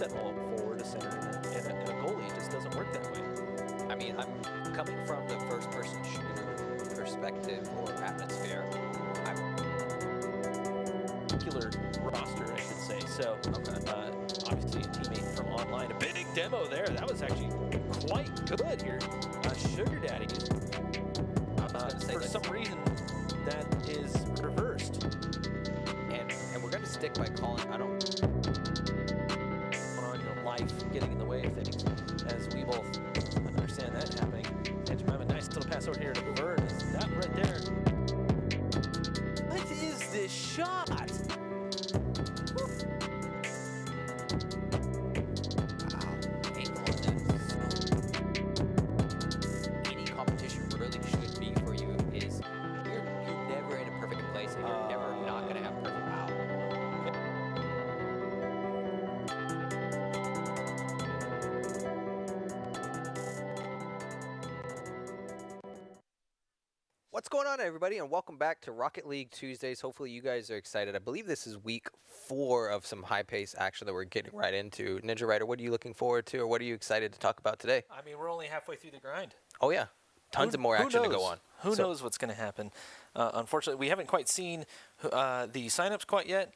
set all forward, a center, and a goalie. It just doesn't work that way. I mean, I'm coming from the first-person shooter perspective or atmosphere. Particular roster, I should say. So, obviously, a teammate from online, a big demo there. That was actually quite good here. Sugar Daddy. For some reason, that is reversed. And we're going to stick by calling. I don't. Life getting in the way of things, as we both understand that happening. And Jemima, nice little pass over here to Bird. That right there. What is this shot? Wow. Angle on that. Any competition really should be for you is you're never in a perfect place, and you're never not going to have perfect. Wow. What's going on, everybody, and welcome back to Rocket League Tuesdays. Hopefully you guys are excited. I believe this is week 4 of some high-paced action that we're getting right into. Ninja Rider, what are you looking forward to, or what are you excited to talk about today? I mean, we're only halfway through the grind. Oh, yeah. Tons of more action to go on. Who knows what's going to happen? Unfortunately, we haven't quite seen the signups quite yet.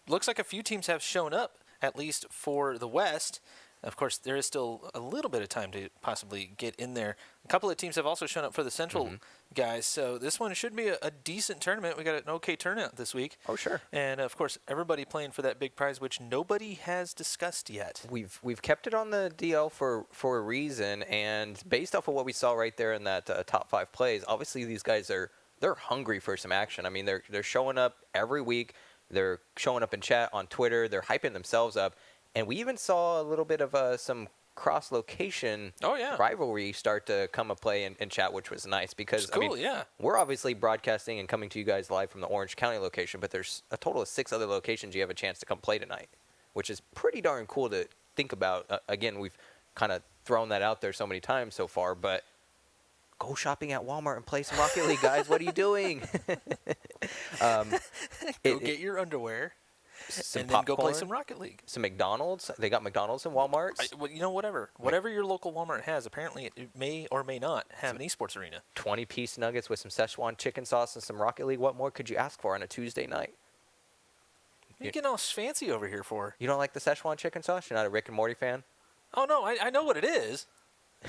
Looks like a few teams have shown up, at least for the West. Of course, there is still a little bit of time to possibly get in there. A couple of teams have also shown up for the Central guys, so this one should be a decent tournament. We got an okay turnout this week. Oh, sure. And, of course, everybody playing for that big prize, which nobody has discussed yet. We've kept it on the DL for a reason, and based off of what we saw right there in that top 5 plays, obviously these guys they're hungry for some action. I mean, they're showing up every week. They're showing up in chat on Twitter. They're hyping themselves up. And we even saw a little bit of some cross-location rivalry start to come and play in chat, which was nice because cool, we're obviously broadcasting and coming to you guys live from the Orange County location, but there's a total of 6 other locations you have a chance to come play tonight, which is pretty darn cool to think about. Again, we've kind of thrown that out there so many times so far, but go shopping at Walmart and play some Rocket League, guys. What are you doing? Go get your underwear. And then go play some Rocket League. Some McDonald's. They got McDonald's and Walmarts. Whatever your local Walmart has, apparently it may or may not have an Esports Arena. 20-piece nuggets with some Szechuan chicken sauce and some Rocket League. What more could you ask for on a Tuesday night? What are you getting all fancy over here for? You don't like the Szechuan chicken sauce? You're not a Rick and Morty fan? Oh, no, I know what it is.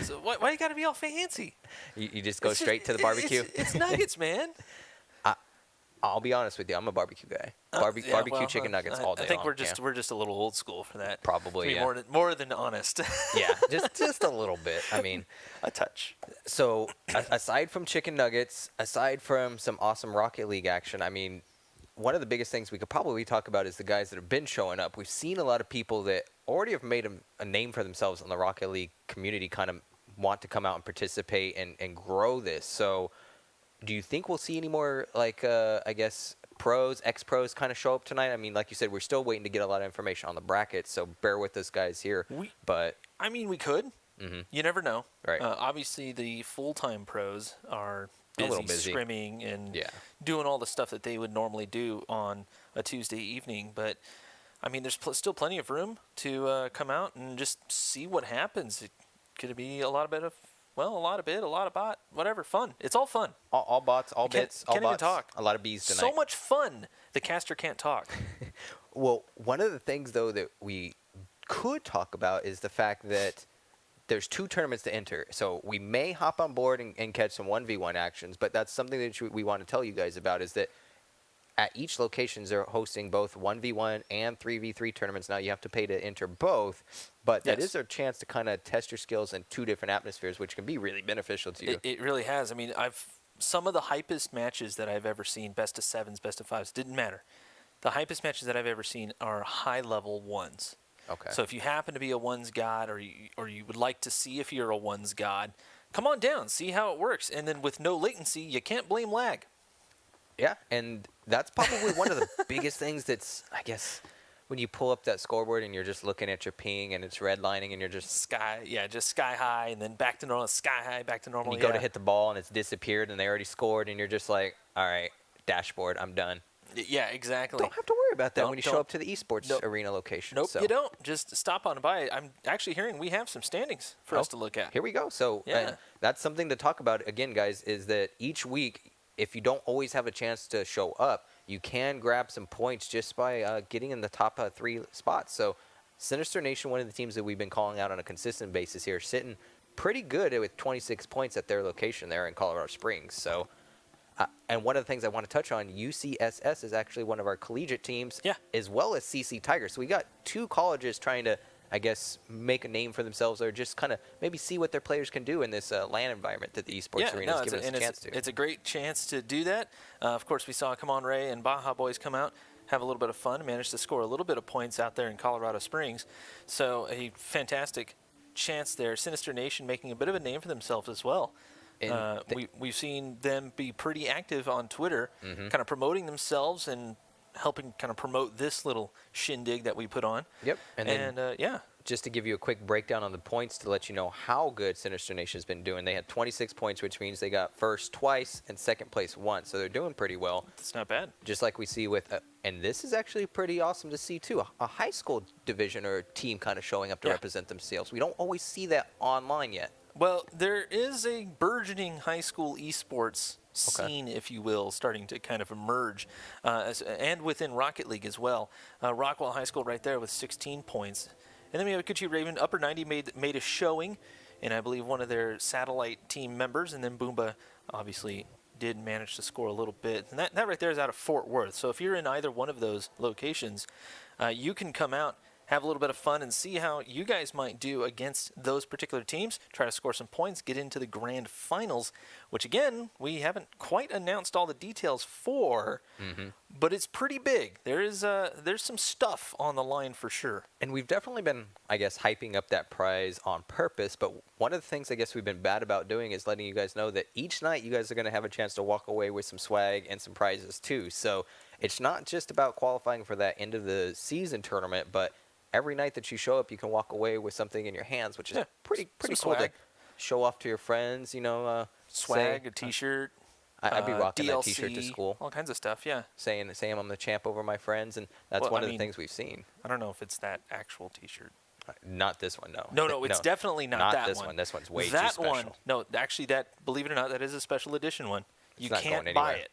So why you got to be all fancy? You just go straight to the barbecue? It's nuggets, man. I'll be honest with you. I'm a barbecue guy. Barbecue chicken nuggets all day long. I think long. we're just a little old school for that. Probably, yeah. More than honest. Yeah, just a little bit. I mean, a touch. So aside from chicken nuggets, aside from some awesome Rocket League action, I mean, one of the biggest things we could probably talk about is the guys that have been showing up. We've seen a lot of people that already have made a name for themselves in the Rocket League community kind of want to come out and participate and grow this. So do you think we'll see any more, like, I guess, pros, ex-pros kind of show up tonight? I mean, like you said, we're still waiting to get a lot of information on the brackets, so bear with us, guys, here. We could. You never know. Right. Obviously, the full-time pros are busy scrimming and doing all the stuff that they would normally do on a Tuesday evening. But, I mean, there's still plenty of room to come out and just see what happens. It could be a lot of bot, whatever, fun. It's all fun. All bots, all bits, all bots. Can't even talk. A lot of bees tonight. So much fun. The caster can't talk. Well, one of the things, though, that we could talk about is the fact that there's 2 tournaments to enter. So we may hop on board and catch some 1v1 actions, but that's something that we want to tell you guys about, is that at each location, they're hosting both 1v1 and 3v3 tournaments. Now, you have to pay to enter both, but that is a chance to kind of test your skills in 2 different atmospheres, which can be really beneficial to you. It really has. I mean, some of the hypest matches that I've ever seen, best of 7s, best of 5s, didn't matter. The hypest matches that I've ever seen are high-level 1s. Okay. So if you happen to be a 1s god, or you would like to see if you're a 1s god, come on down, see how it works. And then with no latency, you can't blame lag. Yeah, and that's probably one of the biggest things that's, I guess, when you pull up that scoreboard and you're just looking at your ping and it's redlining and you're just sky high, and then back to normal, sky high, back to normal. And you go to hit the ball and it's disappeared and they already scored and you're just like, all right, dashboard, I'm done. Yeah, exactly. Don't have to worry about that Don't- when you show don't- up to the Esports nope. Arena location. Nope, So. you don't. Just stop on by. I'm actually hearing we have some standings for us to look at. Here we go. So Yeah. that's something to talk about again, guys, is that each week, if you don't always have a chance to show up, you can grab some points just by getting in the top 3 spots. So Sinister Nation, one of the teams that we've been calling out on a consistent basis here, sitting pretty good with 26 points at their location there in Colorado Springs. So, and one of the things I want to touch on, UCSS is actually one of our collegiate teams, as well as CC Tigers. So we got 2 colleges trying to, I guess, make a name for themselves, or just kind of maybe see what their players can do in this LAN environment that the Esports Arena is giving us a chance to. It's a great chance to do that. Of course, we saw Come On Ray and Baja Boys come out, have a little bit of fun, managed to score a little bit of points out there in Colorado Springs. So a fantastic chance there. Sinister Nation making a bit of a name for themselves as well. We've seen them be pretty active on Twitter, kind of promoting themselves and helping kind of promote this little shindig that we put on. Yep. And then, just to give you a quick breakdown on the points to let you know how good Sinister Nation's been doing. They had 26 points, which means they got first twice and second place once. So they're doing pretty well. It's not bad. Just like we see with, and this is actually pretty awesome to see too, a high school division or team kind of showing up to represent themselves. We don't always see that online yet. Well, there is a burgeoning high school esports scene, if you will, starting to kind of emerge, and within Rocket League as well. Rockwell High School right there with 16 points. And then we have Kuchi Raven. Upper 90 made a showing, and I believe one of their satellite team members, and then Boomba obviously did manage to score a little bit. And that right there is out of Fort Worth. So if you're in either one of those locations, you can come out, have a little bit of fun, and see how you guys might do against those particular teams. Try to score some points, get into the grand finals, which, again, we haven't quite announced all the details for, but it's pretty big. There's some stuff on the line for sure. And we've definitely been, I guess, hyping up that prize on purpose, but one of the things I guess we've been bad about doing is letting you guys know that each night you guys are going to have a chance to walk away with some swag and some prizes too. So it's not just about qualifying for that end of the season tournament, but every night that you show up, you can walk away with something in your hands, which is pretty cool swag to show off to your friends. You know, swag, a T-shirt. I'd be rocking DLC, that T-shirt to school. All kinds of stuff, yeah. Saying I'm the champ over my friends, and that's one of the things we've seen. I don't know if it's that actual T-shirt. Not this one, no. No, it's definitely not that this one. This one's way too that special. one, no, actually, believe it or not, that is a special edition one. You not can't going buy anywhere. it.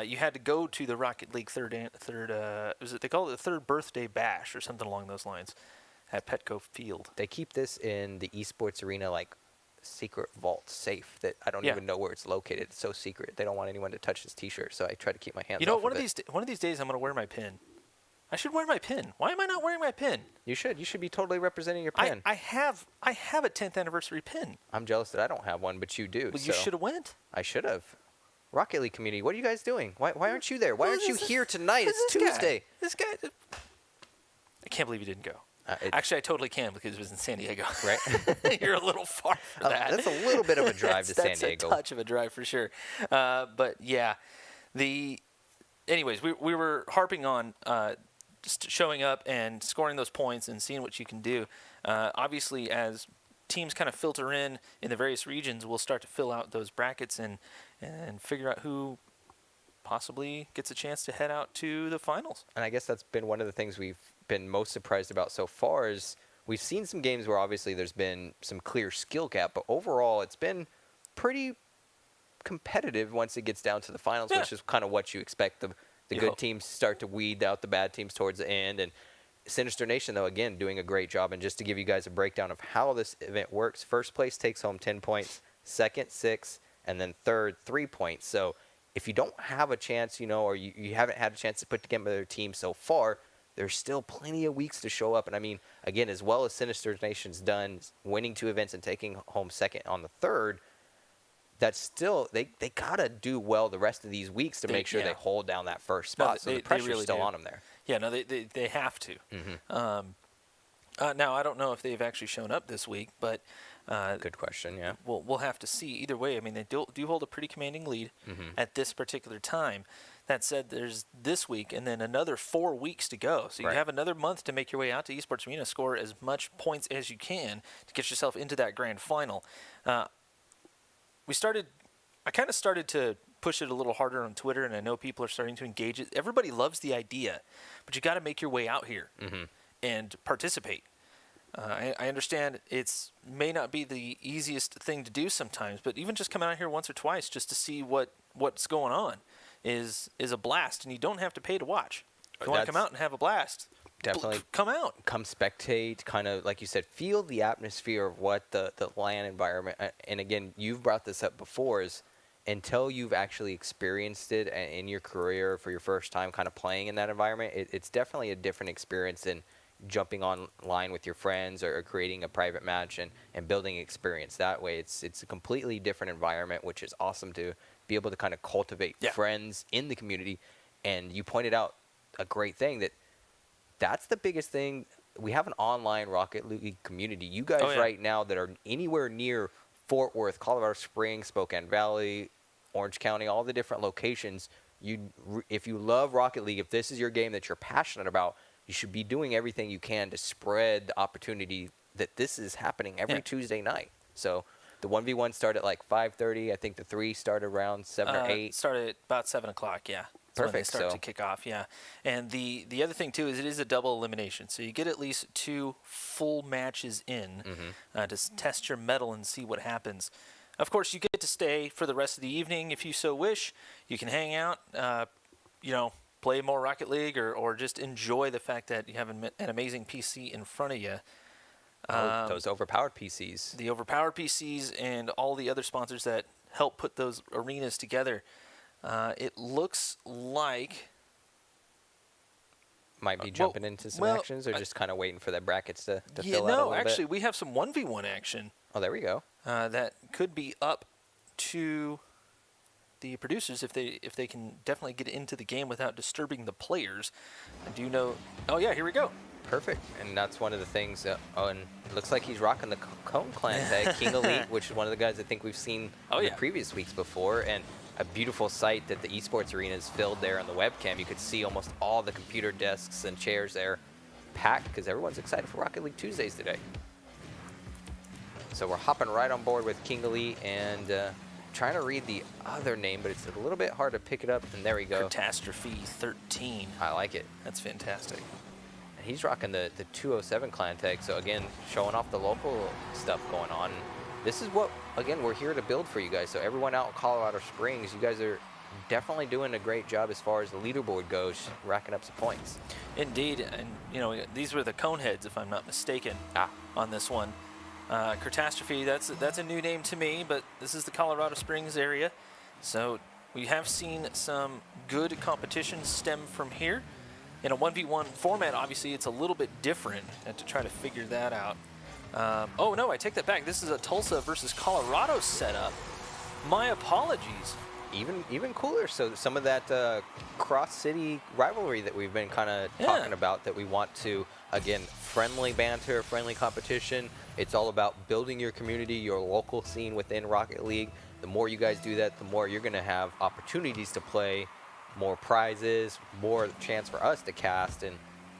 You had to go to the Rocket League they call it the third birthday bash or something along those lines at Petco Field. They keep this in the Esports Arena like secret vault safe that I don't even know where it's located. It's so secret. They don't want anyone to touch this T-shirt, so I try to keep my hands off one of these days I'm going to wear my pin. I should wear my pin. Why am I not wearing my pin? You should. You should be totally representing your pin. I have a 10th anniversary pin. I'm jealous that I don't have one, but you do. Well, you should have went. I should have. Rocket League community, what are you guys doing? Why aren't you there? Why aren't you here tonight? It's Tuesday. This guy. I can't believe you didn't go. Actually, I totally can because it was in San Diego. Right? You're a little far for that. That's a little bit of a drive to San Diego. That's a touch of a drive for sure. But yeah, anyways, we were harping on just showing up and scoring those points and seeing what you can do. Obviously, as teams kind of filter in the various regions, we'll start to fill out those brackets and figure out who possibly gets a chance to head out to the finals. And I guess that's been one of the things we've been most surprised about so far is we've seen some games where obviously there's been some clear skill gap, but overall it's been pretty competitive once it gets down to the finals, which is kind of what you expect. The good teams start to weed out the bad teams towards the end. And Sinister Nation, though, again, doing a great job. And just to give you guys a breakdown of how this event works, first place takes home 10 points, second, 6, and then third, 3 points. So if you don't have a chance, or you haven't had a chance to put together a team so far, there's still plenty of weeks to show up. And I mean, again, as well as Sinister Nation's done, winning 2 events and taking home second on the third, that's still, they got to do well the rest of these weeks to make sure they hold down that first spot. So the pressure's really still on them there. Yeah, no, they have to. Now, I don't know if they've actually shown up this week, but good question, yeah. We'll have to see. Either way, I mean, they do hold a pretty commanding lead at this particular time. That said, there's this week and then another 4 weeks to go. So you have another month to make your way out to Esports Arena, score as much points as you can to get yourself into that grand final. I kind of started to push it a little harder on Twitter, and I know people are starting to engage it. Everybody loves the idea, but you got to make your way out here and participate. I understand it's may not be the easiest thing to do sometimes, but even just coming out here once or twice just to see what's going on is a blast, and you don't have to pay to watch. If you want to come out and have a blast, definitely come out. Come spectate, kind of, like you said, feel the atmosphere of what the LAN environment, and again, you've brought this up before, is until you've actually experienced it in your career for your first time kind of playing in that environment, it's definitely a different experience than jumping online with your friends or creating a private match and building experience that way. It's a completely different environment, which is awesome to be able to kind of cultivate friends in the community. And you pointed out a great thing that's the biggest thing. We have an online Rocket League community. You guys right now that are anywhere near Fort Worth, Colorado Springs, Spokane Valley, Orange County, all the different locations, if you love Rocket League, if this is your game that you're passionate about, you should be doing everything you can to spread the opportunity that this is happening every Tuesday night. So the 1v1 start at like 5:30. I think the 3 start around 7 or 8. Started at about 7 o'clock, yeah. Perfect. When they start to kick off, yeah. And the other thing, too, is it is a double elimination. So you get at least 2 full matches in to test your mettle and see what happens. Of course, you get to stay for the rest of the evening if you so wish. You can hang out, play more Rocket League or just enjoy the fact that you have an amazing PC in front of you. Those overpowered PCs. The overpowered PCs and all the other sponsors that help put those arenas together. It looks like... Might be jumping into some actions or just kind of waiting for the brackets to fill out a little bit? No, actually, we have some 1v1 action. Oh, there we go. That could be up to the producers if they can definitely get into the game without disturbing the players. I do know... Oh, yeah, here we go. Perfect. And that's one of the things. And it looks like he's rocking the Cone Clan tag, King Elite, which is one of the guys I think we've seen in the previous weeks before. And a beautiful sight that the Esports Arena is filled there on the webcam. You could see almost all the computer desks and chairs there packed because everyone's excited for Rocket League Tuesdays today. So we're hopping right on board with King Elite and trying to read the other name, but it's a little bit hard to pick it up. And there we go. Catastrophe 13. I like it. That's fantastic. And he's rocking the 207 clan tag. So again, showing off the local stuff going on. This is what, again, we're here to build for you guys. So everyone out in Colorado Springs, you guys are definitely doing a great job as far as the leaderboard goes, racking up some points. Indeed. And, these were the Coneheads, if I'm not mistaken, on this one. Catastrophe, that's a new name to me, but this is the Colorado Springs area. So we have seen some good competition stem from here. In a 1v1 format, obviously, it's a little bit different, and to try to figure that out. Oh, no, I take that back. This is a Tulsa versus Colorado setup. My apologies. Even cooler. So some of that cross-city rivalry that we've been kind of talking about that we want to, again, friendly banter, friendly competition. It's all about building your community, your local scene within Rocket League. The more you guys do that, the more you're going to have opportunities to play, more prizes, more chance for us to cast, and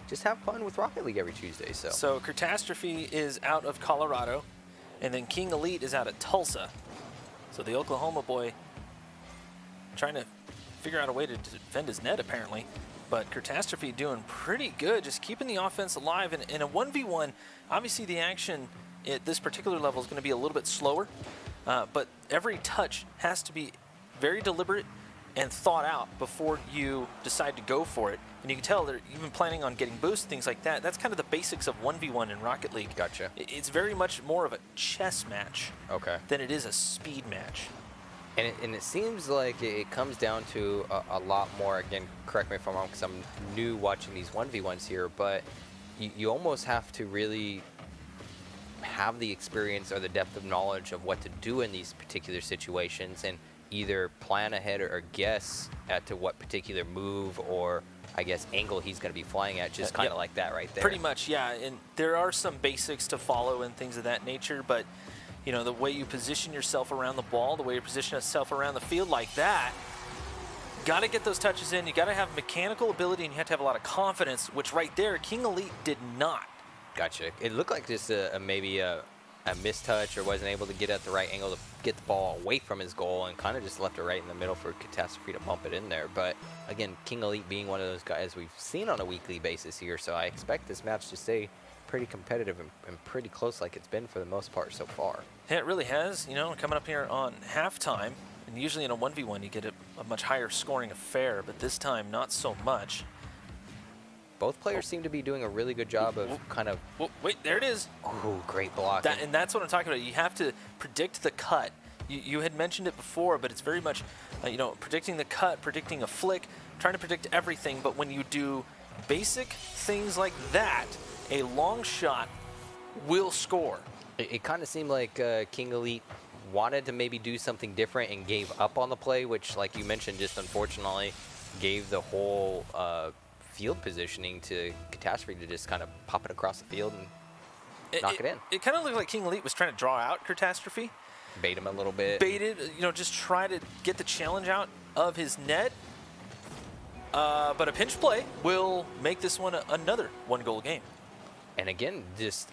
just have fun with Rocket League every Tuesday. So Catastrophe is out of Colorado, and then King Elite is out of Tulsa. So the Oklahoma boy trying to figure out a way to defend his net, apparently. But Catastrophe doing pretty good, just keeping the offense alive. And in a 1v1, obviously the action at this particular level is going to be a little bit slower, but every touch has to be very deliberate and thought out before you decide to go for it. And you can tell they're even planning on getting boosts, things like that. That's kind of the basics of 1v1 in Rocket League. Gotcha. It's very much more of a chess match than it is a speed match. And it seems like it comes down to a lot more, again, correct me if I'm wrong, because I'm new watching these 1v1s here, but you almost have to really have the experience or the depth of knowledge of what to do in these particular situations and either plan ahead or guess at to what particular move or, I guess, angle he's going to be flying at, just kind of like that right there. Pretty much, yeah. And there are some basics to follow and things of that nature, but the way you position yourself around the ball, the way you position yourself around the field like that, got to get those touches in. You got to have mechanical ability, and you have to have a lot of confidence, which right there, King Elite did not. Gotcha. It looked like just maybe a a mistouch or wasn't able to get at the right angle to get the ball away from his goal, and kind of just left it right in the middle for Catastrophe to bump it in there. But again, King Elite being one of those guys we've seen on a weekly basis here, so I expect this match to stay pretty competitive and pretty close like it's been for the most part so far. Yeah, it really has. You know, coming up here on halftime, and usually in a 1v1 you get a much higher scoring affair, but this time not so much. Both players seem to be doing a really good job of kind of... Wait, there it is. Ooh, great blocking. And that's what I'm talking about. You have to predict the cut. You had mentioned it before, but it's very much, you know, predicting the cut, predicting a flick, trying to predict everything. But when you do basic things like that, a long shot will score. It kind of seemed like King Elite wanted to maybe do something different and gave up on the play, which, like you mentioned, just unfortunately gave the whole field positioning to Catastrophe to just kind of pop it across the field and knock it in. It kind of looked like King Elite was trying to draw out Catastrophe. Bait him a little bit. Baited, you know, just try to get the challenge out of his net. But a pinch play will make this one another one-goal game. And again, just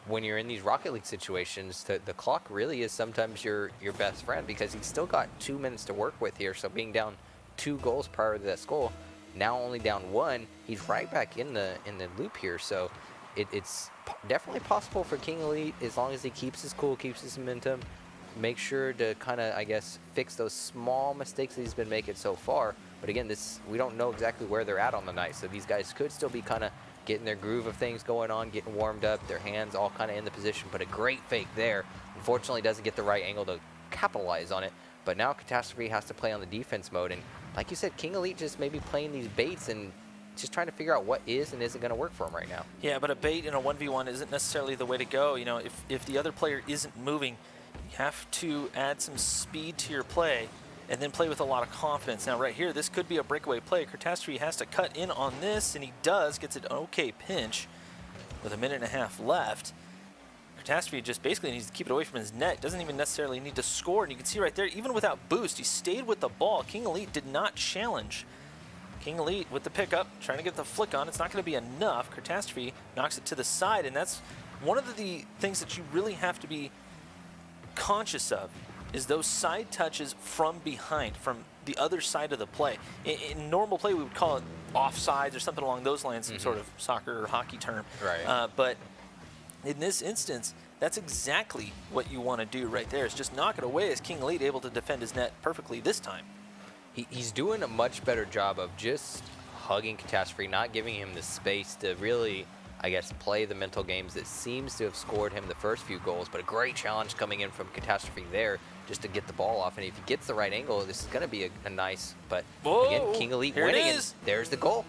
when you're in these Rocket League situations, the clock really is sometimes your best friend, because he's still got 2 minutes to work with here. So being down 2 goals prior to that goal, now only down 1, he's right back in the loop here. So it's definitely possible for King Elite, as long as he keeps his cool, keeps his momentum, make sure to kind of, I guess, fix those small mistakes that he's been making so far. But again, we don't know exactly where they're at on the night, so these guys could still be kind of getting their groove of things going on, getting warmed up, their hands all kind of in the position. But a great fake there. Unfortunately, doesn't get the right angle to capitalize on it. But now Catastrophe has to play on the defense mode, and like you said, King Elite just maybe playing these baits and just trying to figure out what is and isn't going to work for him right now. Yeah, but a bait in a 1v1 isn't necessarily the way to go. You know, if the other player isn't moving, you have to add some speed to your play and then play with a lot of confidence. Now right here, this could be a breakaway play. Catastrophe has to cut in on this, and he does, gets an okay pinch with a minute and a half left. Catastrophe just basically needs to keep it away from his net. Doesn't even necessarily need to score. And you can see right there, even without boost, he stayed with the ball. King Elite did not challenge. King Elite with the pickup, trying to get the flick on. It's not going to be enough. Catastrophe knocks it to the side, and that's one of the things that you really have to be conscious of, is those side touches from behind, from the other side of the play. In normal play, we would call it offsides or something along those lines, some sort of soccer or hockey term. Right. But in this instance, that's exactly what you want to do right there, is just knock it away. As King Elite able to defend his net perfectly this time. He's doing a much better job of just hugging Catastrophe, not giving him the space to really, I guess, play the mental games that seems to have scored him the first few goals. But a great challenge coming in from Catastrophe there just to get the ball off. And if he gets the right angle, this is going to be a nice, but again, King Elite winning, and there's the goal.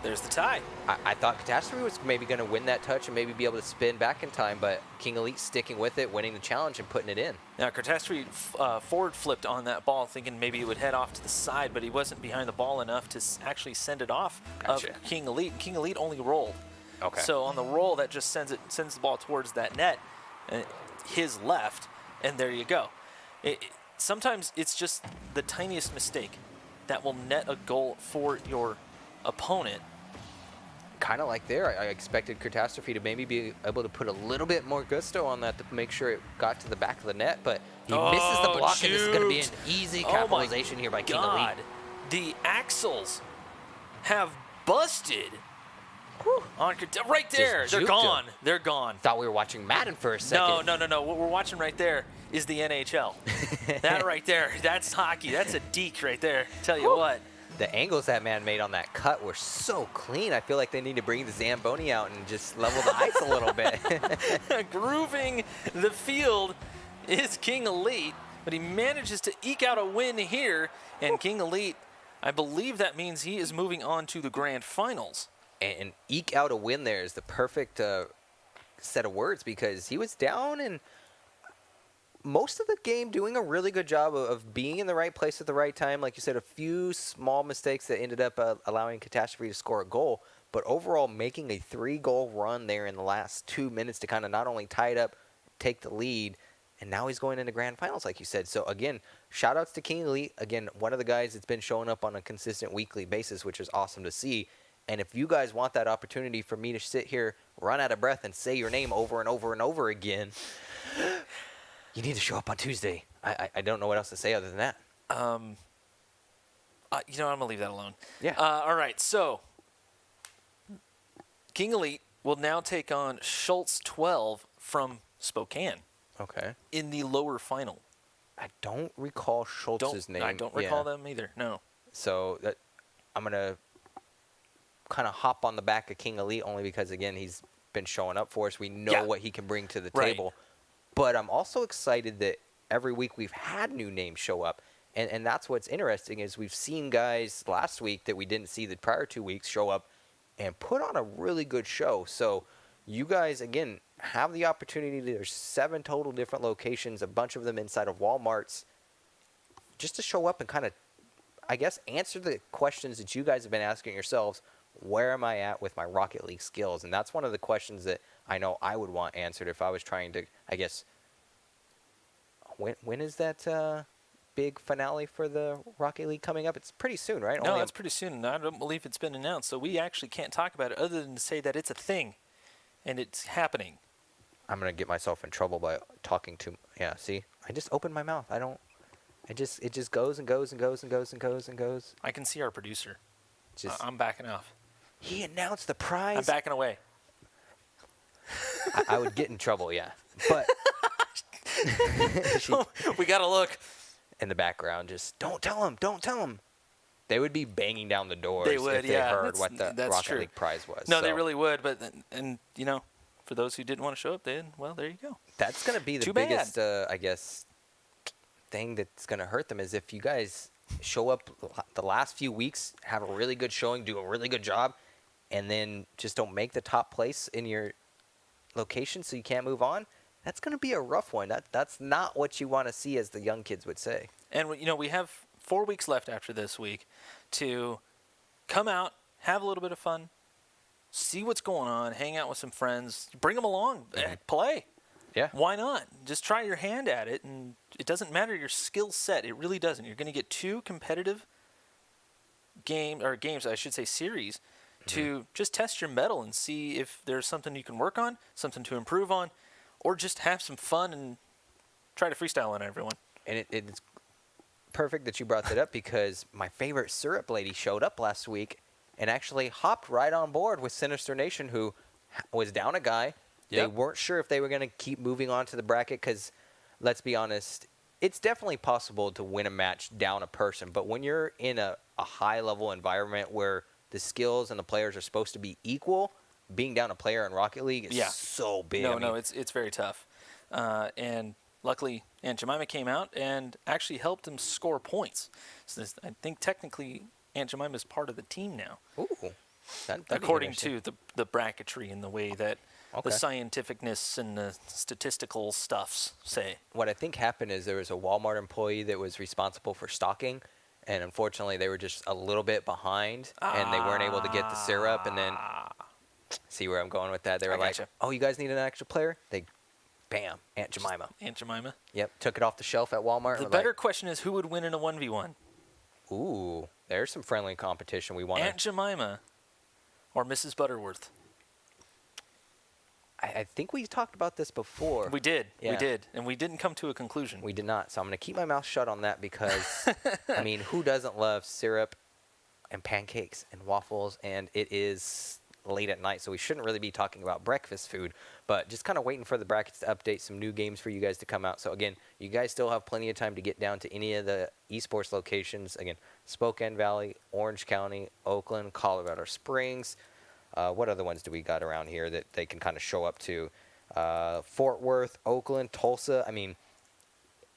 There's the tie. I thought Catastrophe was maybe going to win that touch and maybe be able to spin back in time, but King Elite sticking with it, winning the challenge and putting it in. Now, Catastrophe forward flipped on that ball, thinking maybe it would head off to the side, but he wasn't behind the ball enough to actually send it off of King Elite. King Elite only rolled. Okay. So on the roll, that just sends the ball towards that net, his left, and there you go. Sometimes it's just the tiniest mistake that will net a goal for your opponent. Kind of like there, I expected Catastrophe to maybe be able to put a little bit more gusto on that to make sure it got to the back of the net, but he misses the block, and this is going to be an easy capitalization here by King Elite. The axles have busted. Right there, they're gone. They're gone. Thought we were watching Madden for a second. No. What we're watching right there is the NHL. That right there, that's hockey. That's a deke right there. Tell you what. The angles that man made on that cut were so clean. I feel like they need to bring the Zamboni out and just level the ice a little bit. Grooving the field is King Elite, but he manages to eke out a win here. And King Elite, I believe that means he is moving on to the grand finals. And eke out a win there is the perfect set of words, because he was down and most of the game doing a really good job of being in the right place at the right time. Like you said, a few small mistakes that ended up allowing Catastrophe to score a goal, but overall making a 3-goal run there in the last 2 minutes to kind of not only tie it up, take the lead, and now he's going into grand finals, like you said. So again, shout outs to King Elite. Again, one of the guys that's been showing up on a consistent weekly basis, which is awesome to see. And if you guys want that opportunity for me to sit here, run out of breath, and say your name over and over and over again, you need to show up on Tuesday. I don't know what else to say other than that. I'm going to leave that alone. Yeah. All right, so King Elite will now take on Schultz 12 from Spokane. Okay. In the lower final. I don't recall Schultz's name. I don't recall them either, no. So I'm going to kind of hop on the back of King Elite only because, again, he's been showing up for us. We know what he can bring to the table. But I'm also excited that every week we've had new names show up. And that's what's interesting is we've seen guys last week that we didn't see the prior 2 weeks show up and put on a really good show. So you guys, again, have the opportunity. There's 7 total different locations, a bunch of them inside of Walmarts, just to show up and kind of, I guess, answer the questions that you guys have been asking yourselves. Where am I at with my Rocket League skills? And that's one of the questions that I know I would want answered if I was trying to, I guess, when is that big finale for the Rocket League coming up? It's pretty soon, right? No, it's pretty soon. I don't believe it's been announced, so we actually can't talk about it other than to say that it's a thing, and it's happening. I'm going to get myself in trouble by talking to... Yeah, see? I just opened my mouth. I don't... It just goes and goes and goes and goes and goes and goes. I can see our producer. I'm backing off. He announced the prize. I'm backing away. I would get in trouble, yeah. But... We got to look. In the background, just, don't tell him. They would be banging down the doors if they heard what the Rocket League prize was. No, they really would, but, and for those who didn't want to show up, there you go. That's going to be the biggest, I guess, thing that's going to hurt them is if you guys show up the last few weeks, have a really good showing, do a really good job, and then just don't make the top place in your location so you can't move on. That's going to be a rough one. That's not what you want to see, as the young kids would say. And, we have 4 weeks left after this week to come out, have a little bit of fun, see what's going on, hang out with some friends, bring them along, play. Yeah. Why not? Just try your hand at it, and it doesn't matter your skill set. It really doesn't. You're going to get 2 competitive series to just test your mettle and see if there's something you can work on, something to improve on, or just have some fun and try to freestyle on everyone. And it's perfect that you brought that up because my favorite syrup lady showed up last week and actually hopped right on board with Sinister Nation, who was down a guy. Yep. They weren't sure if they were going to keep moving on to the bracket because, let's be honest, it's definitely possible to win a match down a person. But when you're in a high-level environment where the skills and the players are supposed to be equal, being down a player in Rocket League is so big. No, it's very tough. And luckily, Aunt Jemima came out and actually helped him score points. So I think technically Aunt Jemima is part of the team now. Ooh. According to the bracketry and the way that the scientificness and the statistical stuffs say. What I think happened is there was a Walmart employee that was responsible for stocking, and unfortunately they were just a little bit behind, and they weren't able to get the syrup, and then... See where I'm going with that? They were like, oh, you guys need an extra player? Bam, Aunt Jemima. Aunt Jemima? Yep, took it off the shelf at Walmart. The better question is who would win in a 1v1? Ooh, there's some friendly competition we want. Aunt Jemima or Mrs. Butterworth? I think we talked about this before. We did. Yeah. We did. And we didn't come to a conclusion. We did not. So I'm going to keep my mouth shut on that because, I mean, who doesn't love syrup and pancakes and waffles? And it is late at night, so we shouldn't really be talking about breakfast food, but just kind of waiting for the brackets to update some new games for you guys to come out. So again, you guys still have plenty of time to get down to any of the esports locations. Again, Spokane Valley, Orange County, Oakland, Colorado Springs. What other ones do we got around here that they can kind of show up to? Fort Worth, Oakland, Tulsa. I mean,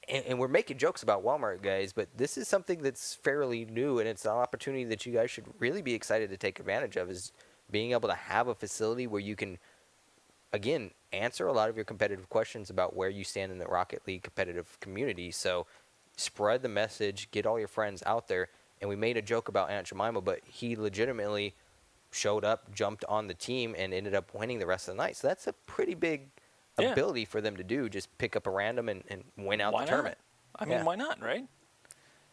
and we're making jokes about Walmart, guys, but this is something that's fairly new, and it's an opportunity that you guys should really be excited to take advantage of, is being able to have a facility where you can, again, answer a lot of your competitive questions about where you stand in the Rocket League competitive community. So spread the message, get all your friends out there. And we made a joke about Aunt Jemima, but he legitimately showed up, jumped on the team, and ended up winning the rest of the night. So that's a pretty big ability for them to do, just pick up a random and win out the tournament. I mean, why not, right?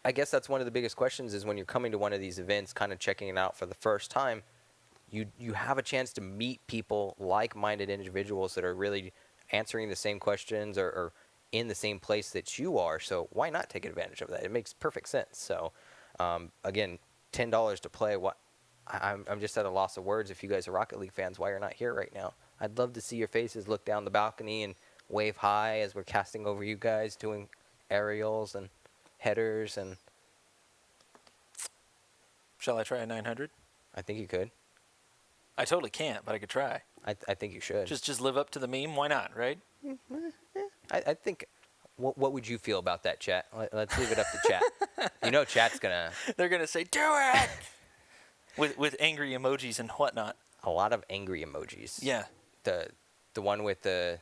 I guess that's one of the biggest questions is when you're coming to one of these events, kind of checking it out for the first time, you have a chance to meet people, like-minded individuals that are really answering the same questions or in the same place that you are. So why not take advantage of that? It makes perfect sense. So again, $10 to play. I'm just at a loss of words. If you guys are Rocket League fans, why you're not here right now? I'd love to see your faces, look down the balcony and wave hi as we're casting over you guys, doing aerials and headers. And Shall I try a 900? I think you could. I totally can't, but I could try. I think you should. Just live up to the meme. Why not, right? I think. What would you feel about that, chat? Let's leave it up to chat. You know, chat's gonna. They're gonna say, "Do it!" with angry emojis and whatnot. A lot of angry emojis. Yeah. The one with the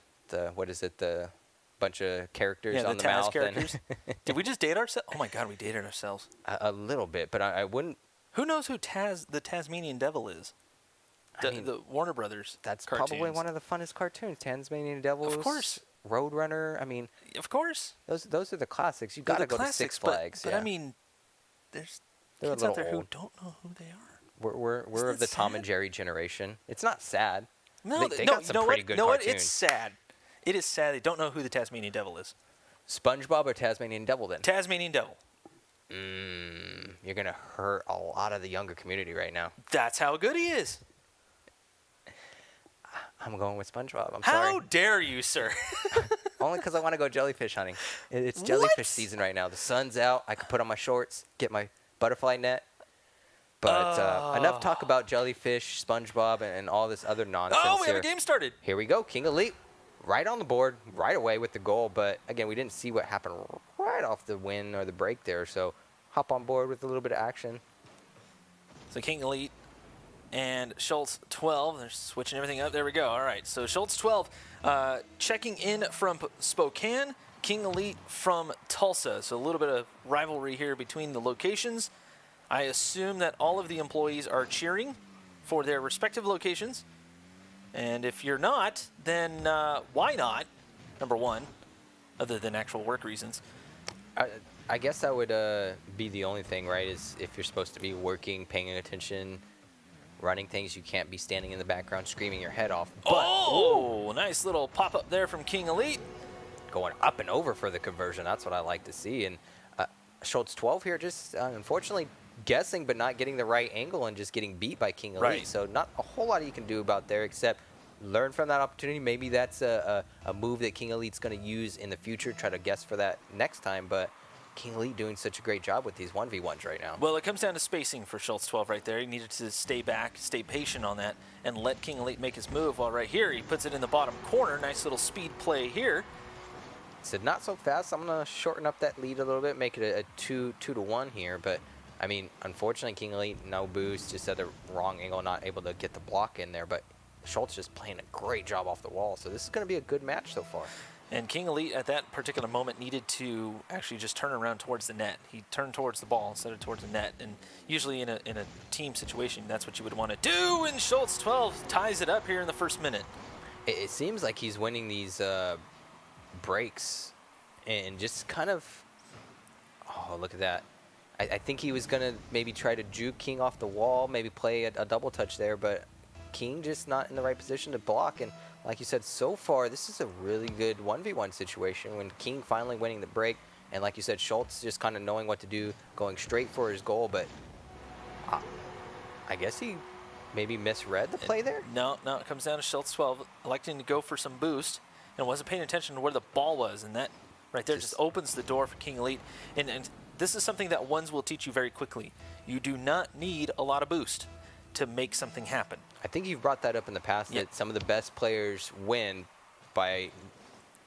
what is it? The bunch of characters on the Taz mouth. characters. Did we just date ourselves? Oh my God, we dated ourselves. A little bit, but I wouldn't. Who knows who the Tasmanian Devil is? The Warner Brothers. That's cartoons. probably one of the funnest cartoons. Tasmanian Devils. Of course. Roadrunner. I mean. Of course. Those are the classics. You got to go to Six Flags. But yeah. I mean, there's They're kids a out little there old. who don't know who they are. We're of the Tom and Jerry generation. It's not sad. No, they no, got some you know pretty what? good You know what? cartoons. It's sad. It is sad they don't know who the Tasmanian Devil is. SpongeBob or Tasmanian Devil then? Tasmanian Devil. You're going to hurt a lot of the younger community right now. That's how good he is. I'm going with SpongeBob. I'm How sorry. dare you, sir? Only because I want to go jellyfish hunting. It's What? jellyfish season right now. The sun's out. I could put on my shorts, get my butterfly net. But enough talk about jellyfish, SpongeBob, and all this other nonsense Oh, we here. have a game started. Here we go. King Elite right on the board right away with the goal. But, again, we didn't see what happened right off the win or the break there. So hop on board with a little bit of action. So King Elite and Schultz 12. They're switching everything up. There we go. All right. So Schultz 12 checking in from Spokane. King Elite from Tulsa. So a little bit of rivalry here between the locations. I assume that all of the employees are cheering for their respective locations. And if you're not, then why not? Number one, other than actual work reasons. I guess that would be the only thing, right, is if you're supposed to be working, paying attention, running things, you can't be standing in the background screaming your head off. But, oh, nice little pop-up there from King Elite. Going up and over for the conversion. That's what I like to see. And Schultz 12 here just, unfortunately, guessing but not getting the right angle and just getting beat by King Elite. Right. So not a whole lot you can do about there except learn from that opportunity. Maybe that's a move that King Elite's going to use in the future, try to guess for that next time. But King Elite doing such a great job with these 1v1s right now. Well, it comes down to spacing for Schultz 12 right there. He needed to stay back, stay patient on that, and let King Elite make his move. While right here, he puts it in the bottom corner. Nice little speed play here. Said not so fast. I'm going to shorten up that lead a little bit, make it a 2-1 here. But, I mean, unfortunately, King Elite, no boost, just at the wrong angle, not able to get the block in there. But Schultz just playing a great job off the wall. So this is going to be a good match so far. And King Elite, at that particular moment, needed to actually just turn around towards the net. He turned towards the ball instead of towards the net. And usually in a team situation, that's what you would want to do. And Schultz 12 ties it up here in the first minute. It seems like he's winning these breaks and just kind of, oh, look at that. I think he was going to maybe try to juke King off the wall, maybe play a double touch there, but King just not in the right position to block. And like you said, so far, this is a really good 1v1 situation when King finally winning the break. And like you said, Schultz just kind of knowing what to do, going straight for his goal. But I guess he maybe misread the play there? No, it comes down to Schultz 12 electing to go for some boost and wasn't paying attention to where the ball was. And that right there just opens the door for King Elite. And this is something that ones will teach you very quickly. You do not need a lot of boost to make something happen. I think you've brought that up in the past, that some of the best players win by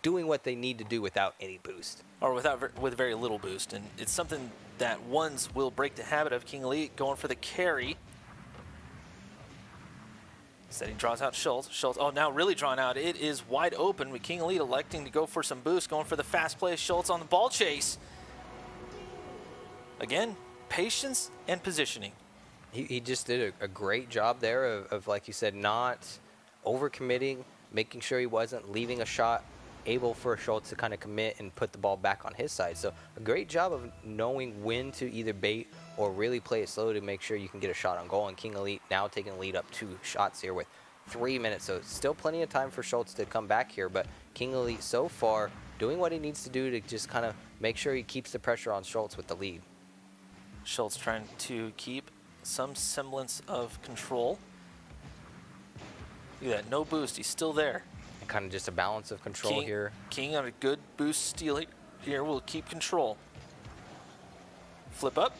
doing what they need to do without any boost. Or with very little boost. And it's something that ones will break the habit of. King Elite going for the carry. Instead he draws out Schultz. Oh, now really drawn out. It is wide open with King Elite electing to go for some boost, going for the fast play. Schultz on the ball chase. Again, patience and positioning. He just did a great job there of, like you said, not overcommitting, making sure he wasn't leaving a shot able for Schultz to kind of commit and put the ball back on his side. So a great job of knowing when to either bait or really play it slow to make sure you can get a shot on goal. And King Elite now taking the lead up 2 shots here with 3 minutes. So still plenty of time for Schultz to come back here. But King Elite so far doing what he needs to do to just kind of make sure he keeps the pressure on Schultz with the lead. Schultz trying to keep some semblance of control. Look at that, no boost, he's still there. And kind of just a balance of control here. King on a good boost steal here will keep control. Flip up.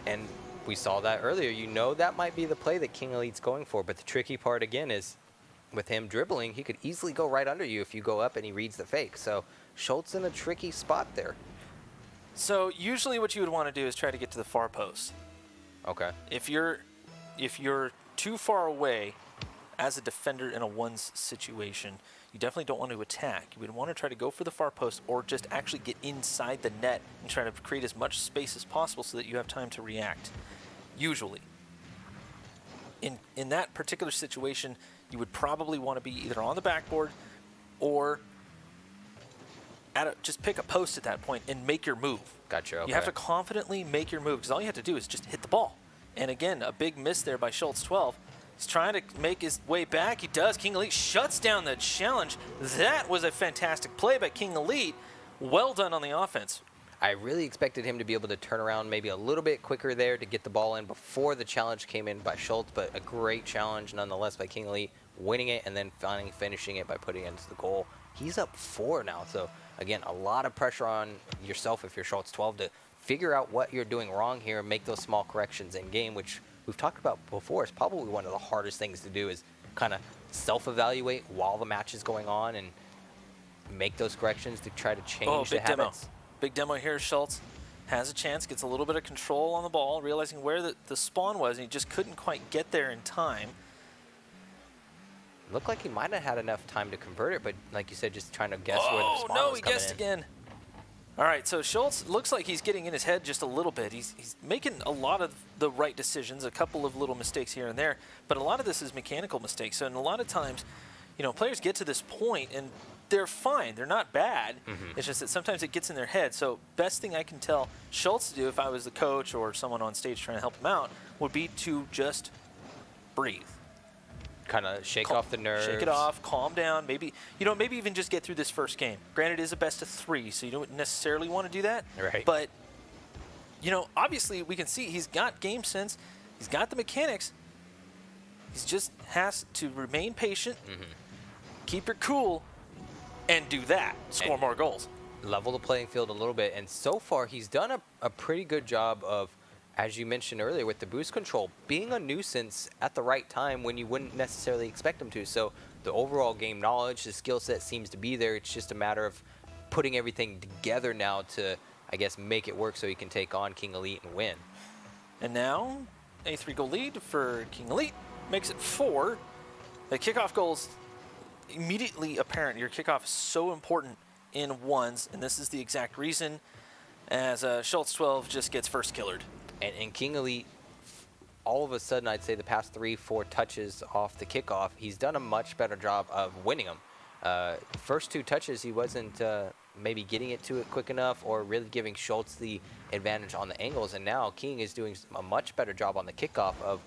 And we saw that earlier. You know that might be the play that King Elite's going for, but the tricky part again is with him dribbling, he could easily go right under you if you go up and he reads the fake. So Schultz in a tricky spot there. So usually what you would want to do is try to get to the far post. Okay. If you're too far away as a defender in a ones situation, you definitely don't want to attack. You would want to try to go for the far post or just actually get inside the net and try to create as much space as possible so that you have time to react. Usually. In that particular situation, you would probably want to be either on the backboard or just pick a post at that point and make your move. Gotcha. Okay. You have to confidently make your move because all you have to do is just hit the ball. And again, a big miss there by Schultz 12. He's trying to make his way back. He does. King Elite shuts down the challenge. That was a fantastic play by King Elite. Well done on the offense. I really expected him to be able to turn around maybe a little bit quicker there to get the ball in before the challenge came in by Schultz, but a great challenge nonetheless by King Elite, winning it and then finally finishing it by putting it into the goal. He's up 4 now, so again, a lot of pressure on yourself if you're Schultz 12 to figure out what you're doing wrong here and make those small corrections in game, which we've talked about before. It's probably one of the hardest things to do is kind of self-evaluate while the match is going on and make those corrections to try to change the habits. Big demo here. Schultz has a chance, gets a little bit of control on the ball, realizing where the spawn was, and he just couldn't quite get there in time. Looked like he might have had enough time to convert it, but like you said, just trying to guess where the spawn was coming in. Oh, no, he guessed again. All right, so Schultz looks like he's getting in his head just a little bit. He's making a lot of the right decisions, a couple of little mistakes here and there, but a lot of this is mechanical mistakes. So, and a lot of times, players get to this point and they're fine. They're not bad. Mm-hmm. It's just that sometimes it gets in their head. So best thing I can tell Schultz to do if I was the coach or someone on stage trying to help him out would be to just breathe. Kind of shake off the nerves. Shake it off, calm down. Maybe even just get through this first game. Granted, it is a best of 3, so you don't necessarily want to do that. Right. But, obviously we can see he's got game sense. He's got the mechanics. He just has to remain patient, keep your cool, and do that. Score more goals. Level the playing field a little bit. And so far, he's done a pretty good job of, as you mentioned earlier, with the boost control, being a nuisance at the right time when you wouldn't necessarily expect him to. So the overall game knowledge, the skill set seems to be there. It's just a matter of putting everything together now to, I guess, make it work so he can take on King Elite and win. And now, a 3-goal lead for King Elite. Makes it 4. The kickoff goal's immediately apparent. Your kickoff is so important in ones, and this is the exact reason, as Schultz 12 just gets first killered. And King Elite, all of a sudden, I'd say the past 3-4 touches off the kickoff, he's done a much better job of winning them. First 2 touches, he wasn't maybe getting it to it quick enough or really giving Schultz the advantage on the angles. And now King is doing a much better job on the kickoff of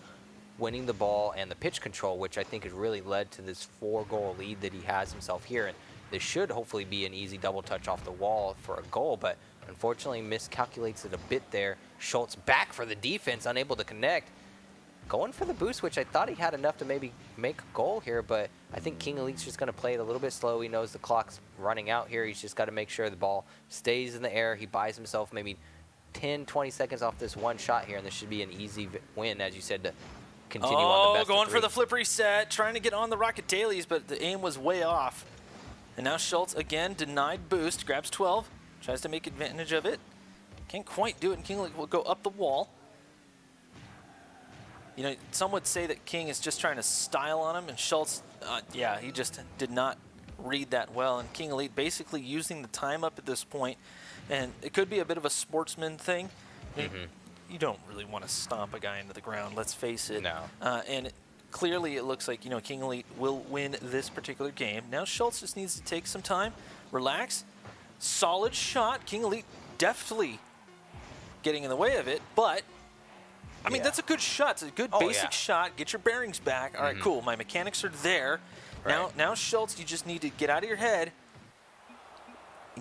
winning the ball and the pitch control, which I think has really led to this 4-goal lead that he has himself here. And this should hopefully be an easy double touch off the wall for a goal, but unfortunately miscalculates it a bit there. Schultz back for the defense, unable to connect. Going for the boost, which I thought he had enough to maybe make a goal here, but I think King Elite's just going to play it a little bit slow. He knows the clock's running out here. He's just got to make sure the ball stays in the air. He buys himself maybe 10, 20 seconds off this one shot here, and this should be an easy win, as you said, to continue on the best going of 3. for the flip reset, trying to get on the Rocket Dailies, but the aim was way off. And now Schultz, again, denied boost, grabs 12, tries to make advantage of it. Can't quite do it, and King will go up the wall. Some would say that King is just trying to style on him, and Schultz, he just did not read that well. And King Elite basically using the time up at this point, and it could be a bit of a sportsman thing. You don't really want to stomp a guy into the ground, let's face it. No. And clearly it looks like, King Elite will win this particular game. Now Schultz just needs to take some time, relax. Solid shot. King Elite deftly getting in the way of it, but I mean, that's a good shot. It's a good basic shot. Get your bearings back. All right, cool. My mechanics are there. Right. Now Schultz, you just need to get out of your head,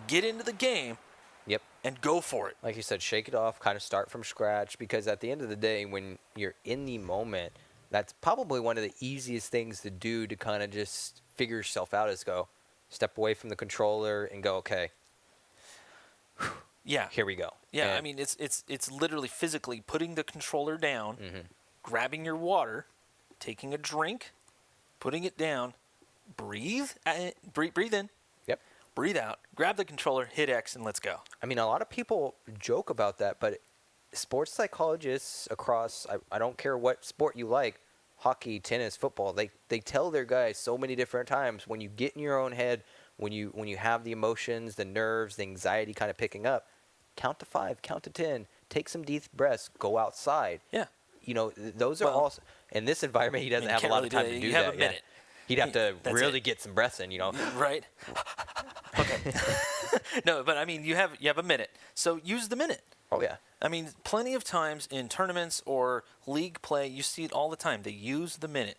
get into the game, and go for it. Like you said, shake it off, kind of start from scratch, because at the end of the day, when you're in the moment, that's probably one of the easiest things to do to kind of just figure yourself out is go step away from the controller and go, okay, yeah, here we go. Yeah, I mean, it's literally physically putting the controller down, grabbing your water, taking a drink, putting it down, breathe in. Yep. Breathe out, grab the controller, hit X, and let's go. I mean, a lot of people joke about that, but sports psychologists across, I don't care what sport you like, hockey, tennis, football, they tell their guys so many different times, when you get in your own head, when you have the emotions, the nerves, the anxiety kind of picking up, count to 5, count to 10, take some deep breaths, go outside. Yeah. Those are all, in this environment, he doesn't have a lot of time to do that. You have a minute. He'd have to really get some breaths in, Right. Okay. No, but I mean, you have a minute, so use the minute. Oh yeah. I mean, plenty of times in tournaments or league play, you see it all the time. They use the minute,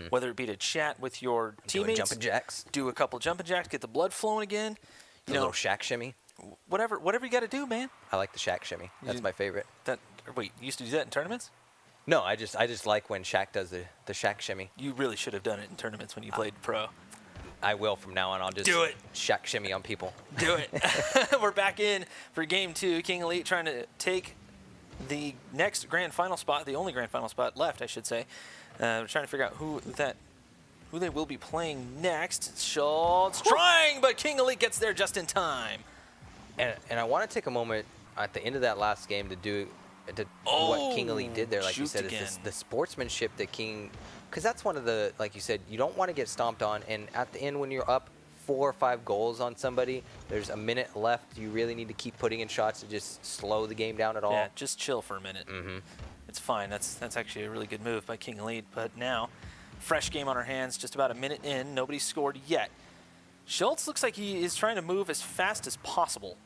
whether it be to chat with your teammates, jumping jacks, do a couple jumping jacks, get the blood flowing again. A little shack shimmy. Whatever you got to do, man. I like the shack shimmy. That's my favorite. Wait, you used to do that in tournaments? No, I just like when Shaq does the Shaq shimmy. You really should have done it in tournaments when you played pro. I will from now on. I'll just do it. Shaq shimmy on people. Do it. We're back in for game 2. King Elite trying to take the next grand final spot, the only grand final spot left, I should say. We're trying to figure out who they will be playing next. Schultz trying, but King Elite gets there just in time. And I want to take a moment at the end of that last game to do what King Elite did there. Like you said, is the sportsmanship that King, because that's one of the, like you said, you don't want to get stomped on. And at the end, when you're up 4 or 5 goals on somebody, there's a minute left. You really need to keep putting in shots to just slow the game down at all. Yeah, just chill for a minute. It's fine. That's actually a really good move by King Elite. But now, fresh game on our hands, just about a minute in. Nobody's scored yet. Schultz looks like he is trying to move as fast as possible,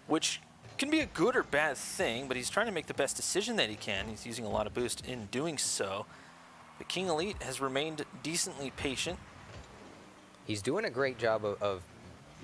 which can be a good or bad thing, but he's trying to make the best decision that he can. He's using a lot of boost in doing so. But King Elite has remained decently patient. He's doing a great job of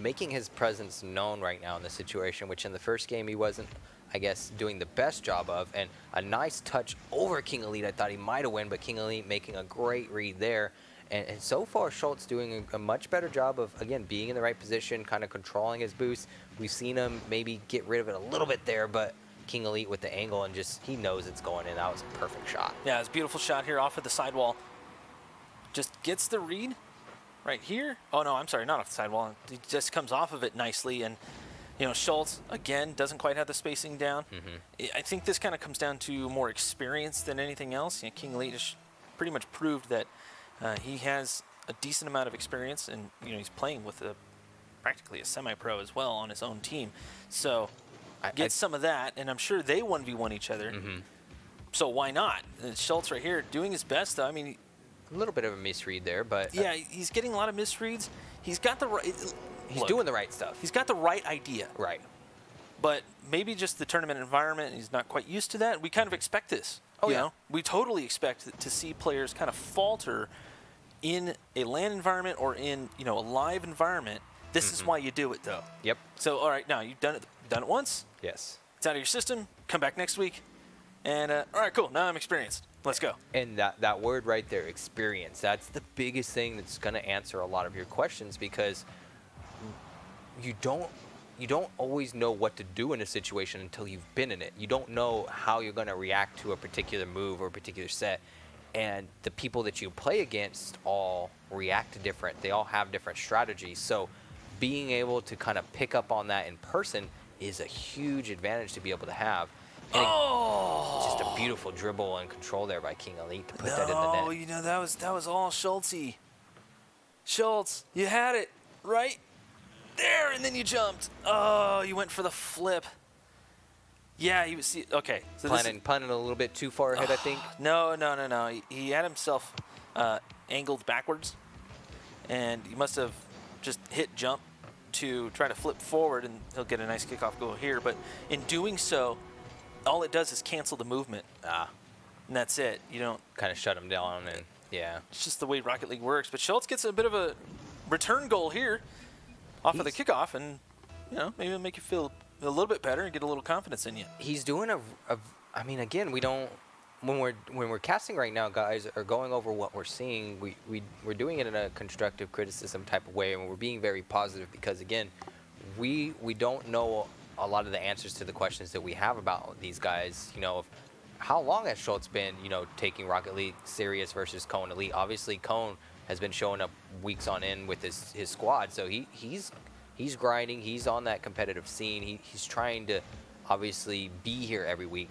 making his presence known right now in the situation, which in the first game he wasn't, I guess, doing the best job of. And a nice touch over King Elite. I thought he might have won, but King Elite making a great read there. And so far, Schultz doing a much better job of, again, being in the right position, kind of controlling his boost. We've seen him maybe get rid of it a little bit there, but King Elite with the angle and just, he knows it's going in. That was a perfect shot. Yeah, it's a beautiful shot here off of the sidewall. Just gets the read right here. Oh, no, I'm sorry, not off the sidewall. He just comes off of it nicely. And, Schultz, again, doesn't quite have the spacing down. I think this kind of comes down to more experience than anything else. King Elite has pretty much proved that he has a decent amount of experience, and he's playing with practically a semi-pro as well on his own team. So get some of that, and I'm sure they 1v1 each other. So why not? And Schultz right here doing his best, though. I mean, a little bit of a misread there, but yeah, he's getting a lot of misreads. He's got the right. He's doing the right stuff. He's got the right idea. Right. But maybe just the tournament environment, he's not quite used to that. We kind of expect this. Oh, yeah. We totally expect to see players kind of falter in a LAN environment or in, a live environment. This is why you do it, though. Yep. So, all right, now you've done it once. Yes. It's out of your system. Come back next week. And, all right, cool. Now I'm experienced. Let's go. And that word right there, experience, that's the biggest thing that's going to answer a lot of your questions, because you don't always know what to do in a situation until you've been in it. You don't know how you're going to react to a particular move or a particular set. And the people that you play against all react different. They all have different strategies. So being able to kind of pick up on that in person is a huge advantage to be able to have. And just a beautiful dribble and control there by King Elite to put that in the net. Oh, that was all Schultzy. Schultz, you had it right there, and then you jumped. Oh, you went for the flip. Yeah, he was okay. So planning a little bit too far ahead, I think. No. He had himself angled backwards, and he must have just hit jump to try to flip forward, and he'll get a nice kickoff goal here. But in doing so, all it does is cancel the movement. And that's it. You don't kind of shut him down, and yeah. It's just the way Rocket League works. But Schultz gets a bit of a return goal here off of the kickoff, and maybe it'll make you feel a little bit better and get a little confidence in you. He's doing I mean, again, we don't. When we're casting right now, guys are going over what we're seeing. We're doing it in a constructive criticism type of way, and we're being very positive because, again, we don't know a lot of the answers to the questions that we have about these guys. Of how long has Schultz been, taking Rocket League serious versus Cone Elite? Obviously, Cone has been showing up weeks on end with his squad, so he's grinding. He's on that competitive scene. He's trying to obviously be here every week.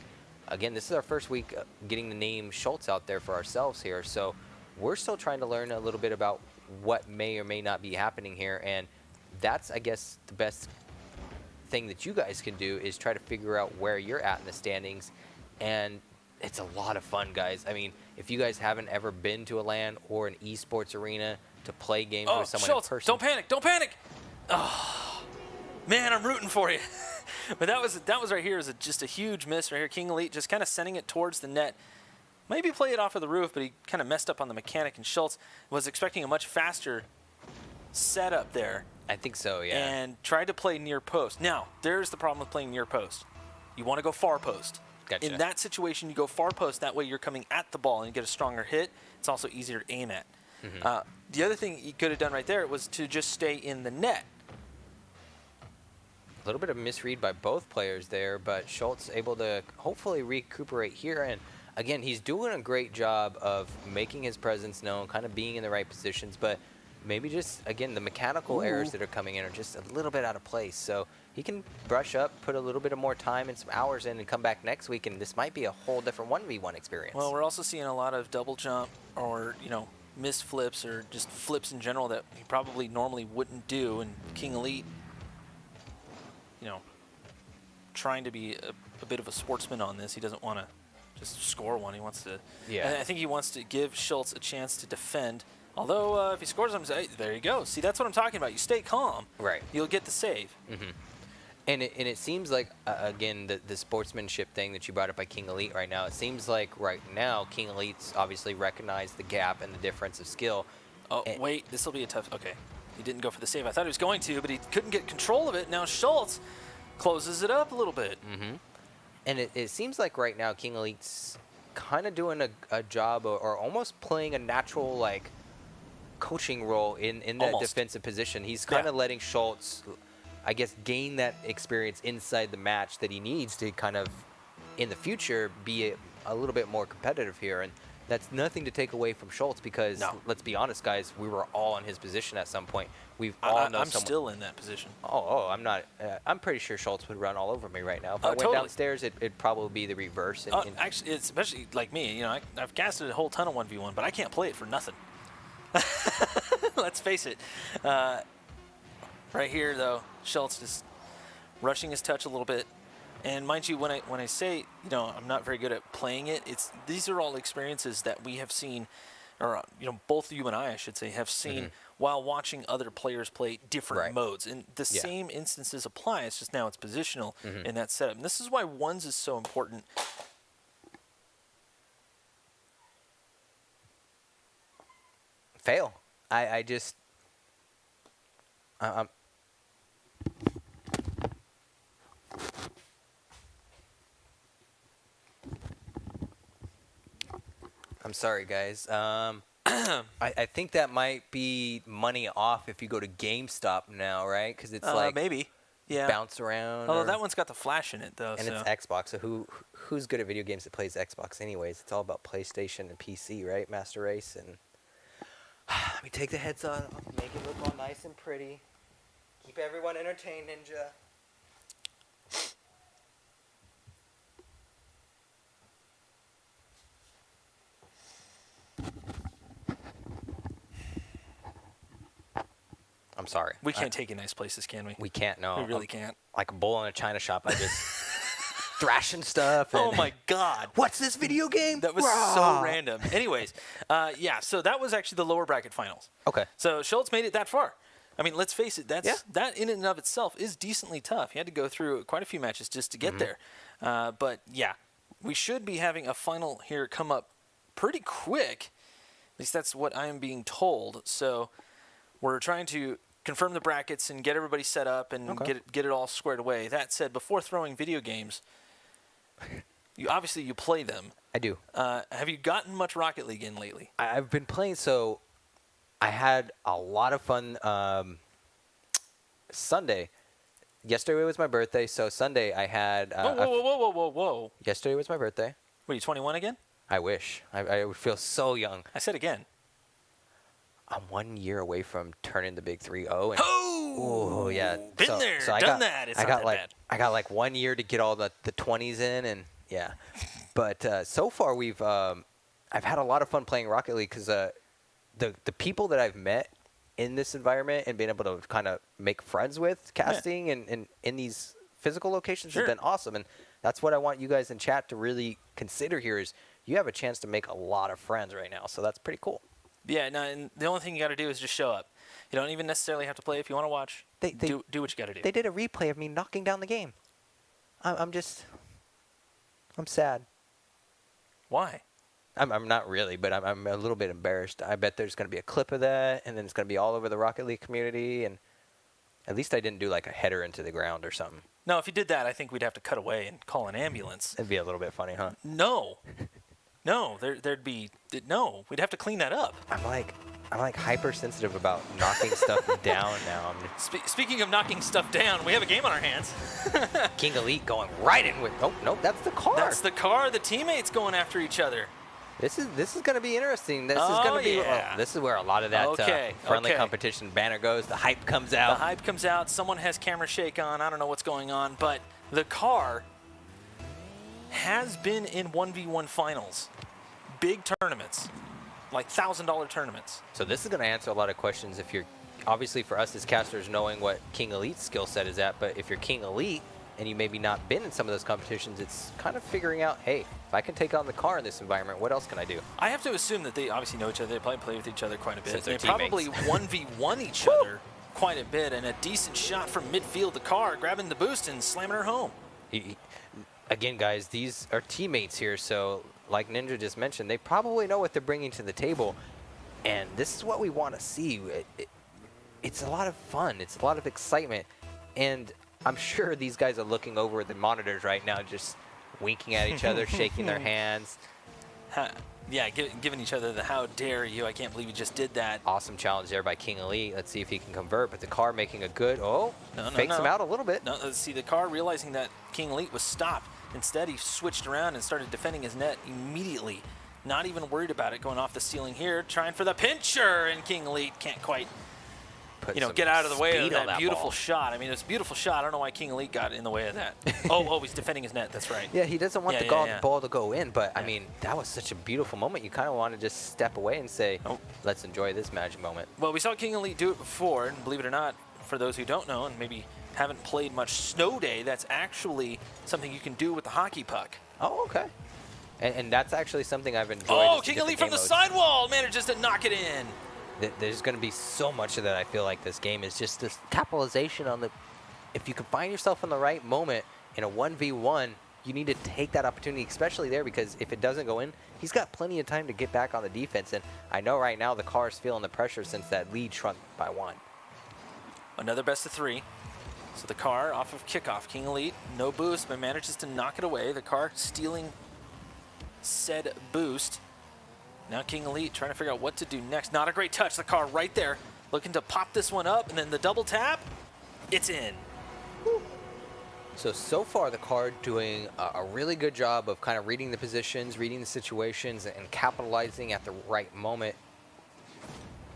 Again, this is our first week getting the name Schultz out there for ourselves here, so we're still trying to learn a little bit about what may or may not be happening here, and that's, I guess, the best thing that you guys can do is try to figure out where you're at in the standings. And it's a lot of fun, guys. I mean, if you guys haven't ever been to a LAN or an esports arena to play games with someone Schultz, in person. Don't panic. Oh, man, I'm rooting for you. But that was right here is just a huge miss right here. King Elite just kind of sending it towards the net. Maybe play it off of the roof, but he kind of messed up on the mechanic, and Schultz was expecting a much faster setup there. I think so, yeah. And tried to play near post. Now, there's the problem with playing near post. You want to go far post. Gotcha. In that situation, you go far post. That way you're coming at the ball and you get a stronger hit. It's also easier to aim at. Mm-hmm. The other thing he could have done right there was to just stay in the net. A little bit of misread by both players there, but Schultz able to hopefully recuperate here. And again, he's doing a great job of making his presence known, kind of being in the right positions, but maybe just, again, the mechanical errors that are coming in are just a little bit out of place. So he can brush up, put a little bit of more time and some hours in, and come back next week, and this might be a whole different 1v1 experience. Well, we're also seeing a lot of double jump or, missed flips or just flips in general that he probably normally wouldn't do. And King Elite, trying to be a bit of a sportsman on this. He doesn't want to just score one. He wants to. Yeah. I think he wants to give Schultz a chance to defend. Although, if he scores them, there you go. See, that's what I'm talking about. You stay calm. Right. You'll get the save. Mm-hmm. And it seems like, again, the sportsmanship thing that you brought up by King Elite right now, it seems like right now King Elite's obviously recognized the gap and the difference of skill. Oh, wait. This will be a tough. Okay. He didn't go for the save. I thought he was going to, but he couldn't get control of it. Now Schultz closes it up a little bit. Mm-hmm. And it seems like right now King Elite's kind of doing a job or almost playing a natural, coaching role in that defensive position. He's kind of letting Schultz, I guess, gain that experience inside the match that he needs to kind of, in the future, be a little bit more competitive here. And that's nothing to take away from Schultz because, let's be honest, guys, we were all in his position at some point. We've all known I'm still in that position. I'm not. I'm pretty sure Schultz would run all over me right now. If I went downstairs, it'd probably be the reverse. Actually, it's especially like me. I've casted a whole ton of 1v1, but I can't play it for nothing. Let's face it. Right here, though, Schultz just rushing his touch a little bit. And mind you, when I say, I'm not very good at playing it, these are all experiences that we have seen, or, both you and I should say, have seen while watching other players play different modes. And the same instances apply. It's just now it's positional in that setup. And this is why ones is so important. Fail. I'm sorry, guys. I think that might be money off if you go to GameStop now, right? Because it's maybe. Yeah. Bounce around. Although that one's got the flash in it, though. And it's Xbox, so who's good at video games that plays Xbox anyways? It's all about PlayStation and PC, right? Master Race. And let me take the heads off, make it look all nice and pretty. Keep everyone entertained, Ninja. I'm sorry. We can't take you nice places, can we? We can't, no. We really can't. Like a bull in a china shop, I just thrashing stuff. And Oh my God. What's this video game? That was so random. Anyways, yeah, so that was actually the lower bracket finals. Okay. So Schultz made it that far. I mean, let's face it, that in and of itself is decently tough. He had to go through quite a few matches just to get there. But yeah, we should be having a final here come up pretty quick. At least that's what I am being told. So we're trying to confirm the brackets and get everybody set up and get it all squared away. That said, before throwing video games, you play them. I do. Have you gotten much Rocket League in lately? I've been playing, so I had a lot of fun Sunday. Yesterday was my birthday, so Sunday I had... Whoa. Yesterday was my birthday. What, are you 21 again? I wish. I would feel so young. I said again. I'm 1 year away from turning the big 3-0. And, oh! Yeah. Been there, done that. It's not that bad. I got like 1 year to get all the 20s in, and yeah. But so far I've had a lot of fun playing Rocket League because the people that I've met in this environment and been able to kind of make friends with casting and in these physical locations has been awesome. And that's what I want you guys in chat to really consider here is you have a chance to make a lot of friends right now. So that's pretty cool. Yeah, no, and the only thing you got to do is just show up. You don't even necessarily have to play if you want to watch. Do what you got to do. They did a replay of me knocking down the game. I'm sad. Why? I'm not really, but I'm a little bit embarrassed. I bet there's going to be a clip of that, and then it's going to be all over the Rocket League community, and at least I didn't do like a header into the ground or something. No, if you did that, I think we'd have to cut away and call an ambulance. It'd be a little bit funny, huh? No. No, there'd be no. We'd have to clean that up. I'm like hypersensitive about knocking stuff down now. Speaking of knocking stuff down, we have a game on our hands. King Elite going right in with. Oh no, that's the car. That's the car. The teammates going after each other. This is going to be interesting. This is going to be. Yeah. This is where a lot of that friendly competition banner goes. The hype comes out. The hype comes out. Someone has camera shake on. I don't know what's going on, but the car has been in 1v1 finals, big tournaments, like $1,000 tournaments. So this is going to answer a lot of questions. If you're obviously for us as casters knowing what King Elite's skill set is at, but if you're King Elite and you maybe not been in some of those competitions, it's kind of figuring out, hey, if I can take on the car in this environment, what else can I do? I have to assume that they obviously know each other. They probably play with each other quite a bit. Since They they're probably 1v1 each other quite a bit, and a decent shot from midfield, the car grabbing the boost and slamming her home. Again, guys, these are teammates here, so like Ninja just mentioned, they probably know what they're bringing to the table, and this is what we want to see. It's a lot of fun. It's a lot of excitement, and I'm sure these guys are looking over the monitors right now, just winking at each other, shaking their hands. Yeah, giving each other the how dare you, I can't believe you just did that. Awesome challenge there by King Elite. Let's see if he can convert, but the car making a good, fakes him out a little bit. No, let's see, the car realizing that King Elite was stopped. Instead, he switched around and started defending his net immediately. Not even worried about it, going off the ceiling here, trying for the pincher, and King Elite can't quite get out of the way of that beautiful shot. I mean, it's a beautiful shot. I don't know why King Elite got in the way of that. He's defending his net. That's right. Yeah, he doesn't want the ball to go in, but, I mean, that was such a beautiful moment. You kind of want to just step away and say, let's enjoy this magic moment. Well, we saw King Elite do it before, and believe it or not, for those who don't know and maybe haven't played much Snow Day, that's actually something you can do with the hockey puck. Oh, okay. And that's actually something I've enjoyed. Oh, King Elite from the sidewall manages to knock it in. There's going to be so much of that. I feel like this game is just this capitalization on if you can find yourself in the right moment in a 1v1, you need to take that opportunity, especially there, because if it doesn't go in, he's got plenty of time to get back on the defense. And I know right now the car's feeling the pressure since that lead shrunk by 1. Another best of 3. So the car off of kickoff. King Elite, no boost, but manages to knock it away. The car stealing said boost. Now King Elite trying to figure out what to do next. Not a great touch. The car right there. Looking to pop this one up, and then the double tap. It's in. Woo. So far the car doing a really good job of kind of reading the positions, reading the situations, and capitalizing at the right moment.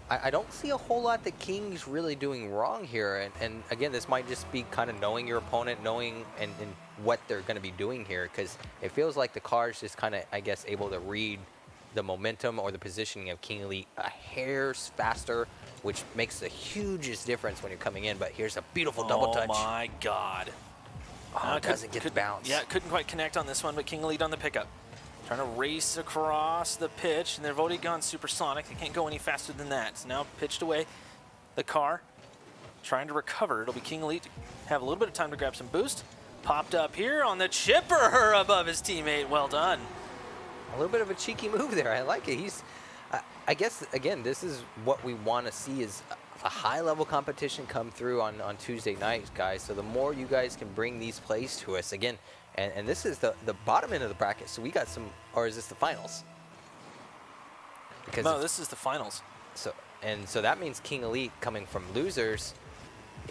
I don't see a whole lot that King's really doing wrong here. And again, this might just be kind of knowing your opponent, knowing and what they're going to be doing here, because it feels like the car's just kind of, I guess, able to read the momentum or the positioning of King Elite a hair faster, which makes the hugest difference when you're coming in. But here's a beautiful double touch. Oh my God. Oh, doesn't get the bounce. Yeah, couldn't quite connect on this one, but King Elite on the pickup. Trying to race across the pitch, and they've already gone supersonic. They can't go any faster than that. It's now pitched away. The car trying to recover. It'll be King Elite to have a little bit of time to grab some boost. Popped up here on the chipper above his teammate. Well done. A little bit of a cheeky move there. I like it. I guess, again, this is what we want to see is a high-level competition come through on Tuesday nights, guys. So the more you guys can bring these plays to us, again, and this is the bottom end of the bracket. So we got some, or is this the finals? Because no, this is the finals. So that means King Elite coming from losers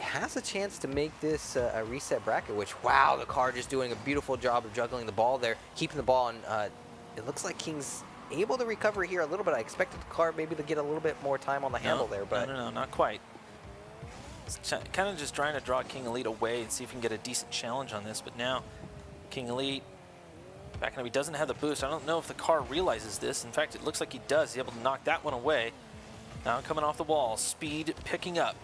has a chance to make this a reset bracket, which, wow, the car just doing a beautiful job of juggling the ball there, keeping the ball, and it looks like King's able to recover here a little bit. I expected the car maybe to get a little bit more time on the handle there, but... No, not quite. It's kind of just trying to draw King Elite away and see if we can get a decent challenge on this, but now King Elite backing up. He doesn't have the boost. I don't know if the car realizes this. In fact, it looks like he does. He's able to knock that one away. Now coming off the wall, speed picking up.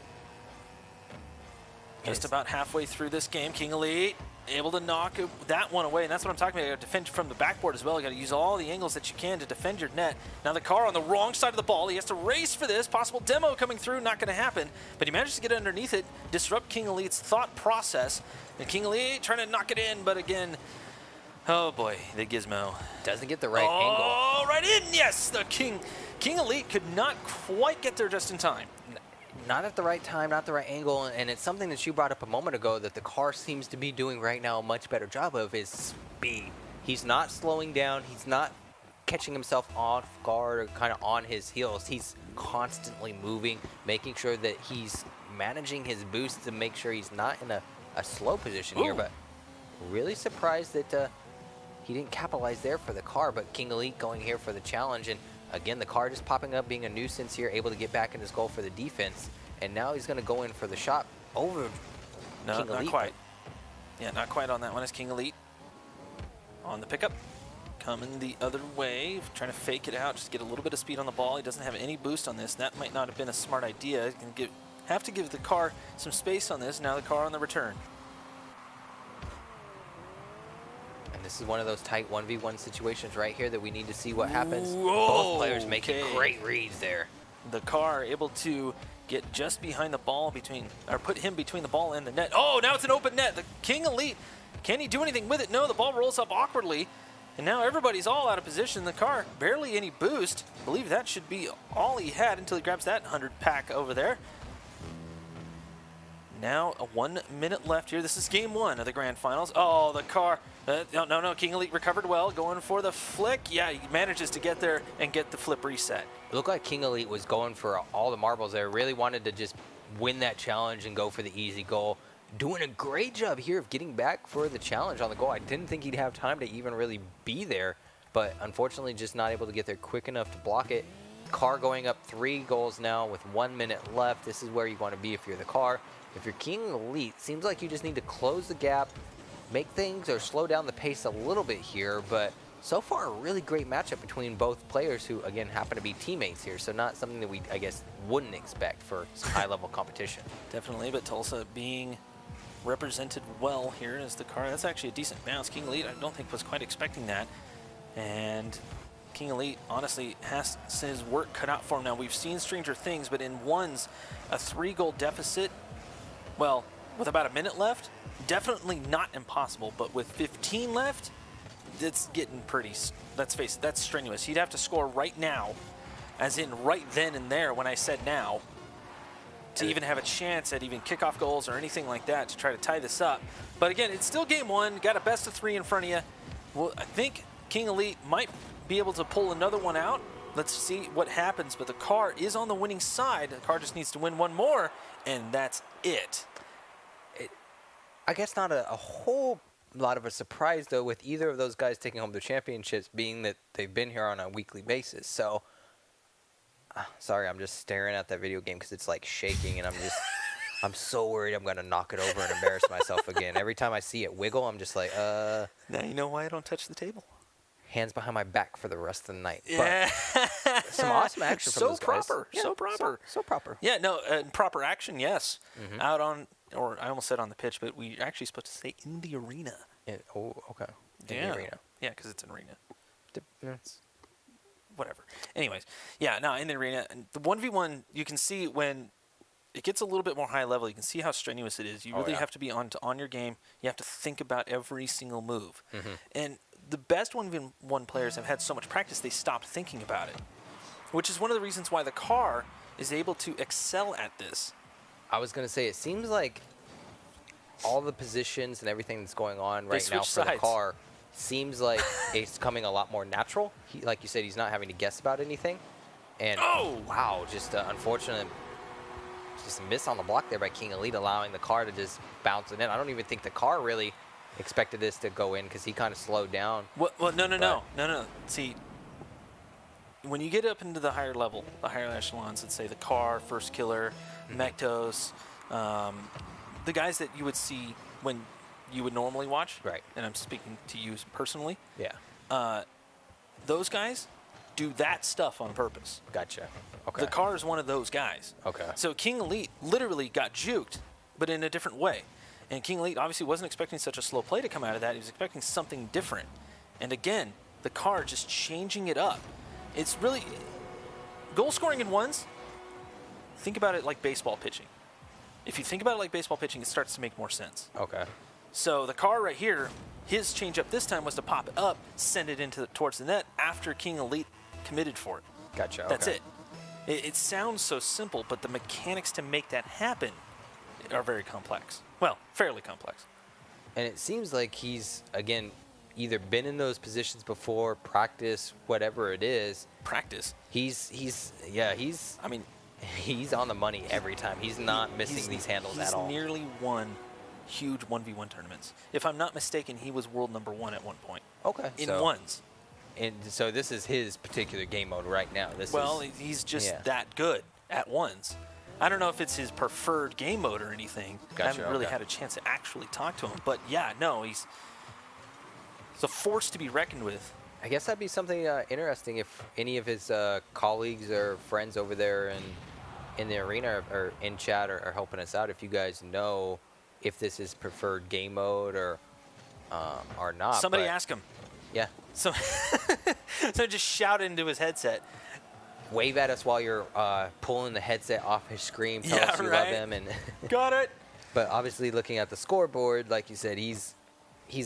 Just about halfway through this game, King Elite able to knock that one away, and that's what I'm talking about. You got to defend from the backboard as well. You got to use all the angles that you can to defend your net. Now the car on the wrong side of the ball. He has to race for this. Possible demo coming through, not going to happen. But he manages to get underneath it, disrupt King Elite's thought process. And King Elite trying to knock it in, but again, oh boy, the gizmo. Doesn't get the right angle. Oh, right in, yes! The King Elite could not quite get there just in time. Not at the right time, not the right angle, and it's something that you brought up a moment ago that the car seems to be doing right now a much better job of is speed. He's not slowing down. He's not catching himself off guard or kind of on his heels. He's constantly moving, making sure that he's managing his boost to make sure he's not in a slow position here, but really surprised that he didn't capitalize there for the car, but King Elite going here for the challenge, and again, the car just popping up, being a nuisance here, able to get back in his goal for the defense. And now he's going to go in for the shot over King Elite. Not quite. Yeah, not quite on that one. As King Elite on the pickup. Coming the other way, trying to fake it out, just get a little bit of speed on the ball. He doesn't have any boost on this. That might not have been a smart idea. He can have to give the car some space on this. Now the car on the return. This is one of those tight 1v1 situations right here that we need to see what happens. Whoa, both players making great reads there. The car able to get just behind the ball or put him between the ball and the net. Oh, now it's an open net. The King Elite, can he do anything with it? No, the ball rolls up awkwardly. And now everybody's all out of position. The car, barely any boost. I believe that should be all he had until he grabs that 100 pack over there. Now 1 minute left here. This is game one of the grand finals. Oh, the car. No. King Elite recovered well, going for the flick. Yeah, he manages to get there and get the flip reset. It looked like King Elite was going for all the marbles there. Really wanted to just win that challenge and go for the easy goal. Doing a great job here of getting back for the challenge on the goal. I didn't think he'd have time to even really be there, but unfortunately just not able to get there quick enough to block it. Car going up 3 goals now with 1 minute left. This is where you want to be if you're the car. If you're King Elite, seems like you just need to close the gap, make things or slow down the pace a little bit here, but so far a really great matchup between both players who, again, happen to be teammates here, so not something that we, I guess, wouldn't expect for some high-level competition. Definitely, but Tulsa being represented well here as the car. That's actually a decent bounce. King Elite, I don't think, was quite expecting that, and King Elite honestly has his work cut out for him now. We've seen stranger things, but in ones, a 3-goal deficit, well, with about a minute left, definitely not impossible, but with 15 left, it's getting pretty, let's face it, that's strenuous. He'd have to score right now, as in right then and there when I said now, to even have a chance at even kickoff goals or anything like that to try to tie this up. But again, it's still game one, got a best of 3 in front of you. Well, I think King Elite might be able to pull another one out. Let's see what happens, but the car is on the winning side. The car just needs to win one more, and that's it. I guess not a whole lot of a surprise, though, with either of those guys taking home their championships, being that they've been here on a weekly basis. So, sorry, I'm just staring at that video game because it's like shaking, and I'm so worried I'm going to knock it over and embarrass myself again. Every time I see it wiggle, I'm just like, Now you know why I don't touch the table. hands behind my back for the rest of the night. Yeah. But some awesome action from those guys. So proper. So proper. Yeah, no, proper action, yes. Mm-hmm. Out on, or I almost said on the pitch, but we actually supposed to say in the arena. Okay. In Yeah. the arena. Yeah, because it's an arena. That's- Whatever. Anyways, yeah, no, in the arena. And the 1v1, you can see when it gets a little bit more high level, you can see how strenuous it is. You really have to be on your game. You have to think about every single move. Mm-hmm. And the best 1v1 players have had so much practice, they stopped thinking about it, which is one of the reasons why the car is able to excel at this. I was going to say, it seems like all the positions and everything that's going on right now for switch the sides. car seems like it's coming a lot more natural. Like you said, he's not having to guess about anything. And wow, just unfortunate, just a miss on the block there by King Elite, allowing the car to just bounce it in. I don't even think the car really expected this to go in because he kind of slowed down. Well, no. See, when you get up into the higher level, the higher echelons, let's say the car, First Killer, Mektos, the guys that you would see when you would normally watch, Right. and I'm speaking to you personally, Yeah, those guys do that stuff on purpose. gotcha. Okay. The car is one of those guys. Okay. So King Elite literally got juked, but in a different way. And King Elite obviously wasn't expecting such a slow play to come out of that. He was expecting something different. And again, the car just changing it up. It's really goal scoring in ones. Think about it like baseball pitching. If you think about it like baseball pitching, it starts to make more sense. Okay. So the car right here, his changeup this time was to pop it up, send it towards the net after King Elite committed for it. Gotcha. That's okay. it. It sounds so simple, but the mechanics to make that happen are very complex. Well, fairly complex. And it seems like he's, again, either been in those positions before, practice, whatever it is. Practice. He's I mean, he's on the money every time. He's not missing these handles at all. He's nearly won huge 1v1 tournaments. If I'm not mistaken, he was world number 1 at one point. Okay. In so, ones. And so this is his particular game mode right now. He's just yeah. that good at ones. I don't know if it's his preferred game mode or anything. Gotcha, I haven't really okay. had a chance to actually talk to him. But yeah, no, he's a force to be reckoned with. I guess that'd be something interesting if any of his colleagues or friends over there in the arena or in chat are helping us out. If you guys know if this is preferred game mode or not. Somebody but, ask him. Yeah. So just shout into his headset. Wave at us while you're pulling the headset off his screen. Tell us you love him. And Got it. But obviously, looking at the scoreboard, like you said, he's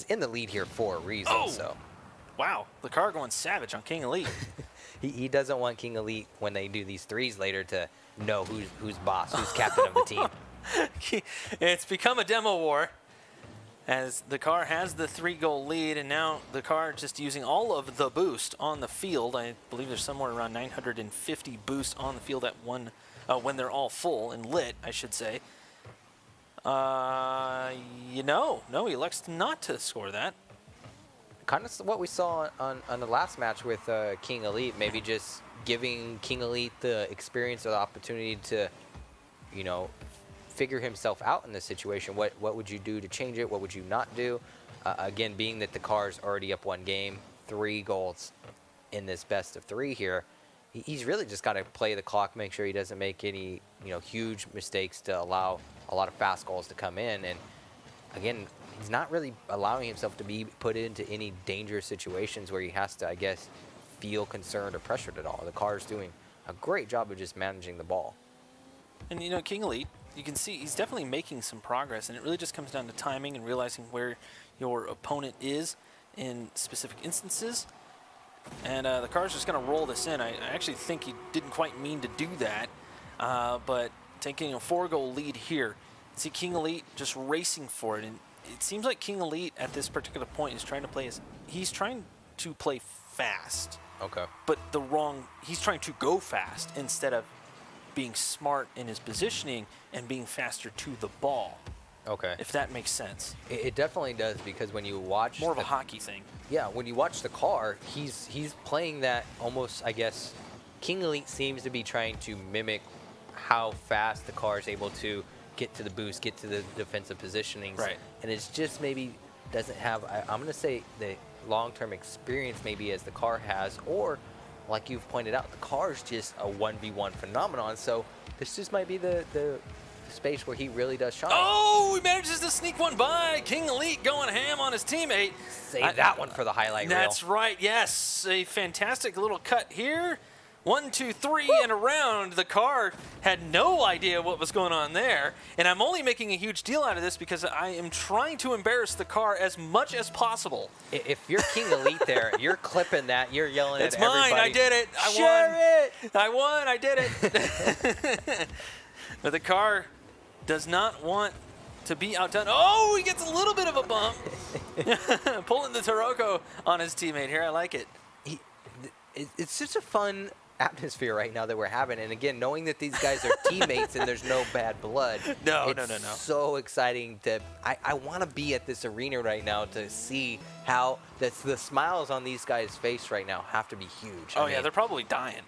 in the lead here for a reason. Oh. So Wow, the car going savage on King Elite. he doesn't want King Elite when they do these threes later to know who's boss, who's captain of the team. It's become a demo war as the car has the 3-goal lead, and now the car just using all of the boost on the field. I believe there's somewhere around 950 boost on the field at one when they're all full and lit, I should say. No, he elects not to score that. Kind of what we saw on the last match with King Elite, maybe just giving King Elite the experience or the opportunity to, figure himself out in this situation. What would you do to change it? What would you not do? Again, being that the car's already up one game, 3 goals in this best of 3 here, he's really just got to play the clock, make sure he doesn't make any huge mistakes to allow a lot of fast goals to come in. And again, he's not really allowing himself to be put into any dangerous situations where he has to, I guess, feel concerned or pressured at all. The car's doing a great job of just managing the ball. And King Elite, you can see he's definitely making some progress, and it really just comes down to timing and realizing where your opponent is in specific instances. And the car's just going to roll this in. I actually think he didn't quite mean to do that, but taking a 4-goal lead here. See King Elite just racing for it, and it seems like King Elite at this particular point is trying to play fast. Okay. But he's trying to go fast instead of being smart in his positioning and being faster to the ball. Okay. If that makes sense. It definitely does, because when you watch More of a hockey thing. Yeah, when you watch the car, he's playing that almost, I guess, King Elite seems to be trying to mimic how fast the car is able to get to the boost, get to the defensive positionings. Right. And it's just maybe doesn't have, I'm going to say the long-term experience maybe as the car has, or like you've pointed out, the car is just a 1v1 phenomenon. So this just might be the space where he really does shine. Oh, he manages to sneak one by. King Elite going ham on his teammate. Save that one for the highlight reel. That's right, yes. A fantastic little cut here. 1, 2, 3, and around. The car had no idea what was going on there. And I'm only making a huge deal out of this because I am trying to embarrass the car as much as possible. If you're King Elite there, you're clipping that, you're yelling It's at mine. everybody. I did it. I Share won. it. I won. I did it. But the car does not want to be outdone. Oh, he gets a little bit of a bump. Pulling the Taroko on his teammate here. I like it. It's such a fun atmosphere right now that we're having, and again, knowing that these guys are teammates and there's no bad blood. No. It's so exciting to. I want to be at this arena right now to see how the smiles on these guys' face right now have to be huge. Oh, yeah, they're probably dying.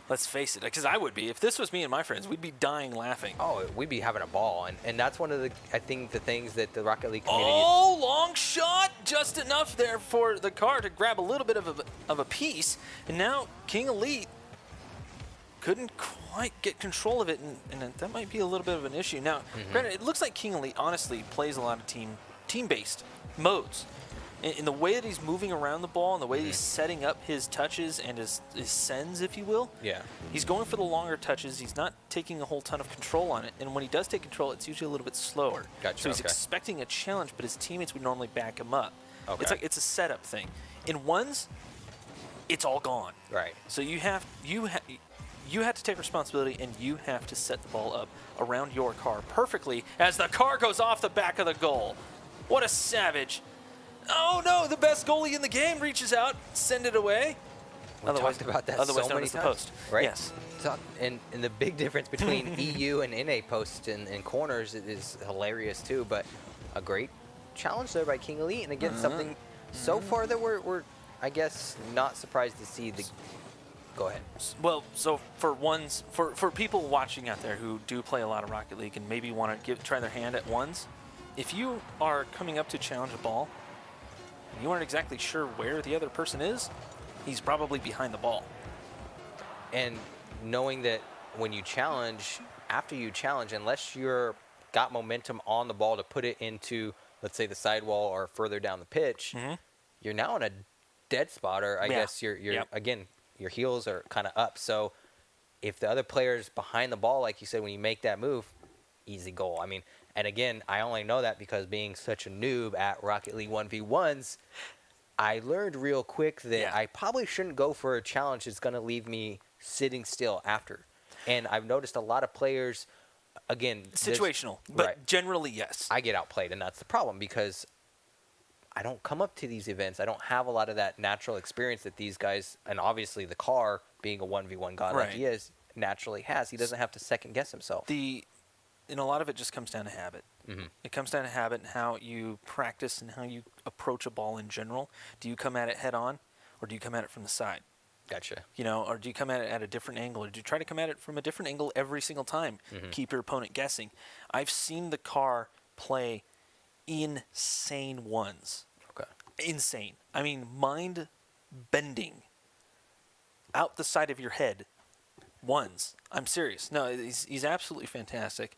Let's face it, because I would be. If this was me and my friends, we'd be dying laughing. Oh, we'd be having a ball, and that's one of the, I think, the things that the Rocket League community. Oh, long shot, just enough there for the car to grab a little bit of a piece, and now King Elite couldn't quite get control of it, and that might be a little bit of an issue. Now, granted, it looks like King Elite honestly plays a lot of team-based modes. In the way that he's moving around the ball and the way he's setting up his touches and his sends, if you will. Yeah. He's going for the longer touches. He's not taking a whole ton of control on it. And when he does take control, it's usually a little bit slower. Gotcha, So he's okay. expecting a challenge, but his teammates would normally back him up. Okay. It's a setup thing. In ones, it's all gone. Right. So you have to take responsibility, and you have to set the ball up around your car perfectly as the car goes off the back of the goal. What a savage. Oh, no, the best goalie in the game reaches out, send it away. We talked about that otherwise so known many as the times. post. Right. Yes. And the big difference between EU and NA posts and corners is hilarious too, but a great challenge there by King Elite, and again, something so far that we're, I guess, not surprised to see the... Go ahead. Well, so for people watching out there who do play a lot of Rocket League and maybe want to try their hand at ones, if you are coming up to challenge a ball, and you aren't exactly sure where the other person is, he's probably behind the ball. And knowing that when you challenge, after you challenge, unless you're got momentum on the ball to put it into, let's say, the sidewall or further down the pitch, you're now in a dead spot, or I guess you're again, your heels are kind of up. So if the other player's behind the ball, like you said, when you make that move, easy goal. I mean, and again, I only know that because being such a noob at Rocket League 1v1s, I learned real quick that I probably shouldn't go for a challenge that's going to leave me sitting still after. And I've noticed a lot of players, again... Situational, but right, generally, yes. I get outplayed, and that's the problem because I don't come up to these events. I don't have a lot of that natural experience that these guys, and obviously the car, being a 1v1 god like he is, naturally has. He doesn't have to second-guess himself. And a lot of it just comes down to habit. It comes down to habit and how you practice and how you approach a ball in general. Do you come at it head on, or do you come at it from the side? Gotcha. You know, or do you come at it at a different angle, or do you try to come at it from a different angle every single time? Keep your opponent guessing. I've seen the car play insane ones. Okay. Insane. I mean, mind bending out the side of your head ones. I'm serious. No, he's absolutely fantastic.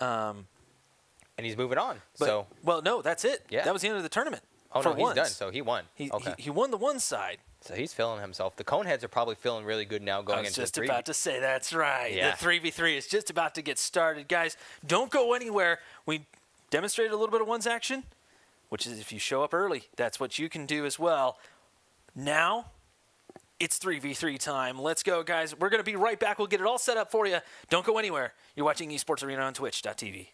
And he's moving on. But, well, no, that's it. Yeah. That was the end of the tournament. Oh, for no, he's ones. done. So he won. He won the one side. So he's feeling himself. The Coneheads are probably feeling really good now going into the 3v3. I was just about to say, that's right. Yeah. The 3v3 is just about to get started. Guys, don't go anywhere. We demonstrated a little bit of ones action, which is if you show up early, that's what you can do as well. Now, it's 3v3 time. Let's go, guys. We're going to be right back. We'll get it all set up for you. Don't go anywhere. You're watching Esports Arena on Twitch.tv.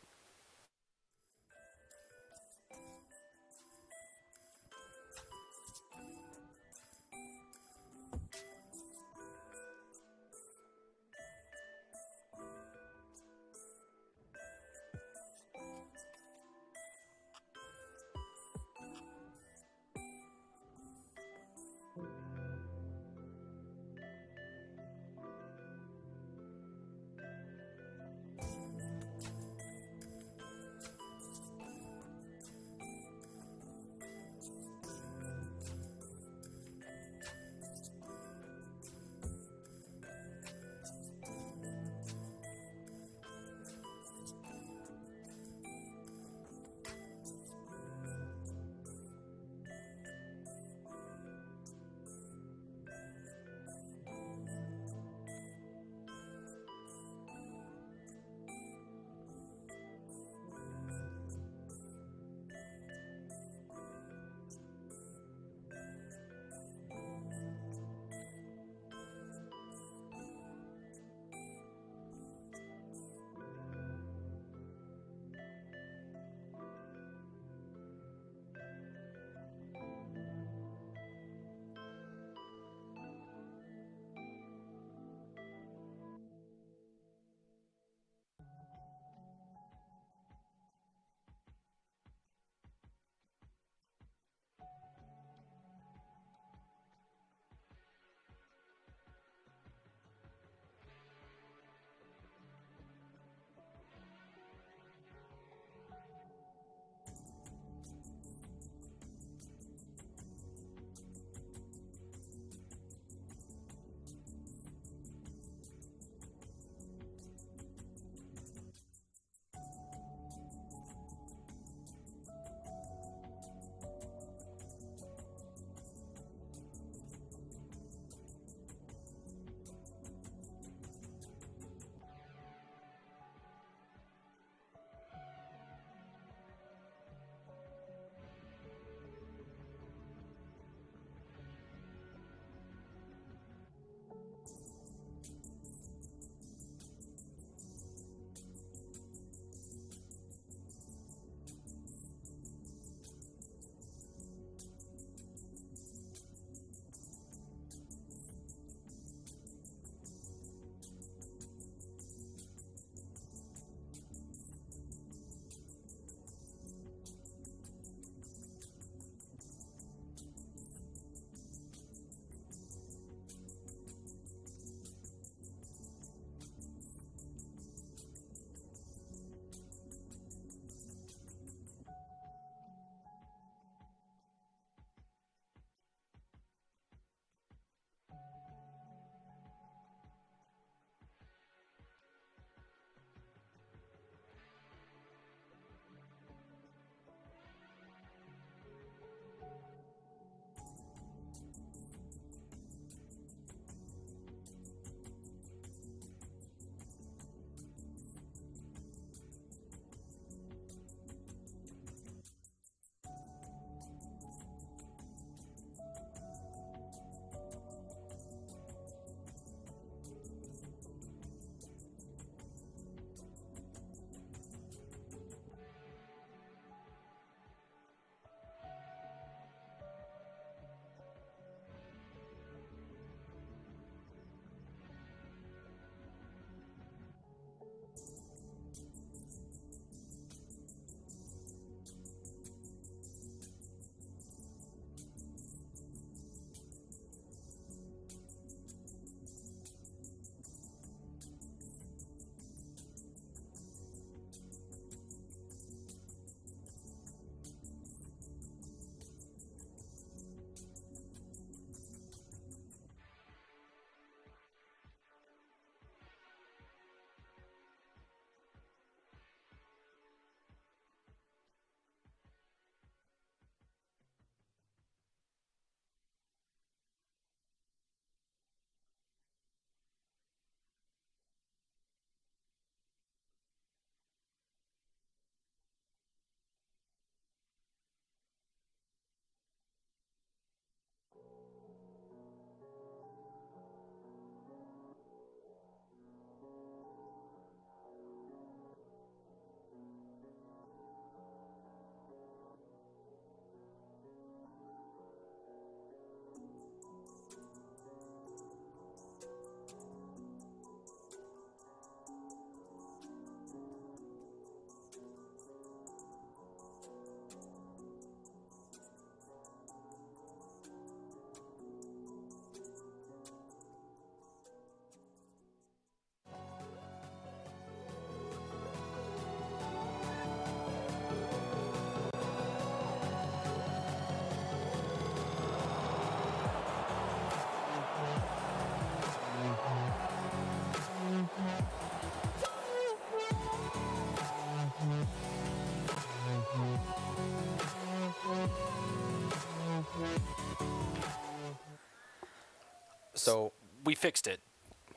So we fixed it.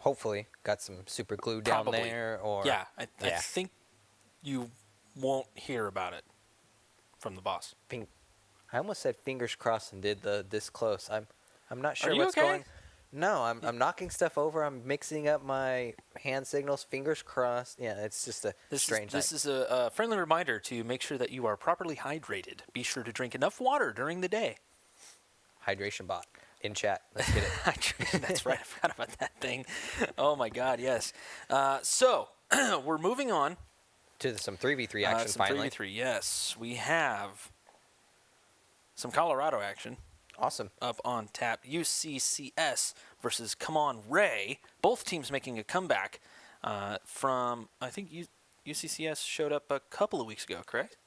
hopefully got some super glue down Probably. there, or Yeah, I think you won't hear about it from the boss. I almost said fingers crossed and did the this close. I'm not sure you what's okay? going. No, I'm knocking stuff over. I'm mixing up my hand signals. Fingers crossed. Yeah, it's just a strange This night. is a friendly reminder to make sure that you are properly hydrated. Be sure to drink enough water during the day. Hydration bot in chat. Let's get it. Hydration, that's right. I forgot about that thing. Oh, my God, yes. So we're moving on. To some 3v3 action Some finally. 3v3, yes. We have some Colorado action Awesome. up on tap. UCCS versus Come On Ray. Both teams making a comeback from, I think UCCS showed up a couple of weeks ago, correct?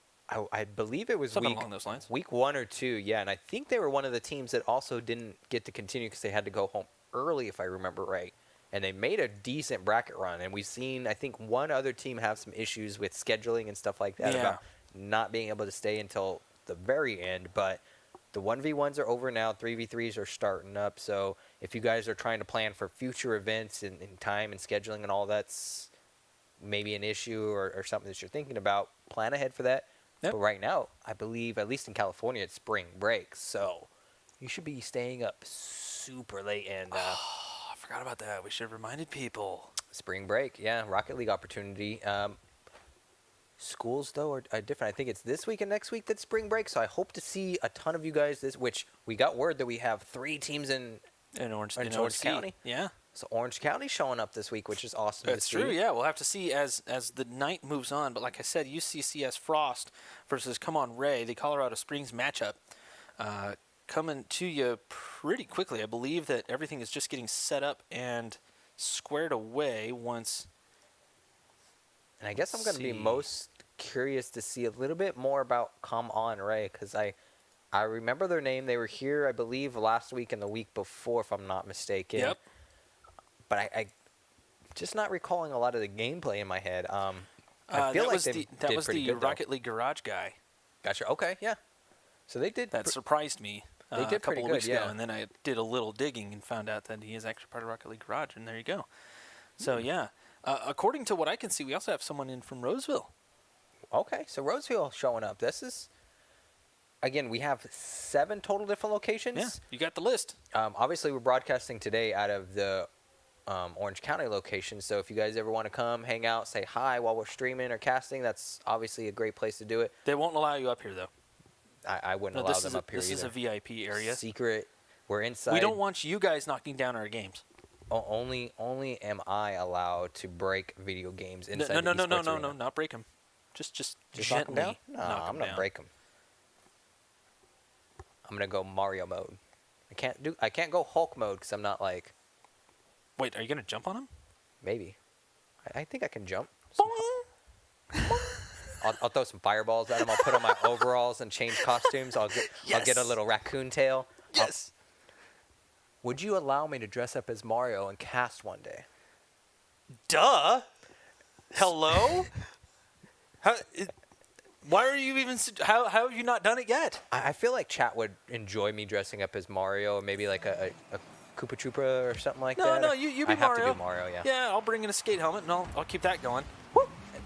I believe it was Something along those lines. week 1 or 2, yeah, and I think they were one of the teams that also didn't get to continue because they had to go home early, if I remember right. And they made a decent bracket run, and we've seen, I think, one other team have some issues with scheduling and stuff like that about not being able to stay until the very end. But the 1v1s are over now, 3v3s are starting up. So if you guys are trying to plan for future events in time and scheduling and all that's maybe an issue or something that you're thinking about, plan ahead for that. Yep. But right now, I believe, at least in California, it's spring break. So you should be staying up super late and I forgot about that. We should have reminded people. spring break, yeah, Rocket League opportunity. Schools, though, are different. I think it's this week and next week that's spring break, so I hope to see a ton of you guys which we got word that we have 3 teams in Orange County. Yeah. So Orange County showing up this week, which is awesome. That's true, yeah. We'll have to see as the night moves on. But like I said, UCCS Frost versus Come On Ray, the Colorado Springs matchup, coming to you pretty quickly. I believe that everything is just getting set up and squared away once. And I guess I'm going to be most curious to see a little bit more about Come On Ray, because I remember their name. They were here, I believe, last week and the week before, if I'm not mistaken. Yep. But I just not recalling a lot of the gameplay in my head. I feel that like was they that did was pretty the good, though. Rocket League Garage guy. Gotcha. Okay, yeah. So they did. That surprised me They did a couple pretty of good, weeks yeah. ago, and then I did a little digging and found out that he is actually part of Rocket League Garage, and there you go. So yeah, according to what I can see, we also have someone in from Roseville. Okay, so Roseville showing up. This is, again, we have 7 total different locations. Yeah, you got the list. Obviously, we're broadcasting today out of the Orange County location. So if you guys ever want to come, hang out, say hi while we're streaming or casting, that's obviously a great place to do it. They won't allow you up here though. I wouldn't No, allow them up here This either. is a VIP area. Secret. We're inside. We don't want you guys knocking down our games. Only am I allowed to break video games No, inside no, the no, Esports Arena. not break them. Just Just gently knock 'em down? No, knock 'em I'm gonna down. break them. I'm gonna go Mario mode. I can't go Hulk mode because I'm not like. Wait, are you gonna jump on him? Maybe. I think I can jump. Boing! I'll throw some fireballs at him. I'll put on my overalls and change costumes. I'll get a Yes. little raccoon tail. Yes. Would you allow me to dress up as Mario and cast one day? Duh. Hello. Why are you even? How have you not done it yet? I feel like chat would enjoy me dressing up as Mario, or maybe like a Koopa Troopa or something like that. No, you be I have Mario. to do Mario, yeah. Yeah, I'll bring in a skate helmet and I'll keep that going.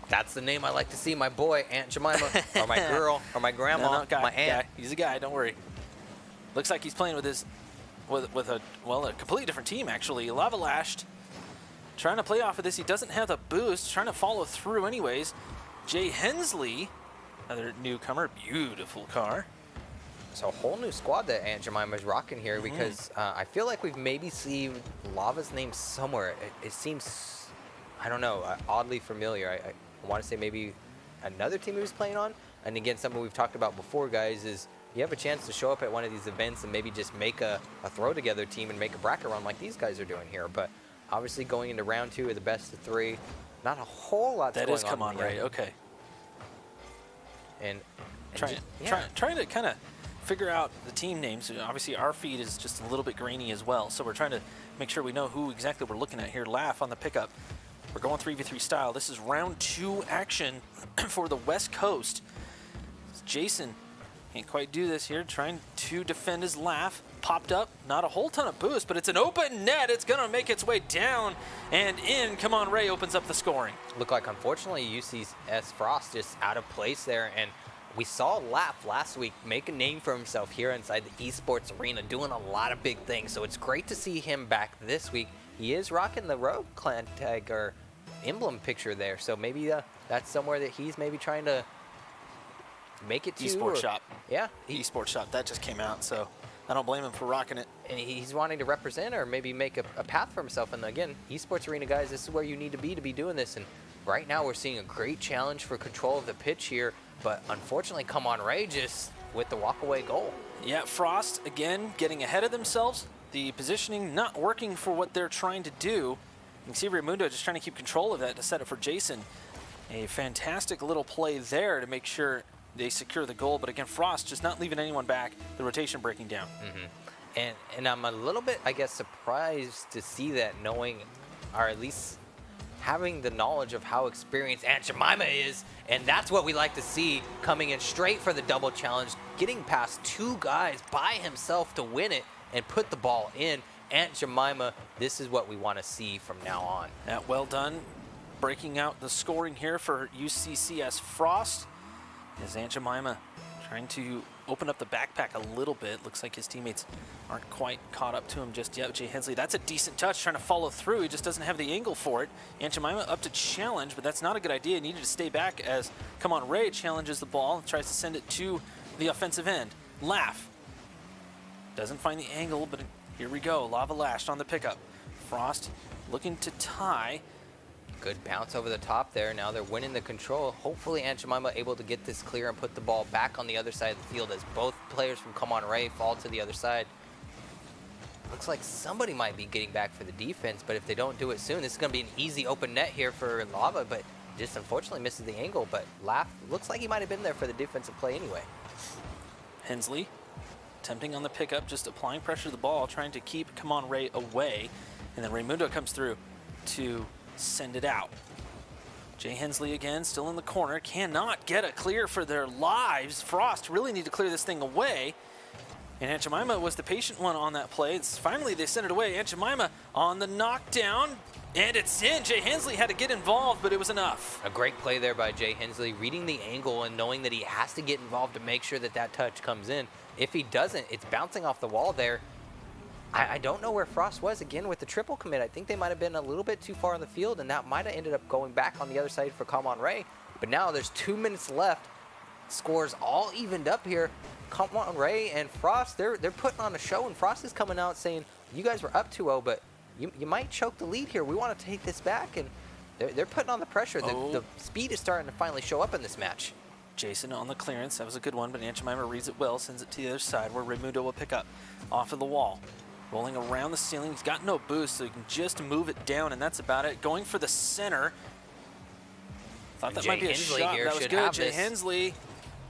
That's the name I like to see my boy, Aunt Jemima, or my girl, or my grandma, guy, my aunt. guy. He's a guy. Don't worry. Looks like he's playing with a completely different team actually. Lava Lashed, trying to play off of this. He doesn't have the boost. Trying to follow through anyways. Jay Hensley, another newcomer. Beautiful car. So a whole new squad that Aunt Jemima's rocking here because I feel like we've maybe seen Lava's name somewhere. It seems, I don't know, oddly familiar. I want to say maybe another team he was playing on. And again, something we've talked about before, guys, is you have a chance to show up at one of these events and maybe just make a throw together team and make a bracket run like these guys are doing here. But obviously going into round 2 of the best of 3, not a whole lot That going is come on, here. Ray. Okay. And Trying to kind of figure out the team names. Obviously, our feed is just a little bit grainy as well, so we're trying to make sure we know who exactly we're looking at here. Laugh on the pickup. We're going 3v3 style. This is round 2 action for the West Coast. Jason can't quite do this here, trying to defend his Laugh. popped up. Not a whole ton of boost, but it's an open net. It's going to make its way down and in. Come on, Ray opens up the scoring. Look like, unfortunately, UCS Frost just out of place there. And we saw Laugh last week make a name for himself here inside the Esports Arena, doing a lot of big things. So it's great to see him back this week. He is rocking the Rogue clan tag or emblem picture there. So maybe that's somewhere that he's maybe trying to make it to. Esports Shop. Yeah. Esports Shop. That just came out, so I don't blame him for rocking it. And he's wanting to represent or maybe make a path for himself. And again, Esports Arena, guys, this is where you need to be doing this. And right now we're seeing a great challenge for control of the pitch here. But unfortunately, Come On Ray just with the walk-away goal. Yeah, Frost, again, getting ahead of themselves. The positioning not working for what they're trying to do. You can see Raimundo just trying to keep control of that to set up for Jason. A fantastic little play there to make sure they secure the goal. But again, Frost just not leaving anyone back. The rotation breaking down. And I'm a little bit, I guess, surprised to see that, knowing, or at least having the knowledge of how experienced Aunt Jemima is. And that's what we like to see, coming in straight for the double challenge, getting past two guys by himself to win it and put the ball in. Aunt Jemima, this is what we want to see from now on. Yeah, well done. Breaking out the scoring here for UCCS Frost. As Aunt Jemima trying to open up the backpack a little bit. Looks like his teammates aren't quite caught up to him just yet. Jay Hensley, that's a decent touch, trying to follow through. He just doesn't have the angle for it. Aunt Jemima up to challenge, but that's not a good idea. He needed to stay back as Come On Ray challenges the ball and tries to send it to the offensive end. Laugh. Doesn't find the angle, but here we go. Lava Lashed on the pickup. Frost looking to tie. Good bounce over the top there. Now they're winning the control. Hopefully Aunt Jemima able to get this clear and put the ball back on the other side of the field as both players from Come On Ray fall to the other side. Looks like somebody might be getting back for the defense, but if they don't do it soon, this is going to be an easy open net here for Lava, but just unfortunately misses the angle. But Laugh looks like he might have been there for the defensive play anyway. Hensley attempting on the pickup, just applying pressure to the ball, trying to keep Come On Ray away. And then Raimundo comes through to send it out. Jay Hensley again, still in the corner, cannot get a clear for their lives. Frost really need to clear this thing away. And Aunt Jemima was the patient one on that play. Finally, they sent it away. Aunt Jemima on the knockdown, and it's in. Jay Hensley had to get involved, but it was enough. A great play there by Jay Hensley, reading the angle and knowing that he has to get involved to make sure that that touch comes in. If he doesn't, it's bouncing off the wall there. I don't know where Frost was, again, with the triple commit. I think they might have been a little bit too far on the field, and that might have ended up going back on the other side for Come On Ray. But now there's 2 minutes left. Scores all evened up here. Come On Ray and Frost, they're putting on a show, and Frost is coming out saying, you guys were up 2-0, but you might choke the lead here. We want to take this back, and they're putting on the pressure. The speed is starting to finally show up in this match. Jason on the clearance. That was a good one, but Aunt Jemima reads it well, sends it to the other side where Raimundo will pick up off of the wall. Rolling around the ceiling. He's got no boost, so he can just move it down, and that's about it. Going for the center. Thought that might be a shot. That was good. Jay Hensley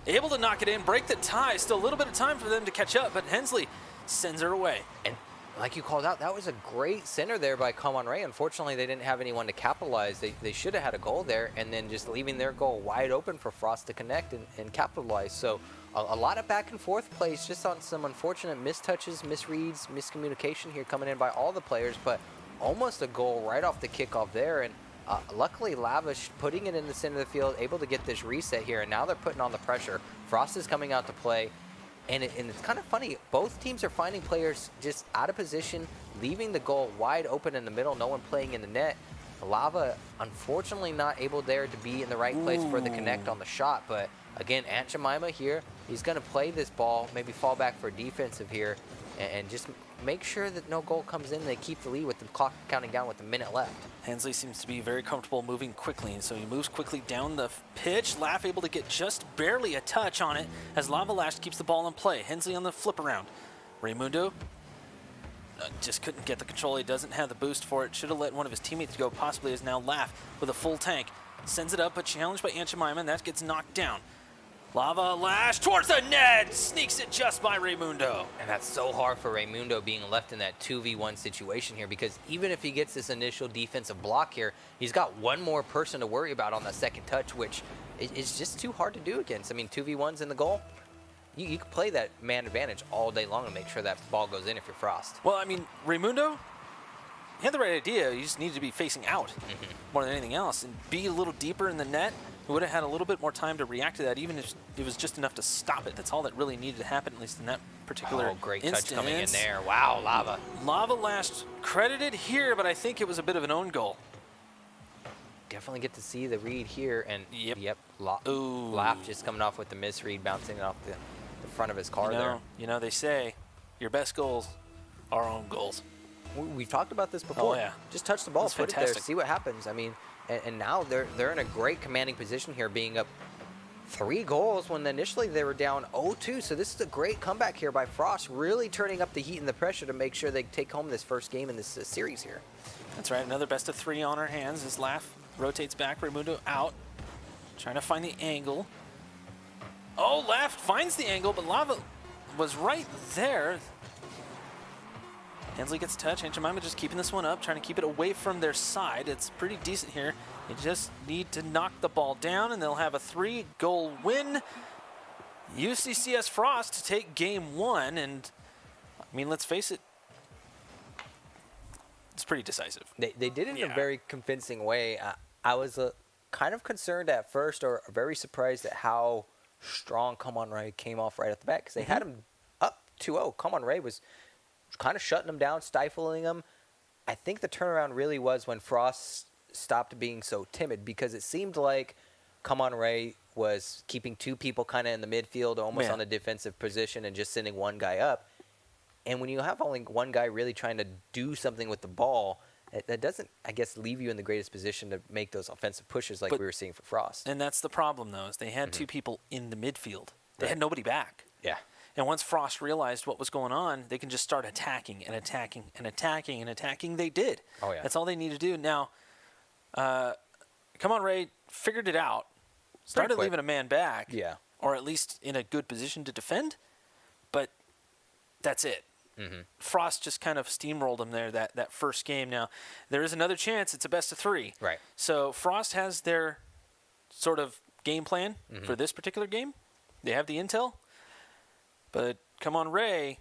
able to knock it in, break the tie. Still a little bit of time for them to catch up, but Hensley sends her away. And like you called out, that was a great center there by Come On Ray. Unfortunately, they didn't have anyone to capitalize. They should have had a goal there, and then just leaving their goal wide open for Frost to connect and capitalize. So a lot of back and forth plays just on some unfortunate mistouches, misreads, miscommunication here coming in by all the players, but almost a goal right off the kickoff there. And luckily, Lavish putting it in the center of the field, able to get this reset here, and now they're putting on the pressure. Frost is coming out to play, and it's kind of funny. Both teams are finding players just out of position, leaving the goal wide open in the middle, no one playing in the net. Lava, unfortunately, not able there to be in the right place for the connect on the shot, but again, Aunt Jemima here, he's going to play this ball, maybe fall back for defensive here, and just make sure that no goal comes in. They keep the lead with the clock counting down with a minute left. Hensley seems to be very comfortable moving quickly, and so he moves quickly down the pitch. Laugh able to get just barely a touch on it as Lava Lash keeps the ball in play. Hensley on the flip around. Raimundo just couldn't get the control. He doesn't have the boost for it. Should have let one of his teammates go, possibly, as now Laugh with a full tank. Sends it up, a challenge by Aunt Jemima, and that gets knocked down. Lava Lash towards the net, sneaks it just by Raimundo. And that's so hard for Raimundo being left in that 2v1 situation here, because even if he gets this initial defensive block here, he's got one more person to worry about on the second touch, which is just too hard to do against. I mean, 2v1's in the goal. you can play that man advantage all day long and make sure that ball goes in if you're Frost. Well, I mean, Raymundo, he had the right idea. You just needed to be facing out more than anything else and be a little deeper in the net. He would have had a little bit more time to react to that, even if it was just enough to stop it. That's all that really needed to happen, at least in that particular great instance. touch coming in there. Wow, Lava. Lava Lash credited here, but I think it was a bit of an own goal. Definitely get to see the read here, and Yep. Laugh just coming off with the misread, bouncing it off the front of his car there. You know, they say your best goals are own goals. We've talked about this before. Oh, yeah. Just touch the ball, That's put fantastic. it there, see what happens. I mean, and now they're in a great commanding position here, being up 3 goals when initially they were down 0-2. So this is a great comeback here by Frost, really turning up the heat and the pressure to make sure they take home this first game in this series here. That's right. Another best of 3 on our hands as Laugh rotates back. Raymundo out, trying to find the angle. Oh, Laugh finds the angle, but Lava was right there. Hensley gets a touch. Aunt Jemima just keeping this one up, trying to keep it away from their side. It's pretty decent here. They just need to knock the ball down, and they'll have a 3-goal win. UCCS Frost to take game 1, and I mean, let's face it, it's pretty decisive. They did it in a very convincing way. I was kind of concerned at first, or very surprised at how strong Come On Ray came off right at the back, because they had him up 2-0. Come On Ray was kind of shutting them down, stifling them. I think the turnaround really was when Frost stopped being so timid, because it seemed like Come On Ray was keeping 2 people kind of in the midfield, almost on a defensive position, and just sending 1 guy up. And when you have only 1 guy really trying to do something with the ball, that doesn't, I guess, leave you in the greatest position to make those offensive pushes like we were seeing for Frost. And that's the problem, though, is they had 2 people in the midfield. They had nobody back. Yeah. And once Frost realized what was going on, they can just start attacking and attacking and attacking and attacking. They did. Oh, yeah. That's all they need to do. Now, Come On Ray figured it out, started leaving a man back, Yeah. or at least in a good position to defend, but that's it. Frost just kind of steamrolled him there that first game. Now, there is another chance. It's a best of 3. Right. So Frost has their sort of game plan for this particular game. They have the intel. But Come On Ray,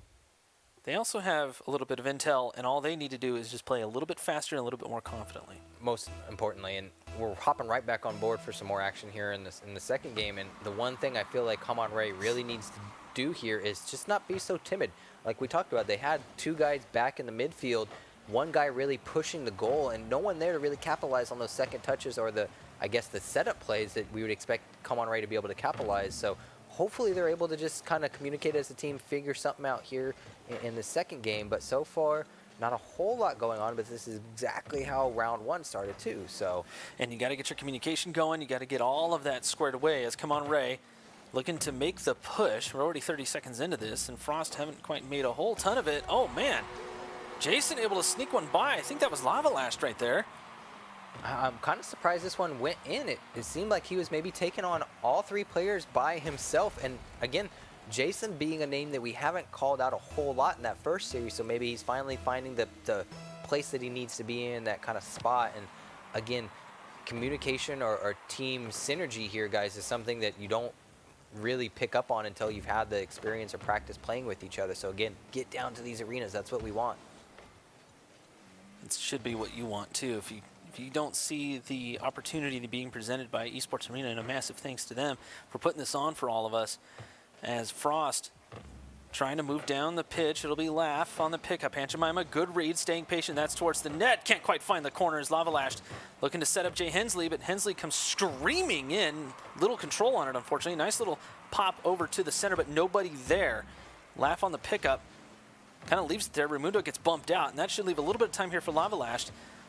they also have a little bit of intel, and all they need to do is just play a little bit faster and a little bit more confidently. Most importantly, and we're hopping right back on board for some more action here in the second game. And the one thing I feel like Come On Ray really needs to do here is just not be so timid. Like we talked about, they had 2 guys back in the midfield, 1 guy really pushing the goal, and no one there to really capitalize on those second touches or the setup plays that we would expect Come On Ray to be able to capitalize. So hopefully they're able to just kind of communicate as a team, figure something out here in the second game. But so far, not a whole lot going on, but this is exactly how round 1 started too. So, and you got to get your communication going. You got to get all of that squared away as Come On Ray looking to make the push. We're already 30 seconds into this, and Frost haven't quite made a whole ton of it. Oh, man. Jason able to sneak one by. I think that was Lava Lash right there. I'm kind of surprised this one went in. It seemed like he was maybe taking on all 3 players by himself. And again, Jason being a name that we haven't called out a whole lot in that first series, so maybe he's finally finding the place that he needs to be in, that kind of spot. And again, communication or team synergy here, guys, is something that you don't really pick up on until you've had the experience or practice playing with each other. So again, get down to these arenas. That's what we want. It should be what you want too. If you don't see the opportunity being presented by Esports Arena, and a massive thanks to them for putting this on for all of us, as Frost trying to move down the pitch. It'll be Laugh on the pickup. Aunt Jemima, good read, staying patient. That's towards the net. Can't quite find the corners. Lava Lash looking to set up Jay Hensley, but Hensley comes screaming in. Little control on it, unfortunately. Nice little pop over to the center, but nobody there. Laugh on the pickup. Kind of leaves it there. Raymundo gets bumped out, and that should leave a little bit of time here for Lava Lash.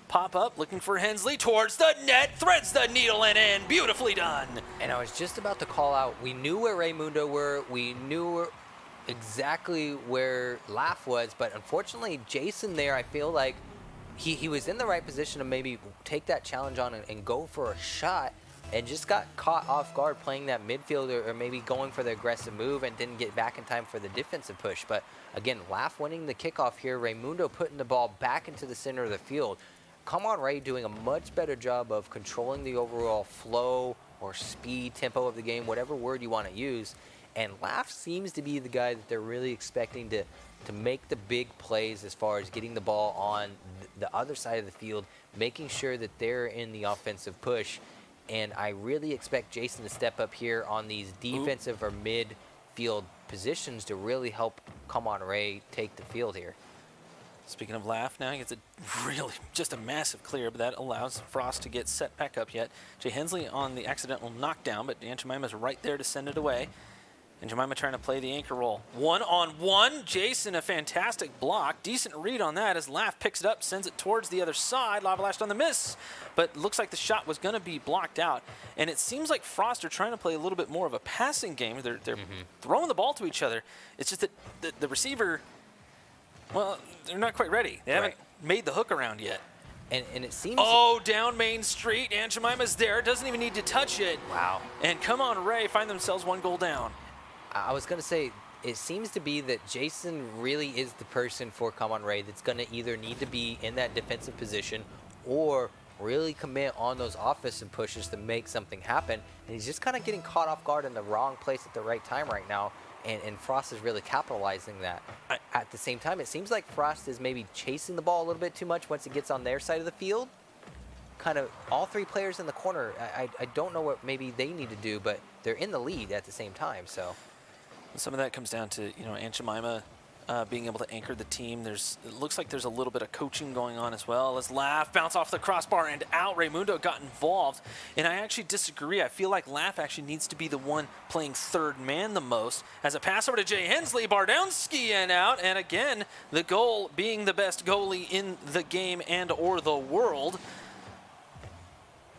Pop up, looking for Hensley towards the net, threads the needle and in. Beautifully done. And I was just about to call out, we knew where Raymundo were, we knew exactly where Laugh was, but unfortunately Jason there, I feel like he was in the right position to maybe take that challenge on and go for a shot, and just got caught off guard playing that midfield or maybe going for the aggressive move and didn't get back in time for the defensive push. But again, Laugh winning the kickoff here, Raymundo putting the ball back into the center of the field. Come On Ray doing a much better job of controlling the overall flow or speed, tempo of the game, whatever word you want to use. And Laugh seems to be the guy that they're really expecting to make the big plays as far as getting the ball on the other side of the field, making sure that they're in the offensive push. And I really expect Jason to step up here on these defensive or midfield positions to really help Come On Ray take the field here. Speaking of Laugh, now he gets just a massive clear, but that allows Frost to get set back up yet. Jay Hensley on the accidental knockdown, but Aunt Jemima's right there to send it away. And Jemima trying to play the anchor role. 1-on-1. Jason, a fantastic block. Decent read on that as Laugh picks it up, sends it towards the other side. Lava Lashed on the miss, but looks like the shot was going to be blocked out. And it seems like Frost are trying to play a little bit more of a passing game. They're throwing the ball to each other. It's just that the receiver, well, they're not quite ready. They haven't made the hook around yet. And it seems... Oh, down Main Street. Aunt Jemima's there. Doesn't even need to touch it. Wow. And Come On Ray find themselves 1 goal down. I was going to say, it seems to be that Jason really is the person for Come On Ray that's going to either need to be in that defensive position or really commit on those offensive pushes to make something happen. And he's just kind of getting caught off guard in the wrong place at the right time right now. And Frost is really capitalizing that. At the same time, it seems like Frost is maybe chasing the ball a little bit too much once it gets on their side of the field. Kind of all 3 players in the corner, I don't know what maybe they need to do, but they're in the lead at the same time, so... Some of that comes down to, Aunt Jemima being able to anchor the team. It looks like there's a little bit of coaching going on as well. As Laugh bounce off the crossbar and out, Raymundo got involved. And I actually disagree. I feel like Laugh actually needs to be the one playing third man the most. As a pass over to Jay Hensley, Bardowski and out. And again, the goal being the best goalie in the game and or the world.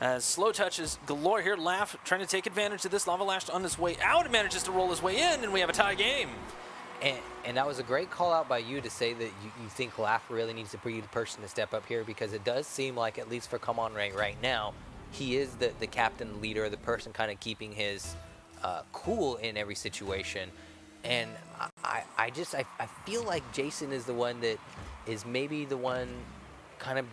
As slow touches galore here, Laugh trying to take advantage of this. Lava Lashed on his way out and manages to roll his way in, and we have a tie game. And that was a great call out by you to say that you think Laugh really needs to be the person to step up here, because it does seem like, at least for Come On Ray right now, he is the captain, leader, the person kind of keeping his cool in every situation. And I feel like Jason is the one that is maybe the one kind of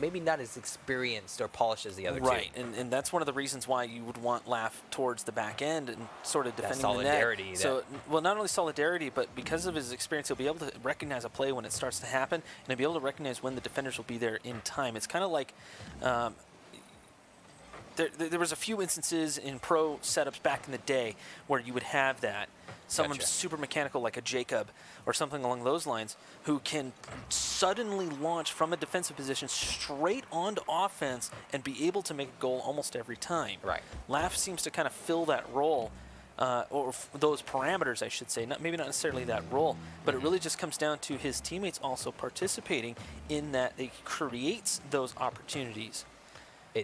maybe not as experienced or polished as the other two. Right, and that's one of the reasons why you would want Laugh towards the back end and sort of defending that solidarity, the net. So, well, not only solidarity, but because of his experience, he'll be able to recognize a play when it starts to happen, and he'll be able to recognize when the defenders will be there in time. It's kind of like there was a few instances in pro setups back in the day where you would have that. Someone super mechanical like a Jacob or something along those lines who can suddenly launch from a defensive position straight onto offense and be able to make a goal almost every time. Right. Laugh seems to kind of fill that role, or those parameters, I should say. Maybe not necessarily that role, but it really just comes down to his teammates also participating in that it creates those opportunities.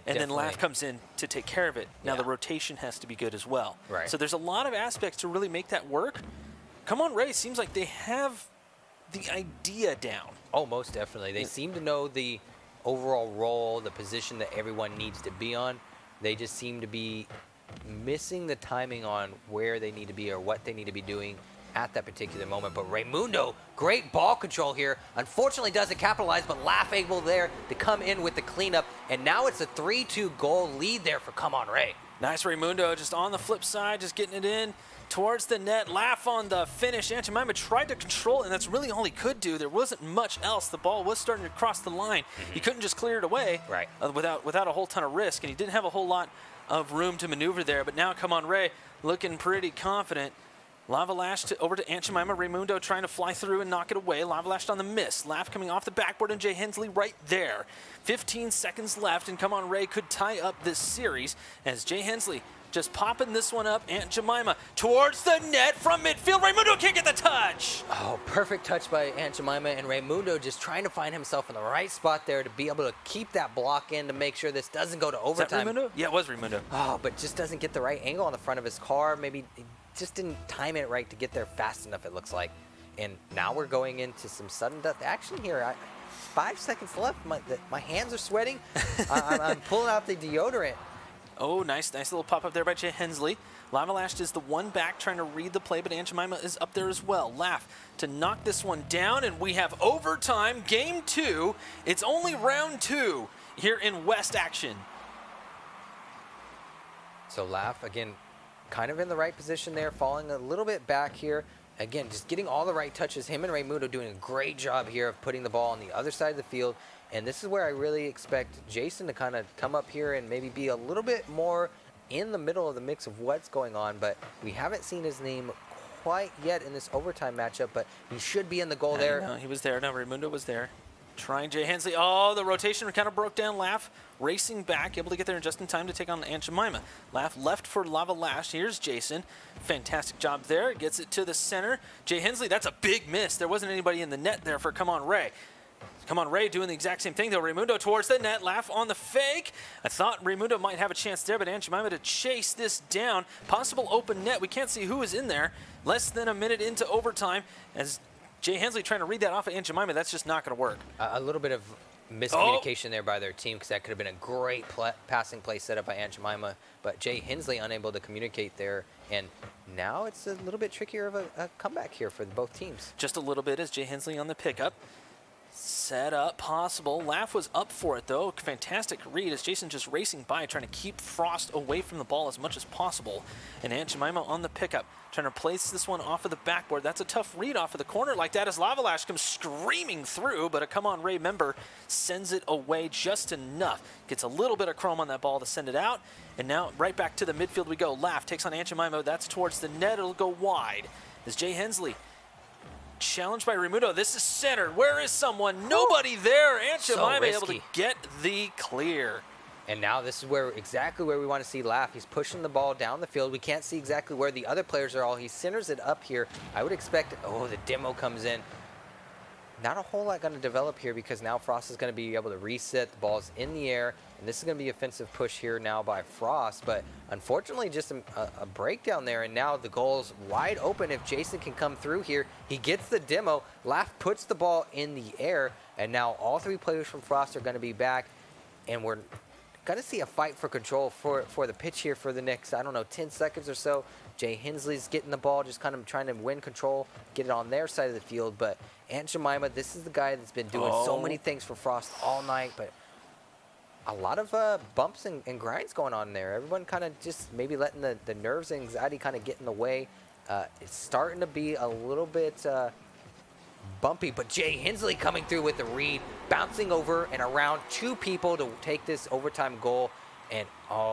And then Laugh comes in to take care of it. Now the rotation has to be good as well. Right. So there's a lot of aspects to really make that work. Come On Ray seems like they have the idea down. Oh, most definitely. They seem to know the overall role, the position that everyone needs to be on. They just seem to be missing the timing on where they need to be or what they need to be doing at that particular moment. But Raymundo, great ball control here. Unfortunately doesn't capitalize, but Laugh able there to come in with the cleanup. And now it's a 3-2 goal lead there for Come On Ray. Nice Raymundo just on the flip side, just getting it in towards the net. Laugh on the finish. Aunt Jemima tried to control it, and that's really all he could do. There wasn't much else. The ball was starting to cross the line. He couldn't just clear it away without a whole ton of risk, and he didn't have a whole lot of room to maneuver there. But now Come On Ray looking pretty confident. Lava Lashed over to Aunt Jemima. Raymundo trying to fly through and knock it away. Lava Lashed on the miss. Laugh coming off the backboard, and Jay Hensley right there. 15 seconds left, and Come On Ray could tie up this series as Jay Hensley just popping this one up. Aunt Jemima towards the net from midfield. Raymundo can't get the touch. Oh, perfect touch by Aunt Jemima, and Raymundo just trying to find himself in the right spot there to be able to keep that block in to make sure this doesn't go to overtime. Is that Raymundo? Yeah, it was Raymundo. Oh, but just doesn't get the right angle on the front of his car. Maybe just didn't time it right to get there fast enough, it looks like. And now we're going into some sudden death action here. 5 seconds left. My hands are sweating. I'm pulling out the deodorant. Oh, nice little pop-up there by Jay Hensley. Lava Lashed is the one back trying to read the play, but Aunt Jemima is up there as well. Laugh to knock this one down, and we have overtime, game 2. It's only round 2 here in West action. So Laugh, again, kind of in the right position there, falling a little bit back here. Again, just getting all the right touches. Him and Raymundo doing a great job here of putting the ball on the other side of the field. And this is where I really expect Jason to kind of come up here and maybe be a little bit more in the middle of the mix of what's going on. But we haven't seen his name quite yet in this overtime matchup, but he should be in the goal there. No, he was there. No, Raymundo was there. Trying Jay Hensley. Oh, the rotation kind of broke down. Laugh racing back, able to get there just in time to take on Aunt Jemima. Laugh left for Lava Lash. Here's Jason. Fantastic job there. Gets it to the center. Jay Hensley, that's a big miss. There wasn't anybody in the net there for Come On Ray. Come On Ray doing the exact same thing, though. Raymundo towards the net. Laugh on the fake. I thought Raymundo might have a chance there, but Aunt Jemima to chase this down. Possible open net. We can't see who is in there. Less than a minute into overtime as Jay Hensley trying to read that off of Aunt Jemima. That's just not going to work. A little bit of miscommunication there by their team, because that could have been a great passing play set up by Aunt Jemima. But Jay Hensley unable to communicate there. And now it's a little bit trickier of a comeback here for both teams. Just a little bit as Jay Hensley on the pickup. Set up, possible. Laugh was up for it, though. Fantastic read as Jason just racing by, trying to keep Frost away from the ball as much as possible. And Aunt Jemima on the pickup, trying to place this one off of the backboard. That's a tough read off of the corner like that as Lava Lash comes screaming through, but a Come On Ray member sends it away just enough. Gets a little bit of chrome on that ball to send it out. And now right back to the midfield we go. Laugh takes on Aunt Jemima. That's towards the net. It'll go wide as Jay Hensley challenged by Raymundo. This is centered. Where is someone? Nobody there. Aunt Jemima able to get the clear. And now this is exactly where we want to see Laugh. He's pushing the ball down the field. We can't see exactly where the other players are all. He centers it up here. I would expect, the demo comes in. Not a whole lot going to develop here because now Frost is going to be able to reset. The ball's in the air, and this is going to be an offensive push here now by Frost. But unfortunately, just a breakdown there, and now the goal's wide open. If Jason can come through here, he gets the demo. Laugh puts the ball in the air, and now all three players from Frost are going to be back, and we're going to see a fight for control for the pitch here for the next, 10 seconds or so. Jay Hensley's getting the ball, just kind of trying to win control, get it on their side of the field. But Aunt Jemima, this is the guy that's been doing so many things for Frost all night, but a lot of bumps and grinds going on there. Everyone kind of just maybe letting the nerves and anxiety kind of get in the way. It's starting to be a little bit bumpy, but Jay Hensley coming through with the read, bouncing over and around two people to take this overtime goal. And,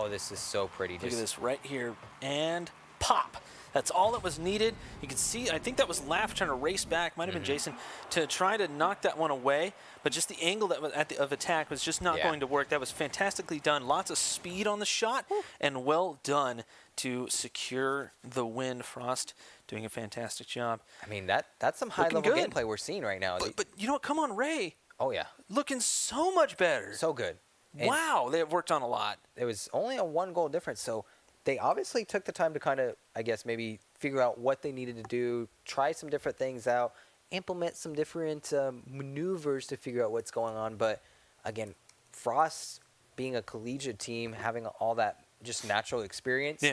this is so pretty. Look at this right here. And pop. That's all that was needed. You can see, I think that was Laugh trying to race back, might have been Jason, to try to knock that one away. But just the angle that was of attack was just not going to work. That was fantastically done. Lots of speed on the shot, and well done to secure the win. Frost doing a fantastic job. I mean, that's some high-level gameplay we're seeing right now. But you know what? Come on, Ray. Oh, yeah. Looking so much better. So good. Wow, they have worked on a lot. There was only a one-goal difference, so they obviously took the time to kind of, I guess, maybe figure out what they needed to do, try some different things out, implement some different maneuvers to figure out what's going on. But, again, Frost being a collegiate team, having all that just natural experience,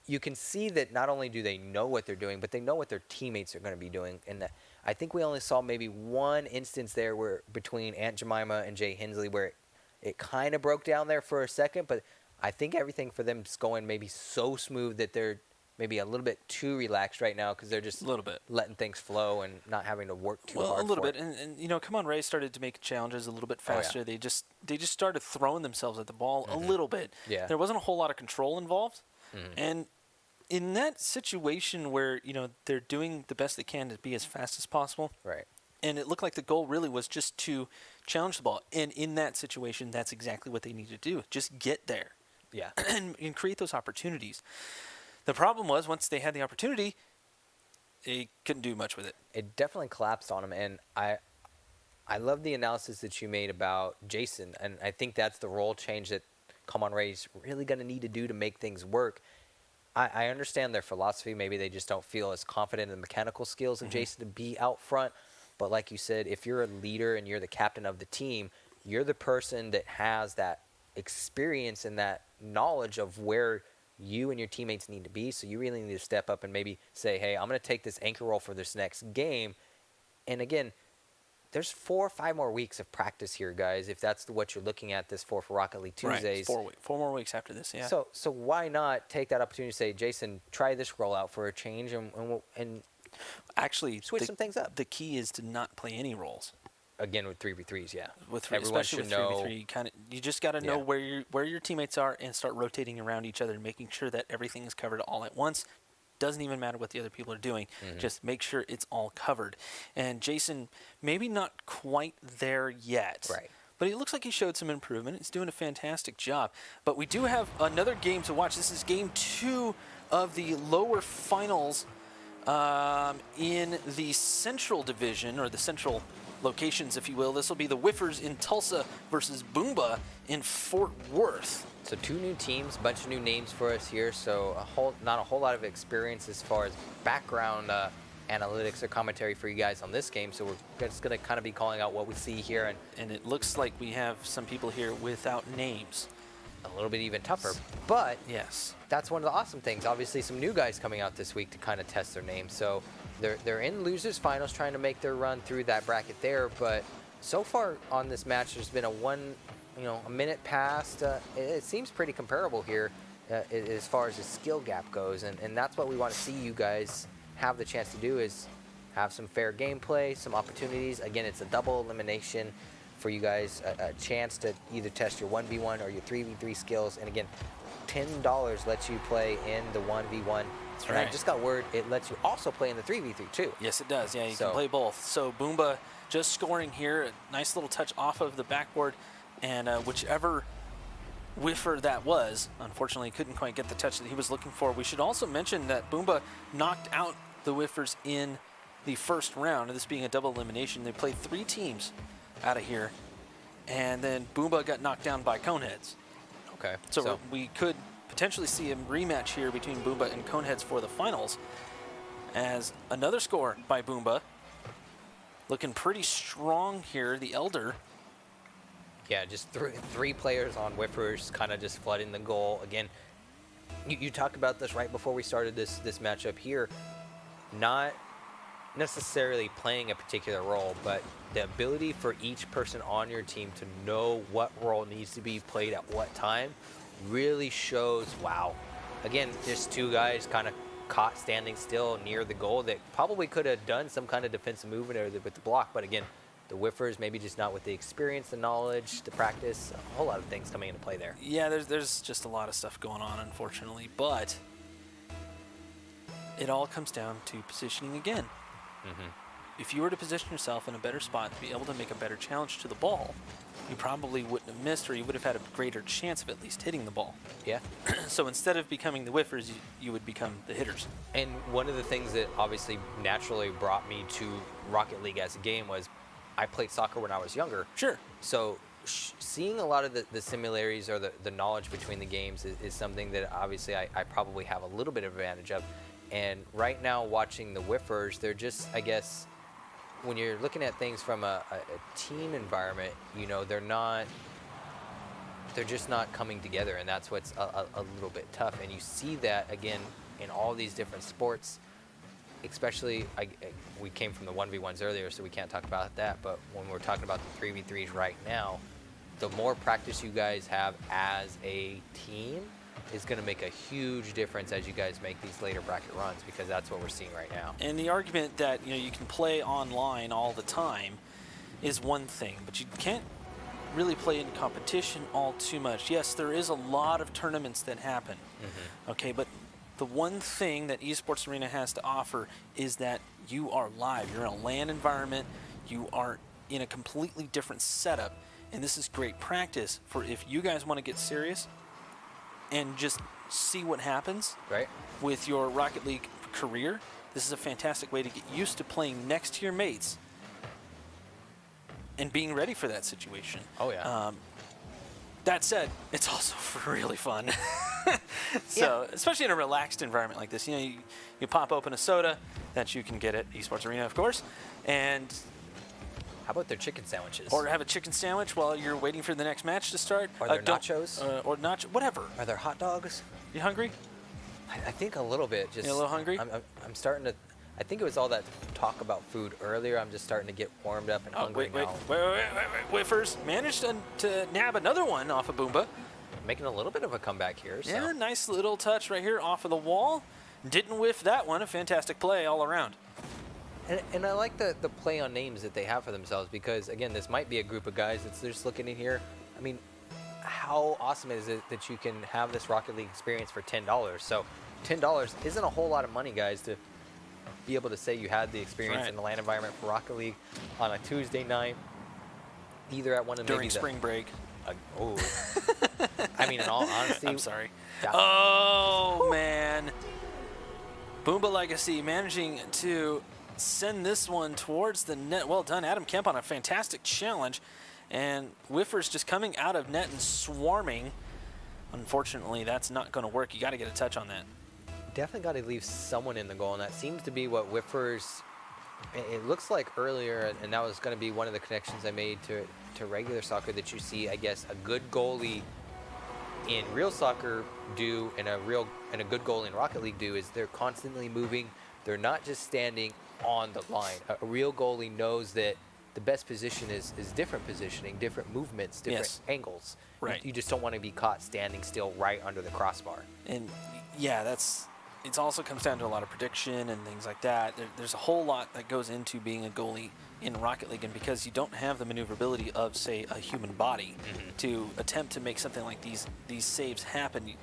you can see that not only do they know what they're doing, but they know what their teammates are going to be doing. And that, I think we only saw maybe one instance there where between Aunt Jemima and Jay Hensley where it kind of broke down there for a second, but I think everything for them is going maybe so smooth that they're maybe a little bit too relaxed right now because they're just a little bit letting things flow and not having to work too hard. A little bit, and Come On Ray started to make challenges a little bit faster. They just started throwing themselves at the ball a little bit. Yeah. There wasn't a whole lot of control involved, and in that situation where they're doing the best they can to be as fast as possible. Right. And it looked like the goal really was just to challenge the ball. And in that situation, that's exactly what they need to do. Just get there. Yeah. and create those opportunities. The problem was once they had the opportunity, they couldn't do much with it. It definitely collapsed on them. And I love the analysis that you made about Jason. And I think that's the role change that Come On Ray's really going to need to do to make things work. I understand their philosophy. Maybe they just don't feel as confident in the mechanical skills of Jason to be out front. But like you said, if you're a leader and you're the captain of the team, you're the person that has that experience and that knowledge of where you and your teammates need to be. So you really need to step up and maybe say, hey, I'm going to take this anchor role for this next game. And again, there's 4 or 5 more weeks of practice here, guys, if that's what you're looking at this for Rocket League Tuesdays. Right, 4 more weeks after this, yeah. So why not take that opportunity to say, Jason, try this rollout for a change and actually switch some things up. The key is to not play any roles. Again, with 3v3s, yeah. Everyone especially with 3v3, you just got to know where your teammates are and start rotating around each other and making sure that everything is covered all at once. Doesn't even matter what the other people are doing. Just make sure it's all covered. And Jason, maybe not quite there yet. Right. But it looks like he showed some improvement. He's doing a fantastic job. But we do have another game to watch. This is game 2 of the lower finals in the Central Division, or the Central locations, if you will. This will be the Whiffers in Tulsa versus Boomba in Fort Worth. So 2 new teams, a bunch of new names for us here. So not a whole lot of experience as far as background analytics or commentary for you guys on this game. So we're just going to kind of be calling out what we see here. And it looks like we have some people here without names. A little bit even tougher. But yes, that's one of the awesome things. Obviously, some new guys coming out this week to kind of test their names. So they're in losers finals trying to make their run through that bracket there. But so far on this match, there's been a minute past. It seems pretty comparable here as far as the skill gap goes. And that's what we want to see you guys have the chance to do, is have some fair gameplay, some opportunities. Again, it's a double elimination for you guys, a chance to either test your 1v1 or your 3v3 skills. And again, $10 lets you play in the 1v1. That's and right. I just got word it lets you also play in the 3v3 too. Yes, it does. Yeah, you can play both. So Boomba just scoring here, a nice little touch off of the backboard, and whichever whiffer that was, unfortunately couldn't quite get the touch that he was looking for. We should also mention that Boomba knocked out the Whiffers in the first round, this being a double elimination. They played 3 teams out of here, and then Boomba got knocked down by Coneheads. Okay. So we could potentially see a rematch here between Boomba and Coneheads for the finals, as another score by Boomba. Looking pretty strong here, the Elder. Yeah, just 3 players on Whiffers kind of just flooding the goal. Again, you talked about this right before we started this matchup here. Not necessarily playing a particular role, but the ability for each person on your team to know what role needs to be played at what time really shows, wow. Again, just 2 guys kind of caught standing still near the goal that probably could have done some kind of defensive movement with the block, but again, the Whiffers maybe just not with the experience, the knowledge, the practice, a whole lot of things coming into play there. Yeah, there's just a lot of stuff going on, unfortunately, but it all comes down to positioning again. If you were to position yourself in a better spot to be able to make a better challenge to the ball, you probably wouldn't have missed, or you would have had a greater chance of at least hitting the ball. Yeah. So instead of becoming the Whiffers, you would become the hitters. And one of the things that obviously naturally brought me to Rocket League as a game was I played soccer when I was younger. Sure. So seeing a lot of the similarities or the knowledge between the games is something that obviously I probably have a little bit of advantage of. And right now watching the Whiffers, they're just, I guess, when you're looking at things from a team environment, they're just not coming together, and that's what's a little bit tough. And you see that again in all these different sports, especially we came from the 1v1s earlier, so we can't talk about that, but when we're talking about the 3v3s right now, the more practice you guys have as a team is going to make a huge difference as you guys make these later bracket runs, because that's what we're seeing right now. And the argument that you can play online all the time is one thing, but you can't really play in competition all too much. Yes, there is a lot of tournaments that happen, okay, but the one thing that Esports Arena has to offer is that you are live. You're in a LAN environment. You are in a completely different setup, and this is great practice for if you guys want to get serious and just see what happens with your Rocket League career. This is a fantastic way to get used to playing next to your mates and being ready for that situation. Oh, yeah. That said, it's also really fun. So, especially in a relaxed environment like this, you pop open a soda that you can get at Esports Arena, of course, and how about their chicken sandwiches? Or have a chicken sandwich while you're waiting for the next match to start. Are there nachos? Or whatever. Are there hot dogs? You hungry? I think a little bit. Just you a little hungry? I'm starting to. I think it was all that talk about food earlier. I'm just starting to get warmed up and hungry now. Wait. Whiffers managed to nab another one off of Boomba. Making a little bit of a comeback here. So. Yeah, nice little touch right here off of the wall. Didn't whiff that one. A fantastic play all around. And I like the play on names that they have for themselves because, again, this might be a group of guys that's just looking in here. I mean, how awesome is it that you can have this Rocket League experience for $10? So $10 isn't a whole lot of money, guys, to be able to say you had the experience in the LAN environment for Rocket League on a Tuesday night, either at one of during spring break. I mean, in all honesty, I'm sorry. Oh man, Boomba Legacy managing to send this one towards the net. Well done, Adam Kemp, on a fantastic challenge, and Whiffers just coming out of net and swarming. Unfortunately, that's not going to work. You got to get a touch on that. Definitely got to leave someone in the goal, and that seems to be what Whiffers. It looks like earlier, and that was going to be one of the connections I made to regular soccer, that you see, I guess, a good goalie in real soccer do, and a good goalie in Rocket League do, is they're constantly moving. They're not just standing on the line. A real goalie knows that the best position is different positioning, different movements, different angles. Right. You just don't want to be caught standing still right under the crossbar. And yeah, it also comes down to a lot of prediction and things like that. There's a whole lot that goes into being a goalie in Rocket League, and because you don't have the maneuverability of, say, a human body to attempt to make something like these saves happen, it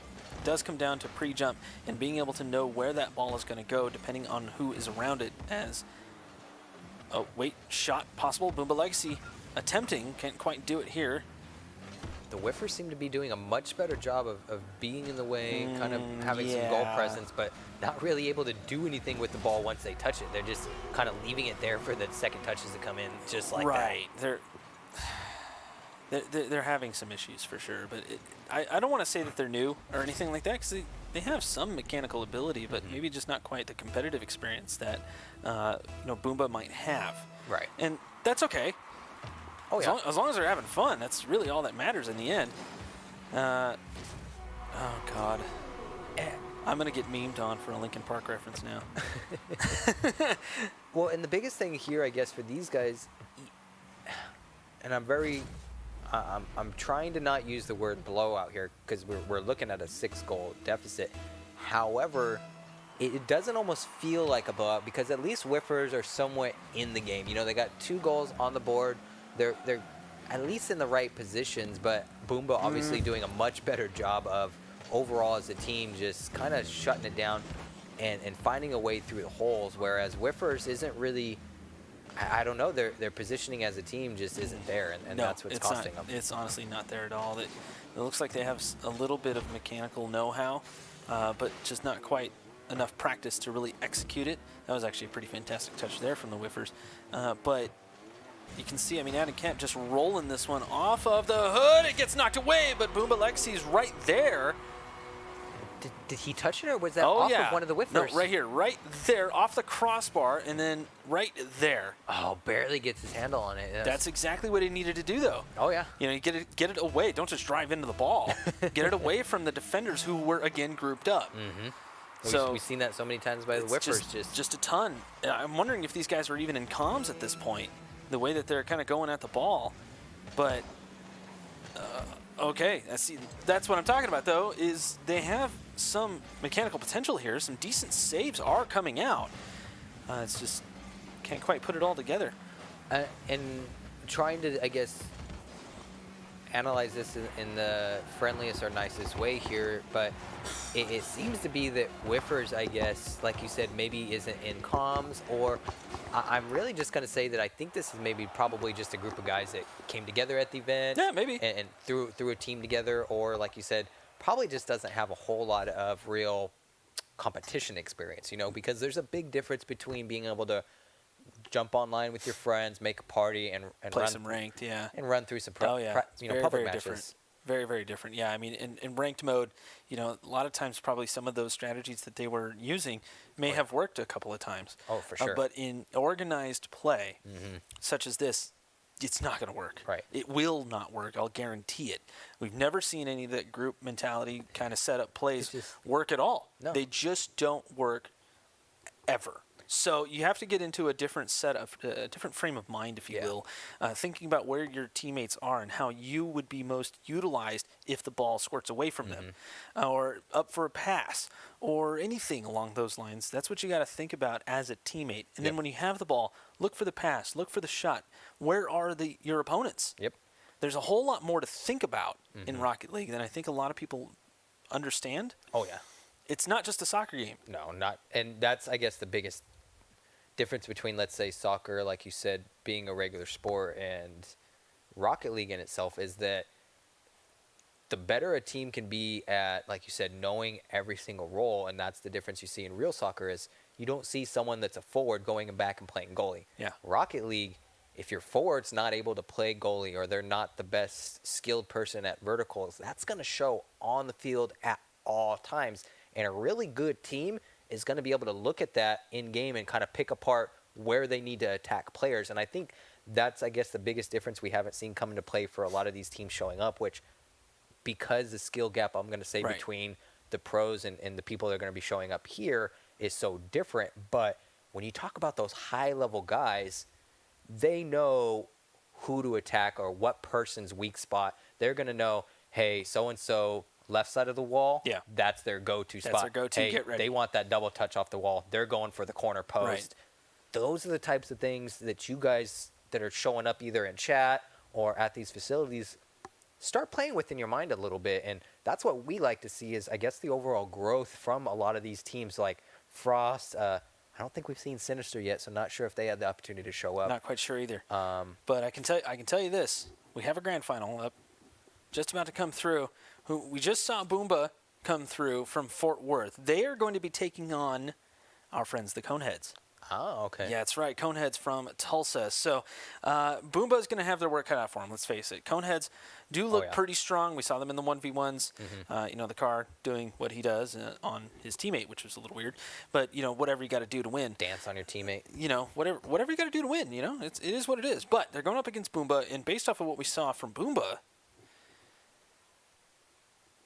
does come down to pre-jump and being able to know where that ball is going to go depending on who is around it. Shot possible. Boomba Legacy attempting, can't quite do it here. The Whiffers seem to be doing a much better job of being in the way, kind of having some goal presence, but not really able to do anything with the ball once they touch it. They're just kind of leaving it there for the second touches to come in, just like that. They're having some issues for sure, but I don't want to say that they're new or anything like that, because they have some mechanical ability, but maybe just not quite the competitive experience that Boomba might have. Right. And that's okay. Oh, yeah. As long as they're having fun, that's really all that matters in the end. Oh, God. I'm going to get memed on for a Linkin Park reference now. Well, and the biggest thing here, I guess, for these guys, and I'm trying to not use the word blowout here because we're looking at a 6-goal deficit. However, it doesn't almost feel like a blowout because at least Whiffers are somewhat in the game. They got 2 goals on the board. They're at least in the right positions, but Boomba obviously doing a much better job of overall as a team just kind of shutting it down and finding a way through the holes, whereas Whiffers isn't really, I don't know, their positioning as a team just isn't there, and that's what's costing them. It's honestly not there at all. It looks like they have a little bit of mechanical know-how, but just not quite enough practice to really execute it. That was actually a pretty fantastic touch there from the Whiffers, but you can see, Adam Kemp just rolling this one off of the hood. It gets knocked away, but Boomba Legacy's right there. Did he touch it, or was that off of one of the Whiffers? No, right here, right there, off the crossbar, and then right there. Oh, barely gets his handle on it. Yes. That's exactly what he needed to do, though. Oh, yeah. You get it away. Don't just drive into the ball. Get it away from the defenders who were, again, grouped up. Mm-hmm. So we've seen that so many times by the Whiffers. Just a ton. I'm wondering if these guys are even in comms at this point, the way that they're kind of going at the ball. But, okay. That's what I'm talking about, though, is they have some mechanical potential here. Some decent saves are coming out. It's just can't quite put it all together. And trying to, I guess, analyze this in the friendliest or nicest way here, but it seems to be that Whiffers, I guess, like you said, maybe isn't in comms, or I'm really just going to say that I think this is probably just a group of guys that came together at the event. Yeah, maybe. And threw a team together, or like you said, probably just doesn't have a whole lot of real competition experience, because there's a big difference between being able to jump online with your friends, make a party, and play run some ranked, and run through some very, public very matches. Different. Very, very different. Yeah, in ranked mode, a lot of times probably some of those strategies that they were using may have worked a couple of times. Oh, for sure. But in organized play, such as this, it's not going to work. Right. It will not work. I'll guarantee it. We've never seen any of that group mentality kind of setup plays work at all. No. They just don't work ever. So you have to get into a different a different frame of mind, if you will, thinking about where your teammates are and how you would be most utilized if the ball squirts away from them, or up for a pass, or anything along those lines. That's what you got to think about as a teammate. And then when you have the ball, look for the pass, look for the shot. Where are your opponents? Yep. There's a whole lot more to think about in Rocket League than I think a lot of people understand. Oh, yeah. It's not just a soccer game. No, not. And that's, I guess, the biggest difference between, let's say, soccer, like you said, being a regular sport, and Rocket League in itself is that the better a team can be at, like you said, knowing every single role, and that's the difference you see in real soccer is you don't see someone that's a forward going back and playing goalie. Yeah. Rocket League, if your forward's not able to play goalie or they're not the best skilled person at verticals, that's going to show on the field at all times. And a really good team is going to be able to look at that in-game and kind of pick apart where they need to attack players. And I think that's, I guess, the biggest difference we haven't seen come into play for a lot of these teams showing up, which because the skill gap, I'm going to say, between the pros and the people that are going to be showing up here is so different. But when you talk about those high-level guys, they know who to attack or what person's weak spot. They're going to know, hey, so-and-so left side of the wall, that's their go-to spot. That's their go-to, hey, get ready. They want that double touch off the wall. They're going for the corner post. Right. Those are the types of things that you guys that are showing up either in chat or at these facilities start playing with in your mind a little bit. And that's what we like to see is, I guess, the overall growth from a lot of these teams like Frost. I don't think we've seen Sinister yet, so not sure if they had the opportunity to show up. Not quite sure either. But I can tell you this: we have a grand final up, just about to come through. Who we just saw Boomba come through from Fort Worth. They are going to be taking on our friends, the Coneheads. Oh, okay. Yeah, that's right. Coneheads from Tulsa. So Boomba is going to have their work cut out for them, let's face it. Coneheads do look pretty strong. We saw them in the 1v1s. The car doing what he does on his teammate, which was a little weird. But, whatever you got to do to win. Dance on your teammate. Whatever you got to do to win, it is what it is. But they're going up against Boomba, and based off of what we saw from Boomba,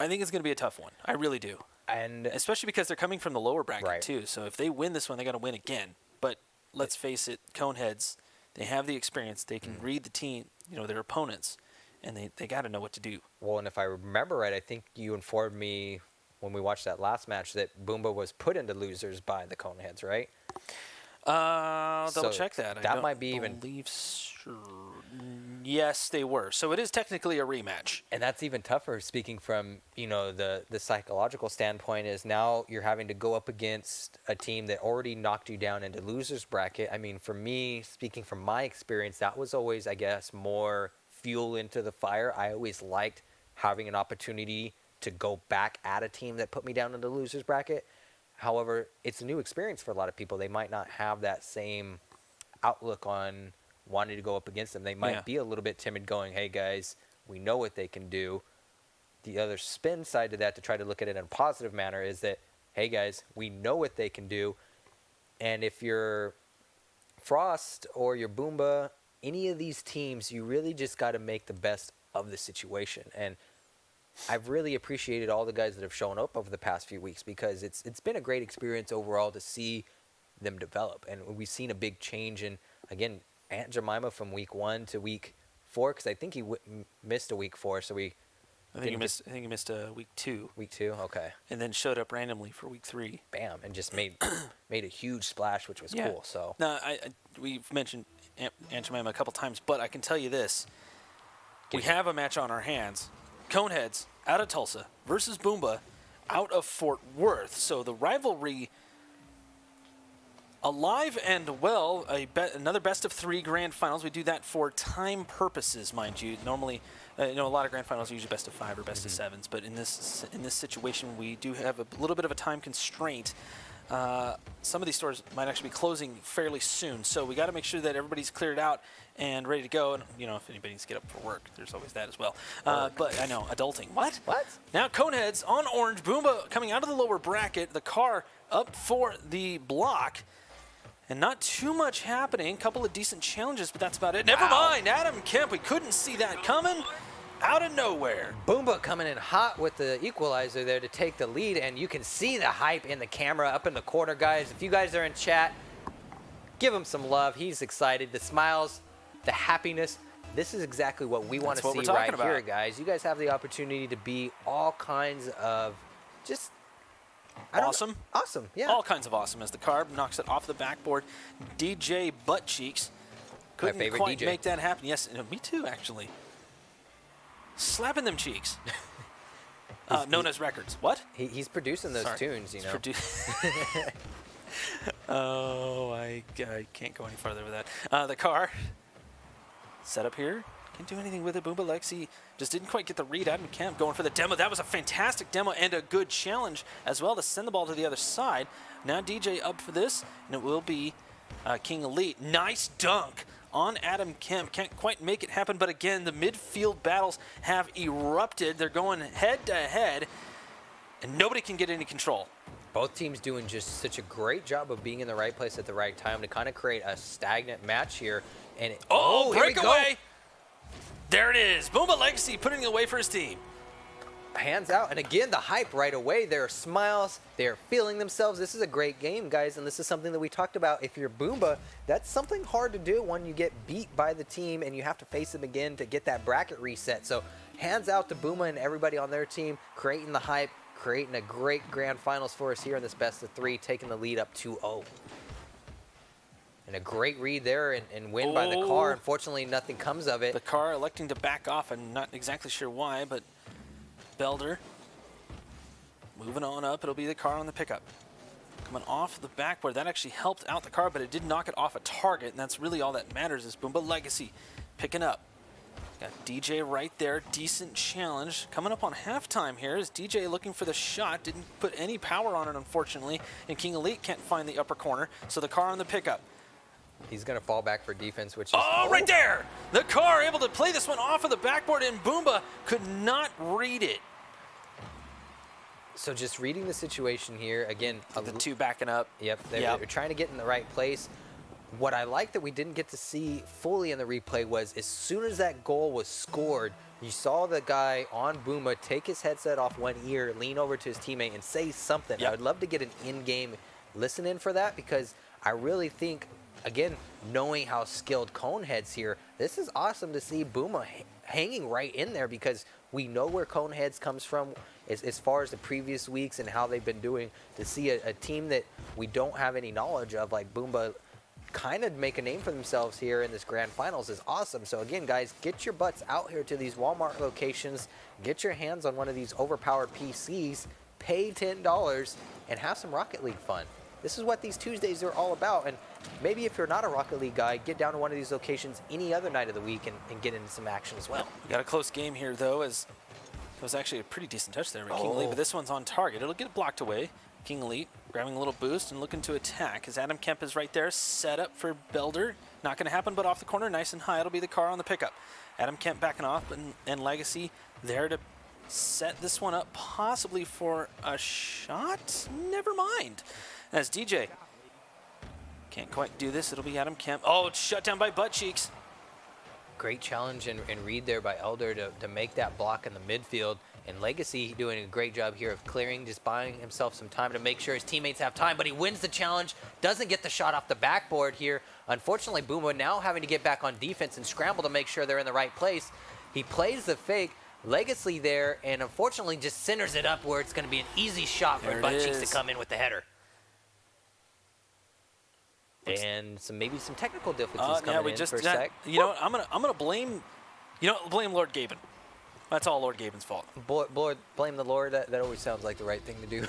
I think it's going to be a tough one. I really do. And especially because they're coming from the lower bracket, too. So if they win this one, they got to win again. But let's face it, Coneheads, they have the experience. They can read the team, their opponents, and they got to know what to do. Well, and if I remember right, I think you informed me when we watched that last match that Boomba was put into losers by the Coneheads, right? I'll double check that. That might be Yes, they were. So it is technically a rematch. And that's even tougher, speaking from, the psychological standpoint, is now you're having to go up against a team that already knocked you down into losers bracket. I mean, for me, speaking from my experience, that was always, I guess, more fuel into the fire. I always liked having an opportunity to go back at a team that put me down into losers bracket. However, it's a new experience for a lot of people. They might not have that same outlook on wanting to go up against them. They might be a little bit timid going, hey, guys, we know what they can do. The other spin side to that, to try to look at it in a positive manner, is that, hey, guys, we know what they can do. And if you're Frost or you're Boomba, any of these teams, you really just got to make the best of the situation. And I've really appreciated all the guys that have shown up over the past few weeks, because it's been a great experience overall to see them develop. And we've seen a big change in, again, Aunt Jemima from week 1 to week 4, because I think he missed a week 4, so I think he missed week 2. Week 2, okay. And then showed up randomly for week 3. Bam, and just made a huge splash, which was cool. So now we've mentioned Aunt Jemima a couple times, but I can tell you this: we have a match on our hands. Coneheads out of Tulsa versus Boomba out of Fort Worth. So the rivalry alive and well. Another best of 3 grand finals. We do that for time purposes, mind you. Normally, a lot of grand finals are usually best of 5 or best of 7s, but in this situation, we do have a little bit of a time constraint. Some of these stores might actually be closing fairly soon, so we got to make sure that everybody's cleared out and ready to go. And if anybody needs to get up for work, there's always that as well. But I know, adulting. What? Now Coneheads on orange. Boomba coming out of the lower bracket. The car up for the block. And not too much happening. Couple of decent challenges, but that's about it. Never mind. Adam Kemp, we couldn't see that coming. Out of nowhere. Boomba coming in hot with the equalizer there to take the lead, and you can see the hype in the camera up in the corner, guys. If you guys are in chat, Give him some love. He's excited. The smiles, the happiness. This is exactly what we want to see right here, guys. You guys have the opportunity to be all kinds of just awesome. Awesome, yeah. All kinds of awesome as the car knocks it off the backboard. DJ Butt Cheeks couldn't quite make that happen. Yes, me too, actually. Slapping them cheeks. Known as records. What? He's producing those tunes, you know. Oh, I can't go any farther with that. The car set up here. Can't do anything with it. Boomba Lexi just didn't quite get the read. Adam Kemp going for the demo. That was a fantastic demo and a good challenge as well to send the ball to the other side. Now DJ up for this, and it will be King Elite. Nice dunk on Adam Kemp. Can't quite make it happen, but again, the midfield battles have erupted. They're going head to head, and nobody can get any control. Both teams doing just such a great job of being in the right place at the right time to kind of create a stagnant match here. And breakaway! There it is. Boomba Legacy putting it away for his team. Hands out. And again, the hype right away. There are smiles. They're feeling themselves. This is a great game, guys. And this is something that we talked about. If you're Boomba, that's something hard to do when you get beat by the team and you have to face them again to get that bracket reset. So hands out to Boomba and everybody on their team, creating the hype, creating a great grand finals for us here in this best of 3, taking the lead up 2-0. And a great read there and win by the car. Unfortunately, nothing comes of it. The car electing to back off. I'm not exactly sure why, but Belder moving on up. It'll be the car on the pickup. Coming off the backboard. That actually helped out the car, but it did knock it off a target, and that's really all that matters is Boomba Legacy picking up. Got DJ right there. Decent challenge. Coming up on halftime here is DJ looking for the shot. Didn't put any power on it, unfortunately, and King Elite can't find the upper corner, so the car on the pickup. He's going to fall back for defense, which is... right there! The car able to play this one off of the backboard, and Boomba could not read it. So just reading the situation here, again... The two backing up. Yep, they're trying to get in the right place. What I like that we didn't get to see fully in the replay was as soon as that goal was scored, you saw the guy on Boomba take his headset off one ear, lean over to his teammate, and say something. Yep. I would love to get an in-game listen in for that because I really think... Again, knowing how skilled Conehead's here, this is awesome to see Boomba hanging right in there because we know where Coneheads comes from as far as the previous weeks and how they've been doing. To see a team that we don't have any knowledge of, like Boomba, kind of make a name for themselves here in this grand finals is awesome. So again, guys, get your butts out here to these Walmart locations, get your hands on one of these overpowered PCs, pay $10, and have some Rocket League fun. This is what these Tuesdays are all about. And maybe if you're not a Rocket League guy, get down to one of these locations any other night of the week and get into some action as well. We got a close game here, though, as it was actually a pretty decent touch there by King Elite, but this one's on target. It'll get blocked away. King Elite grabbing a little boost and looking to attack as Adam Kemp is right there, set up for Belder. Not going to happen, but off the corner, nice and high. It'll be the car on the pickup. Adam Kemp backing off, and Legacy there to set this one up, possibly for a shot. Never mind. As DJ can't quite do this. It'll be Adam Kemp. Oh, it's shut down by Butt Cheeks. Great challenge and read there by Elder to make that block in the midfield. And Legacy doing a great job here of clearing, just buying himself some time to make sure his teammates have time. But he wins the challenge, doesn't get the shot off the backboard here. Unfortunately, Boomba now having to get back on defense and scramble to make sure they're in the right place. He plays the fake. Legacy there, and unfortunately just centers it up where it's going to be an easy shot for Butt Cheeks to come in with the header. And maybe some technical difficulties coming in for a sec. You know what? I'm gonna blame Lord Gaben. That's all Lord Gaben's fault. Blame the Lord. That always sounds like the right thing to do.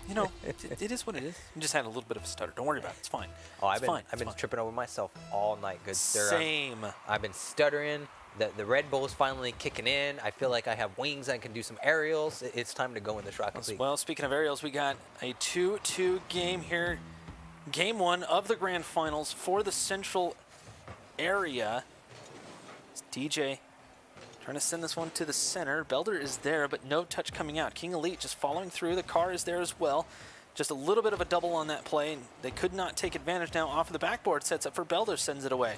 You know, it is what it is. I just had a little bit of a stutter. Don't worry about it. It's fine. Oh, I've been tripping over myself all night. Good sir. Same. I've been stuttering. The Red Bull is finally kicking in. I feel like I have wings. I can do some aerials. It's time to go in this Rocket League. Well, speaking of aerials, we got a 2-2 game here. Game 1 of the grand finals for the central area. It's DJ trying to send this one to the center. Belder is there, but no touch coming out. King Elite just following through. The car is there as well. Just a little bit of a double on that play. They could not take advantage now off of the backboard. Sets up for Belder, sends it away.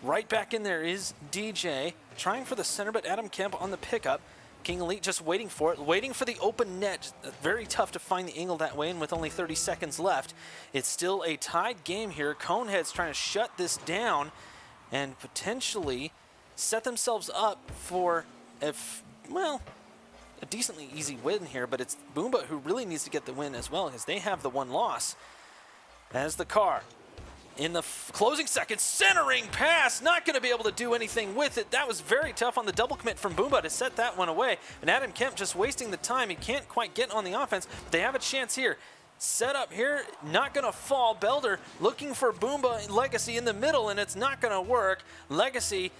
Right back in there is DJ, trying for the center, but Adam Kemp on the pickup. King Elite just waiting for it, waiting for the open net. Very tough to find the angle that way, and with only 30 seconds left, it's still a tied game here. Conehead's trying to shut this down and potentially set themselves up for, a decently easy win here, but it's Boomba who really needs to get the win as well, because they have the one loss. As the car in the closing seconds, centering pass, not going to be able to do anything with it. That was very tough on the double commit from Boomba to set that one away. And Adam Kemp just wasting the time. He can't quite get on the offense, but they have a chance here. Set up here, not going to fall. Belder looking for Boomba and Legacy in the middle, and it's not going to work. Legacy,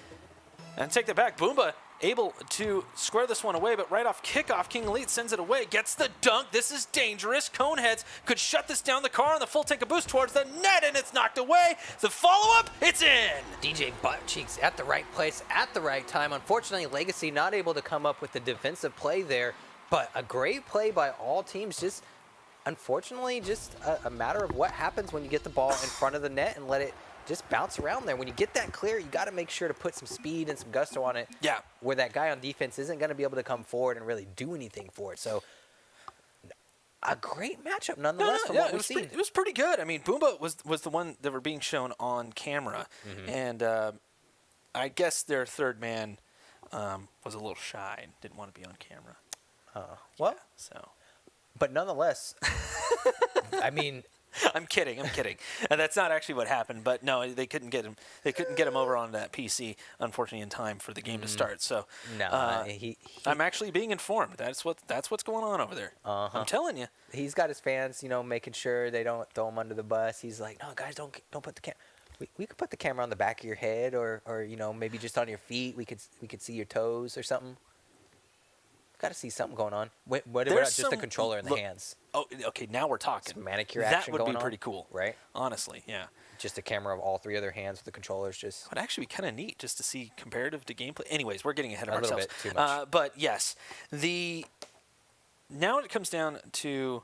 and take that back, Boomba able to square this one away, but right off kickoff, King Elite sends it away, gets the dunk. This is dangerous. Coneheads could shut this down. The car on the full tank of boost towards the net, and it's knocked away. The follow-up, it's in. DJ butt cheeks at the right place at the right time. Unfortunately, Legacy not able to come up with the defensive play there, but a great play by all teams. Just unfortunately, just a matter of what happens when you get the ball in front of the net and let it just bounce around there. When you get that clear, you got to make sure to put some speed and some gusto on it. Yeah. Where that guy on defense isn't going to be able to come forward and really do anything for it. So a great matchup nonetheless from what we've seen. It was pretty good. I mean, Boomba was the one that were being shown on camera. And I guess their third man was a little shy and didn't want to be on camera. Well, Yeah, so. But nonetheless, I mean, I'm kidding. That's not actually what happened. But no, they couldn't get him. They couldn't get him over on that PC, unfortunately, in time for the game to start. So no, I'm actually being informed. That's what's going on over there. I'm telling you. He's got his fans, making sure they don't throw him under the bus. He's like, no, guys, don't put the camera. We could put the camera on the back of your head, or maybe just on your feet. We could see your toes or something. Got to see something going on. What about just the controller in the hands? Oh, okay. Now we're talking. Some manicure action going on. That would be pretty cool, right? Honestly, yeah. Just a camera of all three other hands with the controllers. Just would actually be kind of neat just to see comparative to gameplay. Anyways, we're getting ahead of ourselves. A little bit too much. But yes, now it comes down to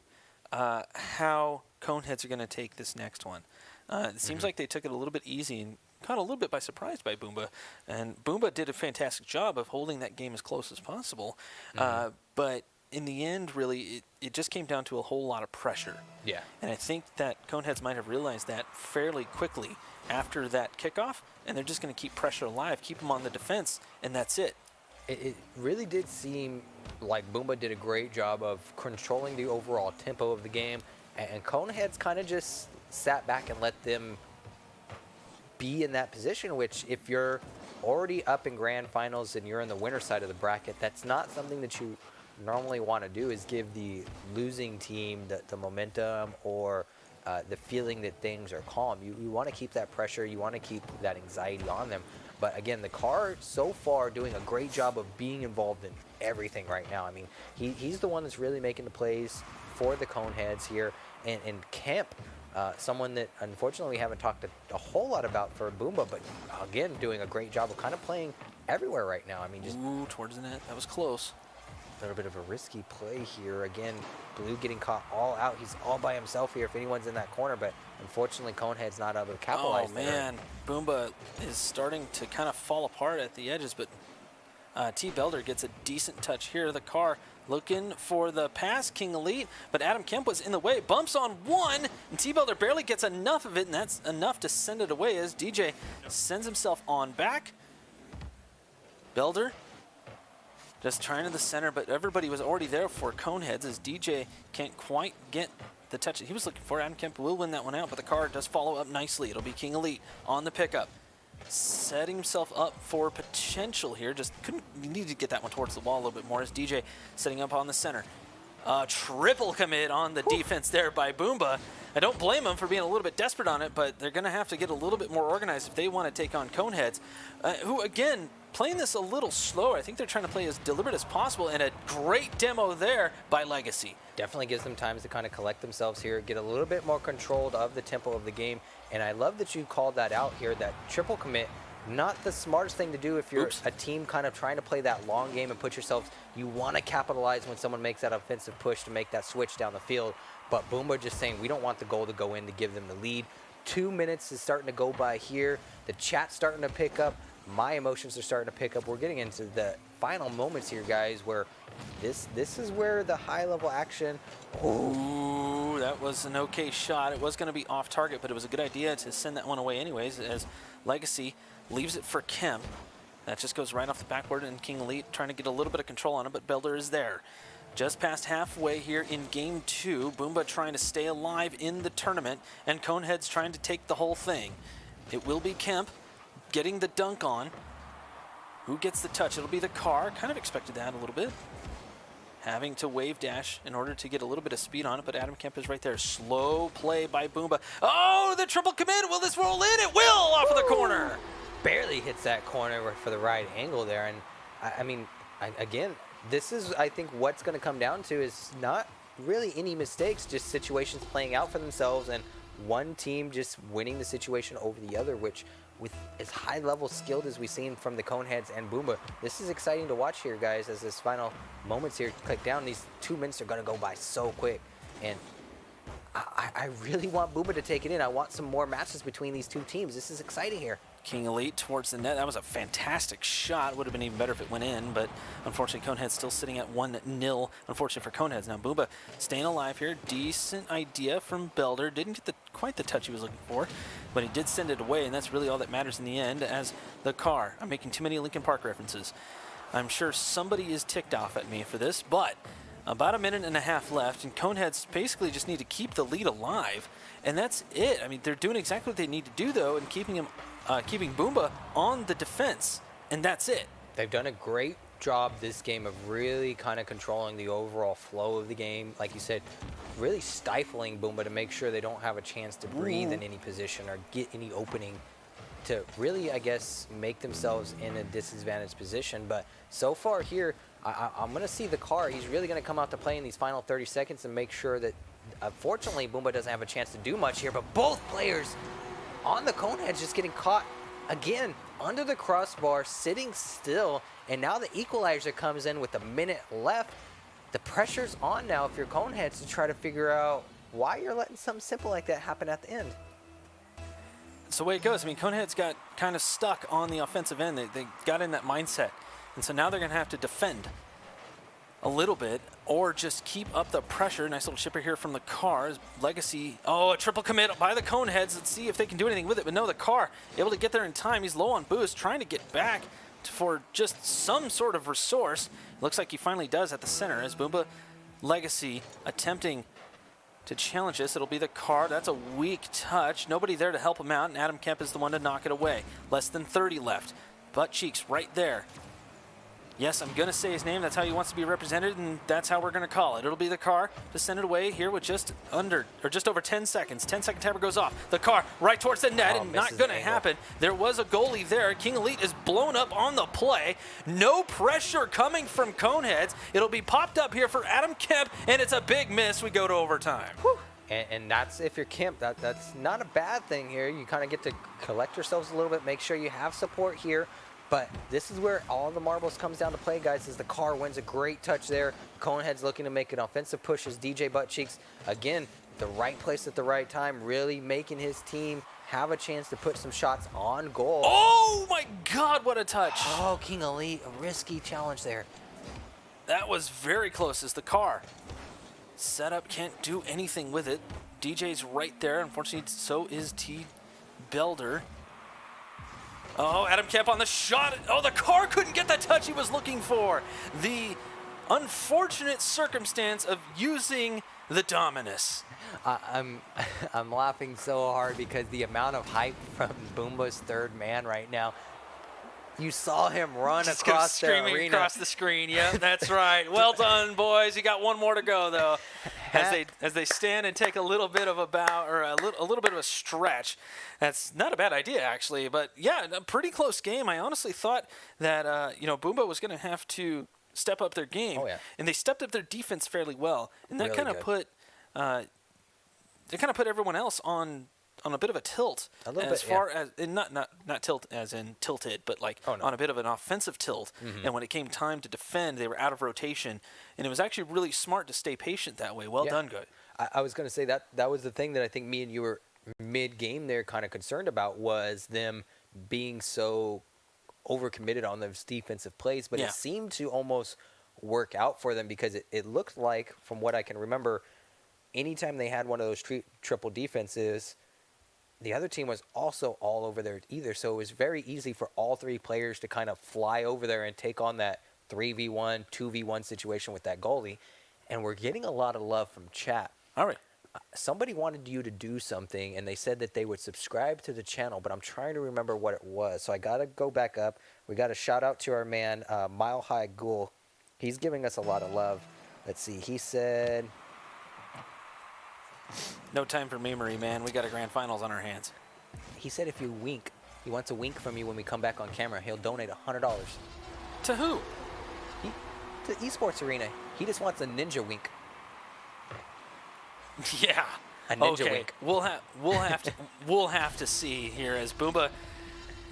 how Coneheads are going to take this next one. It seems like they took it a little bit easy and caught a little bit by surprise by Boomba. And Boomba did a fantastic job of holding that game as close as possible. But in the end, really, it just came down to a whole lot of pressure. Yeah. And I think that Coneheads might have realized that fairly quickly after that kickoff, and they're just going to keep pressure alive, keep them on the defense, and that's it. It really did seem like Boomba did a great job of controlling the overall tempo of the game, and Coneheads kind of just sat back and let them be in that position, which if you're already up in grand finals and you're in the winner side of the bracket, that's not something that you normally want to do, is give the losing team the momentum or the feeling that things are calm. You want to keep that pressure. You want to keep that anxiety on them. But again, the car so far doing a great job of being involved in everything right now. I mean, he's the one that's really making the plays for the Coneheads here. And Kemp, someone that unfortunately we haven't talked a whole lot about for Boomba, but again, doing a great job of kind of playing everywhere right now. I mean, just towards the net. That was close. A little bit of a risky play here. Again, Blue getting caught all out. He's all by himself here if anyone's in that corner, but unfortunately Conehead's not able to capitalize there. Oh, man. Boomba is starting to kind of fall apart at the edges, but T. Belder gets a decent touch here. The car looking for the pass, King Elite, but Adam Kemp was in the way. Bumps on one, and T. Belder barely gets enough of it, and that's enough to send it away as DJ sends himself on back. Belder just trying to the center, but everybody was already there for Coneheads as DJ can't quite get the touch that he was looking for. Adam Kemp will win that one out, but the car does follow up nicely. It'll be King Elite on the pickup, setting himself up for potential here. Just needed to get that one towards the wall a little bit more as DJ setting up on the center. Triple commit on the defense there by Boomba. I don't blame him for being a little bit desperate on it, but they're going to have to get a little bit more organized if they want to take on Coneheads, who, again, playing this a little slower. I think they're trying to play as deliberate as possible, and a great demo there by Legacy. Definitely gives them time to kind of collect themselves here, get a little bit more controlled of the tempo of the game, and I love that you called that out here, that triple commit. Not the smartest thing to do if you're a team kind of trying to play that long game and put yourselves, you want to capitalize when someone makes that offensive push to make that switch down the field. But Boomba just saying, we don't want the goal to go in to give them the lead. 2 minutes is starting to go by here. The chat's starting to pick up. my emotions are starting to pick up. We're getting into the final moments here, guys, where this is where the high-level action. Ooh, that was an okay shot. It was going to be off target, but it was a good idea to send that one away anyways, as Legacy leaves it for Kemp. That just goes right off the backboard, and King Elite trying to get a little bit of control on it, but Builder is there. Just past halfway here in Game 2, Boomba trying to stay alive in the tournament, and Coneheads trying to take the whole thing. It will be Kemp getting the dunk on. Who gets the touch? It'll be the car. Kind of expected that a little bit. Having to wave dash in order to get a little bit of speed on it, but Adam Kemp is right there. Slow play by Boomba. Oh, the triple commit. Will this roll in? It will off of the corner. Barely hits that corner for the right angle there. And I mean, again, this is, I think, what's going to come down to is not really any mistakes, just situations playing out for themselves and one team just winning the situation over the other, which with as high level skilled as we've seen from the Coneheads and Boomba, this is exciting to watch here, guys, as this final moments here click down. These 2 minutes are going to go by so quick. And I really want Boomba to take it in. I want some more matches between these two teams. This is exciting here. King Elite towards the net. That was a fantastic shot. Would have been even better if it went in, but unfortunately Coneheads still sitting at 1-0. Unfortunately for Coneheads. Now Boomba staying alive here. Decent idea from Belder. Didn't get quite the touch he was looking for, but he did send it away, and that's really all that matters in the end. As the car, I'm making too many Linkin Park references. I'm sure somebody is ticked off at me for this, but about 1.5 minutes left, and Coneheads basically just need to keep the lead alive, and that's it. I mean, they're doing exactly what they need to do, though, and keeping Boomba on the defense, and that's it. They've done a great job this game of really kind of controlling the overall flow of the game. Like you said, really stifling Boomba to make sure they don't have a chance to breathe in any position or get any opening to really, I guess, make themselves in a disadvantaged position. But so far here, I'm going to see the car. He's really going to come out to play in these final 30 seconds and make sure that, unfortunately, Boomba doesn't have a chance to do much here, but both players on the Coneheads just getting caught again under the crossbar, sitting still, and now the equalizer comes in with 1 minute left. The pressure's on now if you're Coneheads to try to figure out why you're letting something simple like that happen at the end. It's the way it goes. I mean, Coneheads got kind of stuck on the offensive end. They got in that mindset, and so now they're going to have to defend a little bit or just keep up the pressure. Nice little chipper here from the Cars. Legacy, oh, a triple commit by the Coneheads. Let's see if they can do anything with it. But no, the Car able to get there in time. He's low on boost, trying to get back for just some sort of resource. Looks like he finally does at the center as Boomba Legacy attempting to challenge this. It'll be the Car. That's a weak touch. Nobody there to help him out, and Adam Kemp is the one to knock it away. Less than 30 left. Butt cheeks right there. Yes, I'm going to say his name. That's how he wants to be represented, and that's how we're going to call it. It'll be the Car to send it away here with just over 10 seconds. 10-second timer goes off. The Car right towards the net, and not going to happen. There was a goalie there. King Elite is blown up on the play. No pressure coming from Coneheads. It'll be popped up here for Adam Kemp, and it's a big miss. We go to overtime. Whew. And that's, if you're Kemp, that's not a bad thing here. You kind of get to collect yourselves a little bit, make sure you have support here. But this is where all the marbles comes down to play, guys, as the Car wins a great touch there. Conehead's looking to make an offensive push as DJ Buttcheeks, again, the right place at the right time, really making his team have a chance to put some shots on goal. Oh, my God, what a touch. Oh, King Elite, a risky challenge there. That was very close as the Car setup can't do anything with it. DJ's right there. Unfortunately, so is T. Belder. Oh, Adam Kemp on the shot. Oh, the Car couldn't get the touch he was looking for. The unfortunate circumstance of using the Dominus. I'm laughing so hard because the amount of hype from Boomba's third man right now. You saw him run Just across the screaming arena. across the screen. Yeah, that's right. Well done, boys. You got one more to go, though. As they stand and take a little bit of a bow or a little bit of a stretch. That's not a bad idea, actually. But yeah, a pretty close game. I honestly thought that Boomba was going to have to step up their game. Oh, yeah. And they stepped up their defense fairly well, and that Really kind of good. put everyone else on a bit of a tilt, A little as bit, far as and not tilt as in tilted, but like on a bit of an offensive tilt. And when it came time to defend, they were out of rotation, and it was actually really smart to stay patient that way. Well done, good. I was going to say that was the thing that I think me and you were mid-game there kind of concerned about, was them being so overcommitted on those defensive plays, but Yeah. it seemed to almost work out for them because it looked like, from what I can remember, anytime they had one of those triple defenses, the other team was also all over there either. So it was very easy for all three players to kind of fly over there and take on that 3v1, 2v1 situation with that goalie. And we're getting a lot of love from chat. All right. Somebody wanted you to do something, and they said that they would subscribe to the channel, but I'm trying to remember what it was. So I got to go back up. We got to shout out to our man, Mile High Ghoul. He's giving us a lot of love. Let's see. He said... No time for memory, man. We got a grand finals on our hands. He said if you wink, he wants a wink from you when we come back on camera. He'll donate $100. To who? To Esports Arena. He just wants a ninja wink. Yeah. A ninja okay. wink. We'll have to see here as Boomba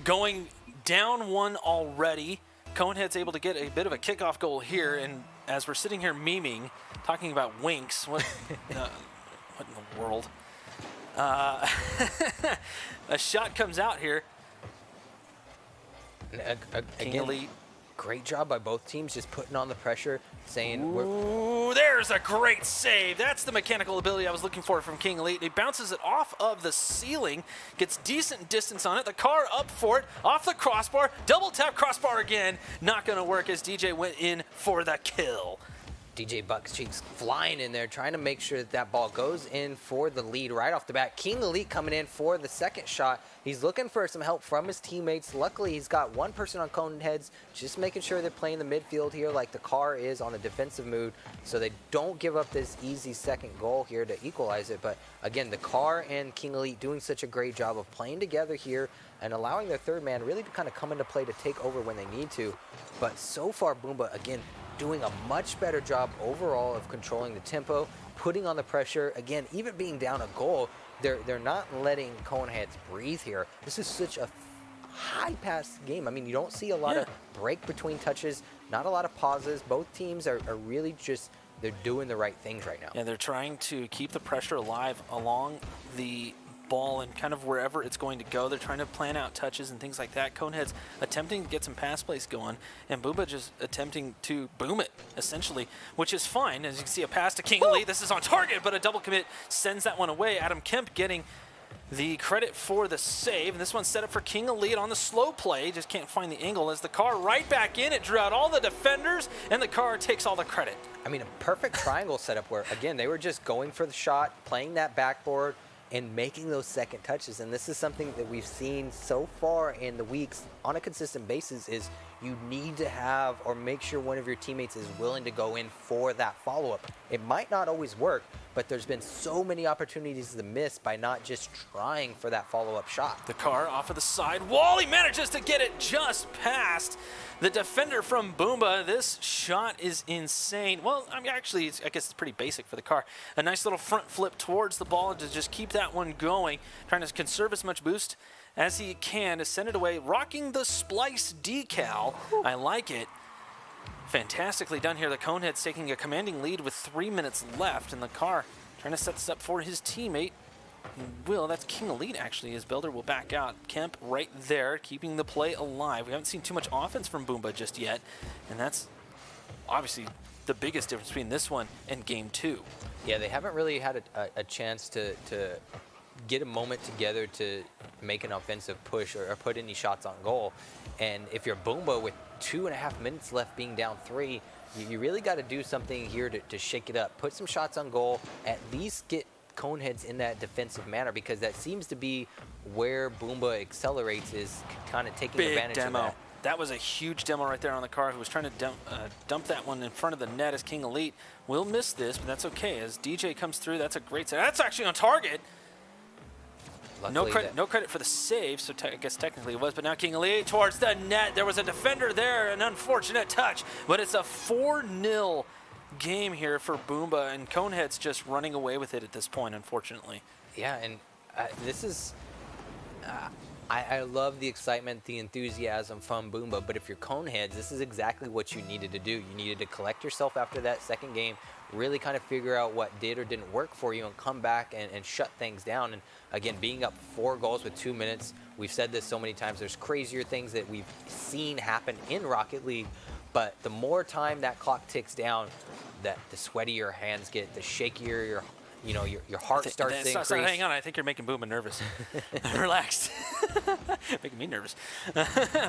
going down one already. Conehead's able to get a bit of a kickoff goal here, and as we're sitting here memeing, talking about winks, what in the world? A shot comes out here. King Elite. Great job by both teams just putting on the pressure, saying Ooh, there's a great save. That's the mechanical ability I was looking for from King Elite. He bounces it off of the ceiling, gets decent distance on it. The car up for it, off the crossbar, double tap crossbar again. Not going to work as DJ went in for the kill. DJ Buckcheeks flying in there, trying to make sure that that ball goes in for the lead right off the bat. King Elite coming in for the second shot. He's looking for some help from his teammates. Luckily, he's got one person on Coneheads, just making sure they're playing the midfield here like the car is on a defensive mood, so they don't give up this easy second goal here to equalize it. But again, the car and King Elite doing such a great job of playing together here and allowing their third man really to kind of come into play to take over when they need to. But so far, Boomba, again, doing a much better job overall of controlling the tempo, putting on the pressure. Again, even being down a goal, they're not letting Coneheads breathe here. This is such a high-pass game. I mean, you don't see a lot of break between touches, not a lot of pauses. Both teams are really just, they're doing the right things right now. Yeah, they're trying to keep the pressure alive along the ball and kind of wherever it's going to go. They're trying to plan out touches and things like that. Conehead's attempting to get some pass plays going, and Boomba just attempting to boom it, essentially, which is fine. As you can see, a pass to King Elite. This is on target, but a double commit sends that one away. Adam Kemp getting the credit for the save. And this one's set up for King Elite on the slow play. Just can't find the angle as the car right back in. It drew out all the defenders, and the car takes all the credit. I mean, a perfect triangle setup where, again, they were just going for the shot, playing that backboard, and making those second touches. And this is something that we've seen so far in the weeks on a consistent basis is you need to have or make sure one of your teammates is willing to go in for that follow-up. It might not always work, but there's been so many opportunities to miss by not just trying for that follow-up shot. The car off of the side wall. He manages to get it just past the defender from Boomba. This shot is insane. Well, I mean, actually, I guess it's pretty basic for the car. A nice little front flip towards the ball to just keep that one going, trying to conserve as much boost as he can to send it away, rocking the splice decal. I like it. Fantastically done here. The Conehead's taking a commanding lead with 3 minutes left, and the car trying to set this up for his teammate. That's King Elite, actually, as Builder will back out. Kemp right there, keeping the play alive. We haven't seen too much offense from Boomba just yet, and that's obviously the biggest difference between this one and Game 2. Yeah, they haven't really had a chance to get a moment together to make an offensive push or put any shots on goal. And if you're Boomba with 2.5 minutes left being down 3, you really got to do something here to shake it up. Put some shots on goal, at least get Coneheads in that defensive manner, because that seems to be where Boomba accelerates, is kind of taking advantage of that. That was a huge demo right there on the car, who was trying to dump that one in front of the net as King Elite. Will miss this, but that's okay. As DJ comes through, that's a great save. That's actually on target. No credit for the save, so I guess technically it was, but now King Elite towards the net. There was a defender there, an unfortunate touch, but it's a 4-0 game here for Boomba, and Conehead's just running away with it at this point, unfortunately. Yeah, and this is... I love the excitement, the enthusiasm from Boomba, but if you're Coneheads, this is exactly what you needed to do. You needed to collect yourself after that second game, really kind of figure out what did or didn't work for you, and come back and shut things down. And again, being up 4 goals with 2 minutes, we've said this so many times, there's crazier things that we've seen happen in Rocket League, but the more time that clock ticks down, that the sweatier your hands get, the shakier your heart starts to increase. Hang on, I think you're making Booma nervous. Relax. Making me nervous.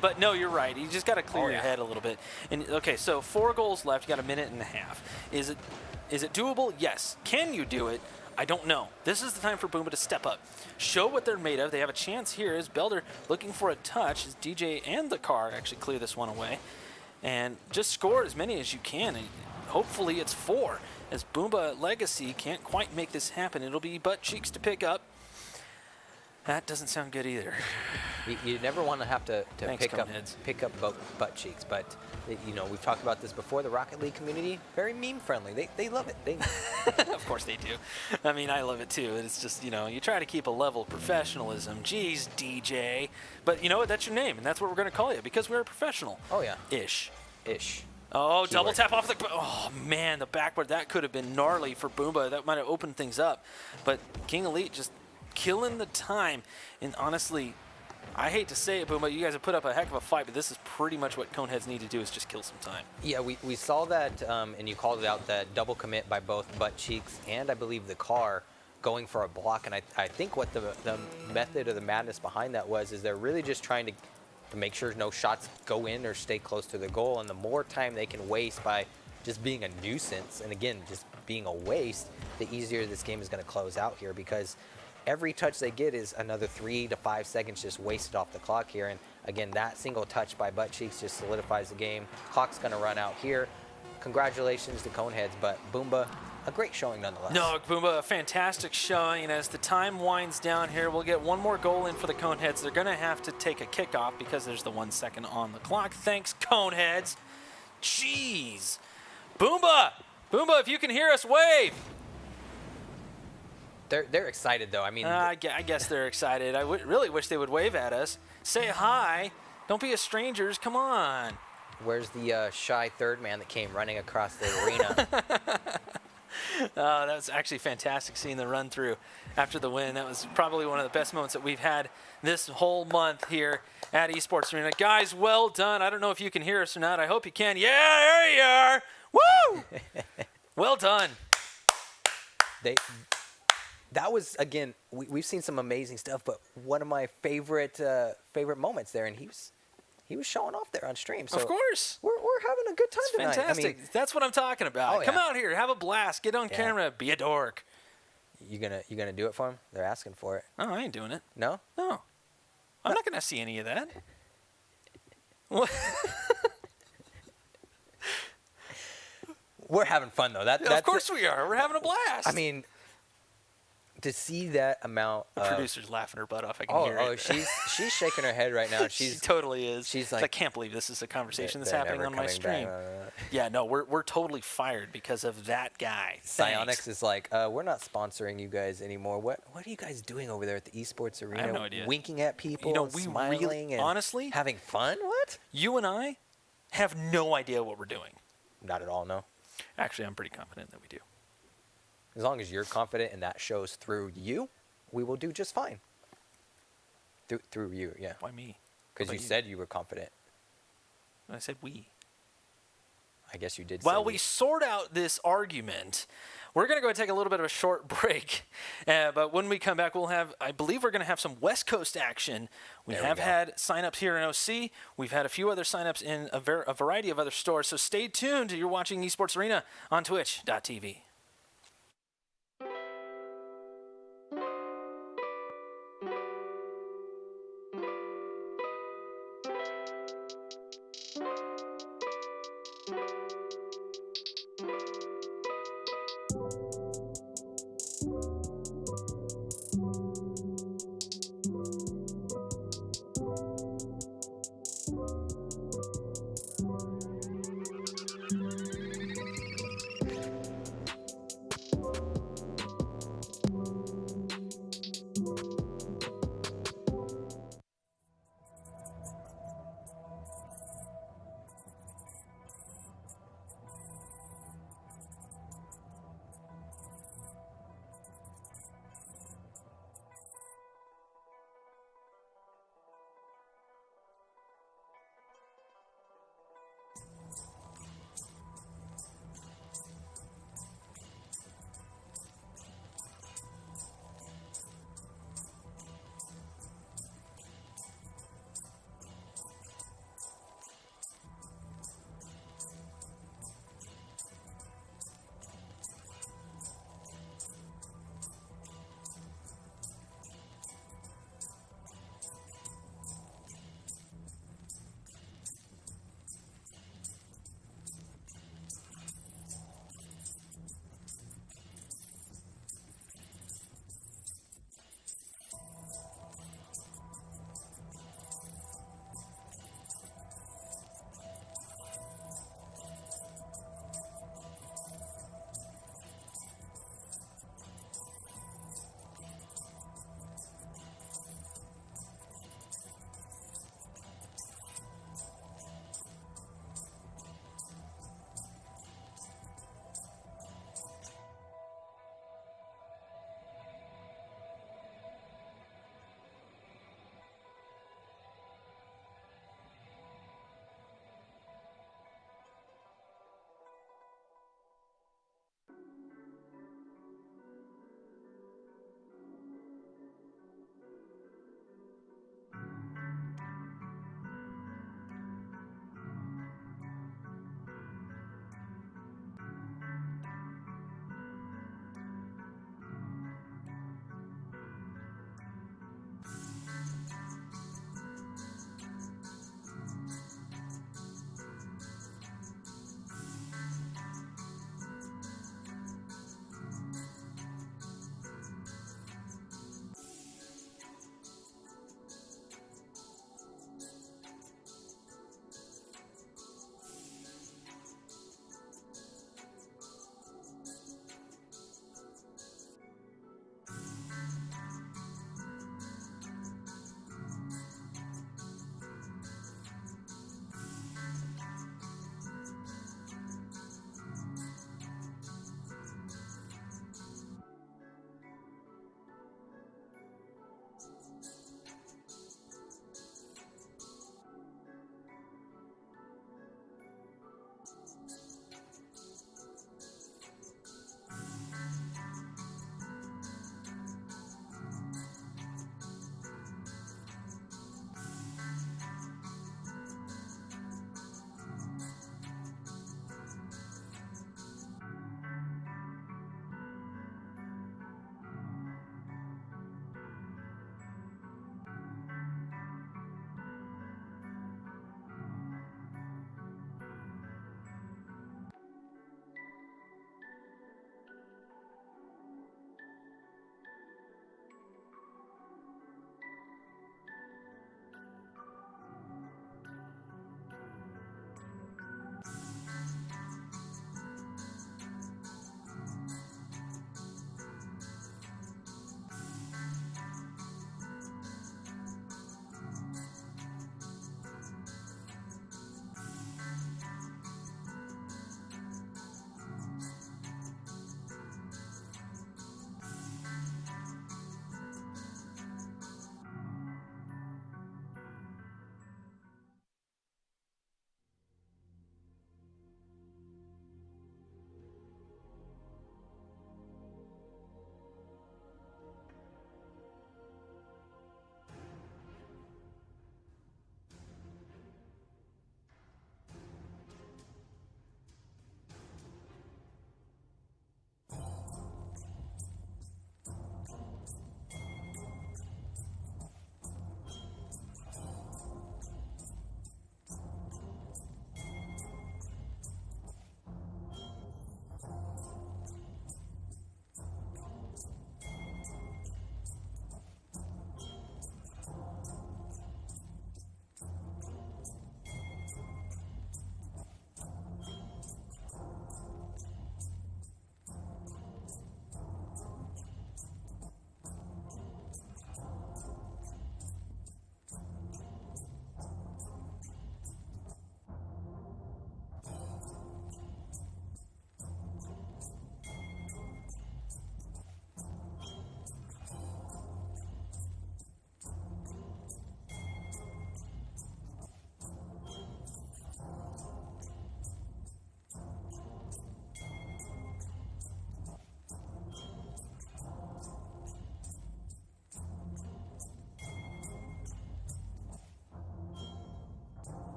But no, you're right. You just got to clear your head a little bit. And okay, so 4 goals left. You got a minute and a half. Is it doable? Yes. Can you do it? I don't know. This is the time for Booma to step up. Show what they're made of. They have a chance here as Belder looking for a touch as DJ and the car actually clear this one away. And just score as many as you can. And hopefully it's 4. As Boomba Legacy can't quite make this happen. It'll be butt cheeks to pick up. That doesn't sound good either. You never want to have to Thanks, pick up butt cheeks, but we've talked about this before. The Rocket League community, very meme friendly. They love it. Of course they do. I mean, I love it too. It's just, you try to keep a level of professionalism. Geez, DJ. But you know what? That's your name, and that's what we're going to call you because we're a professional. Oh, yeah. Ish. Oh, keyword. Double tap off the... Oh, man, the backboard. That could have been gnarly for Boomba. That might have opened things up. But King Elite just killing the time. And honestly, I hate to say it, Boomba, you guys have put up a heck of a fight, but this is pretty much what Coneheads need to do is just kill some time. Yeah, we saw that, and you called it out, that double commit by both butt cheeks and I believe the car going for a block. And I think what the method or the madness behind that is they're really just trying to make sure no shots go in or stay close to the goal. And the more time they can waste by just being a nuisance, and again, just being a waste, the easier this game is going to close out here, because every touch they get is another 3 to 5 seconds just wasted off the clock here. And again, that single touch by butt cheeks just solidifies the game. Clock's going to run out here. Congratulations to Coneheads, but Boomba, a great showing nonetheless. No, Boomba, a fantastic showing. And as the time winds down here, we'll get one more goal in for the Coneheads. They're going to have to take a kickoff because there's the 1 second on the clock. Thanks, Coneheads. Jeez. Boomba, if you can hear us, wave. They're excited, though. I mean, I guess they're excited. I really wish they would wave at us. Say hi. Don't be a strangers. Come on. Where's the shy third man that came running across the arena? That was actually fantastic seeing the run through after the win. That was probably one of the best moments that we've had this whole month here at Esports Arena. Guys, well done. I don't know if you can hear us or not. I hope you can. Yeah, there you are. Woo! Well done. That was, again, we've seen some amazing stuff, but one of my favorite moments there, and he was showing off there on stream. So of course. We're having a good time tonight. Fantastic. I mean, that's what I'm talking about. Oh, Come out here, have a blast, get on camera, be a dork. You gonna do it for them? They're asking for it. Oh, I ain't doing it. No? No. I'm not gonna see any of that. We're having fun though. Of course we are. We're having a blast. I mean, to see that amount the producer's laughing her butt off. I can hear it. Oh, she's shaking her head right now. She totally is. She's like, I can't believe this is a conversation that's happening on my stream. Yeah, no, we're totally fired because of that guy. Psyonix is like, we're not sponsoring you guys anymore. What are you guys doing over there at the Esports Arena? I have no idea. Winking at people, smiling, and honestly, having fun? What? You and I have no idea what we're doing. Not at all, no. Actually, I'm pretty confident that we do. As long as you're confident and that shows through you, we will do just fine. Through you, yeah. Why me? Because you said you were confident. I said we. I guess you did. While we sort out this argument, we're going to go and take a little bit of a short break. But when we come back, I believe we're going to have some West Coast action. We have had signups here in OC. We've had a few other signups in a variety of other stores. So stay tuned. You're watching Esports Arena on twitch.tv.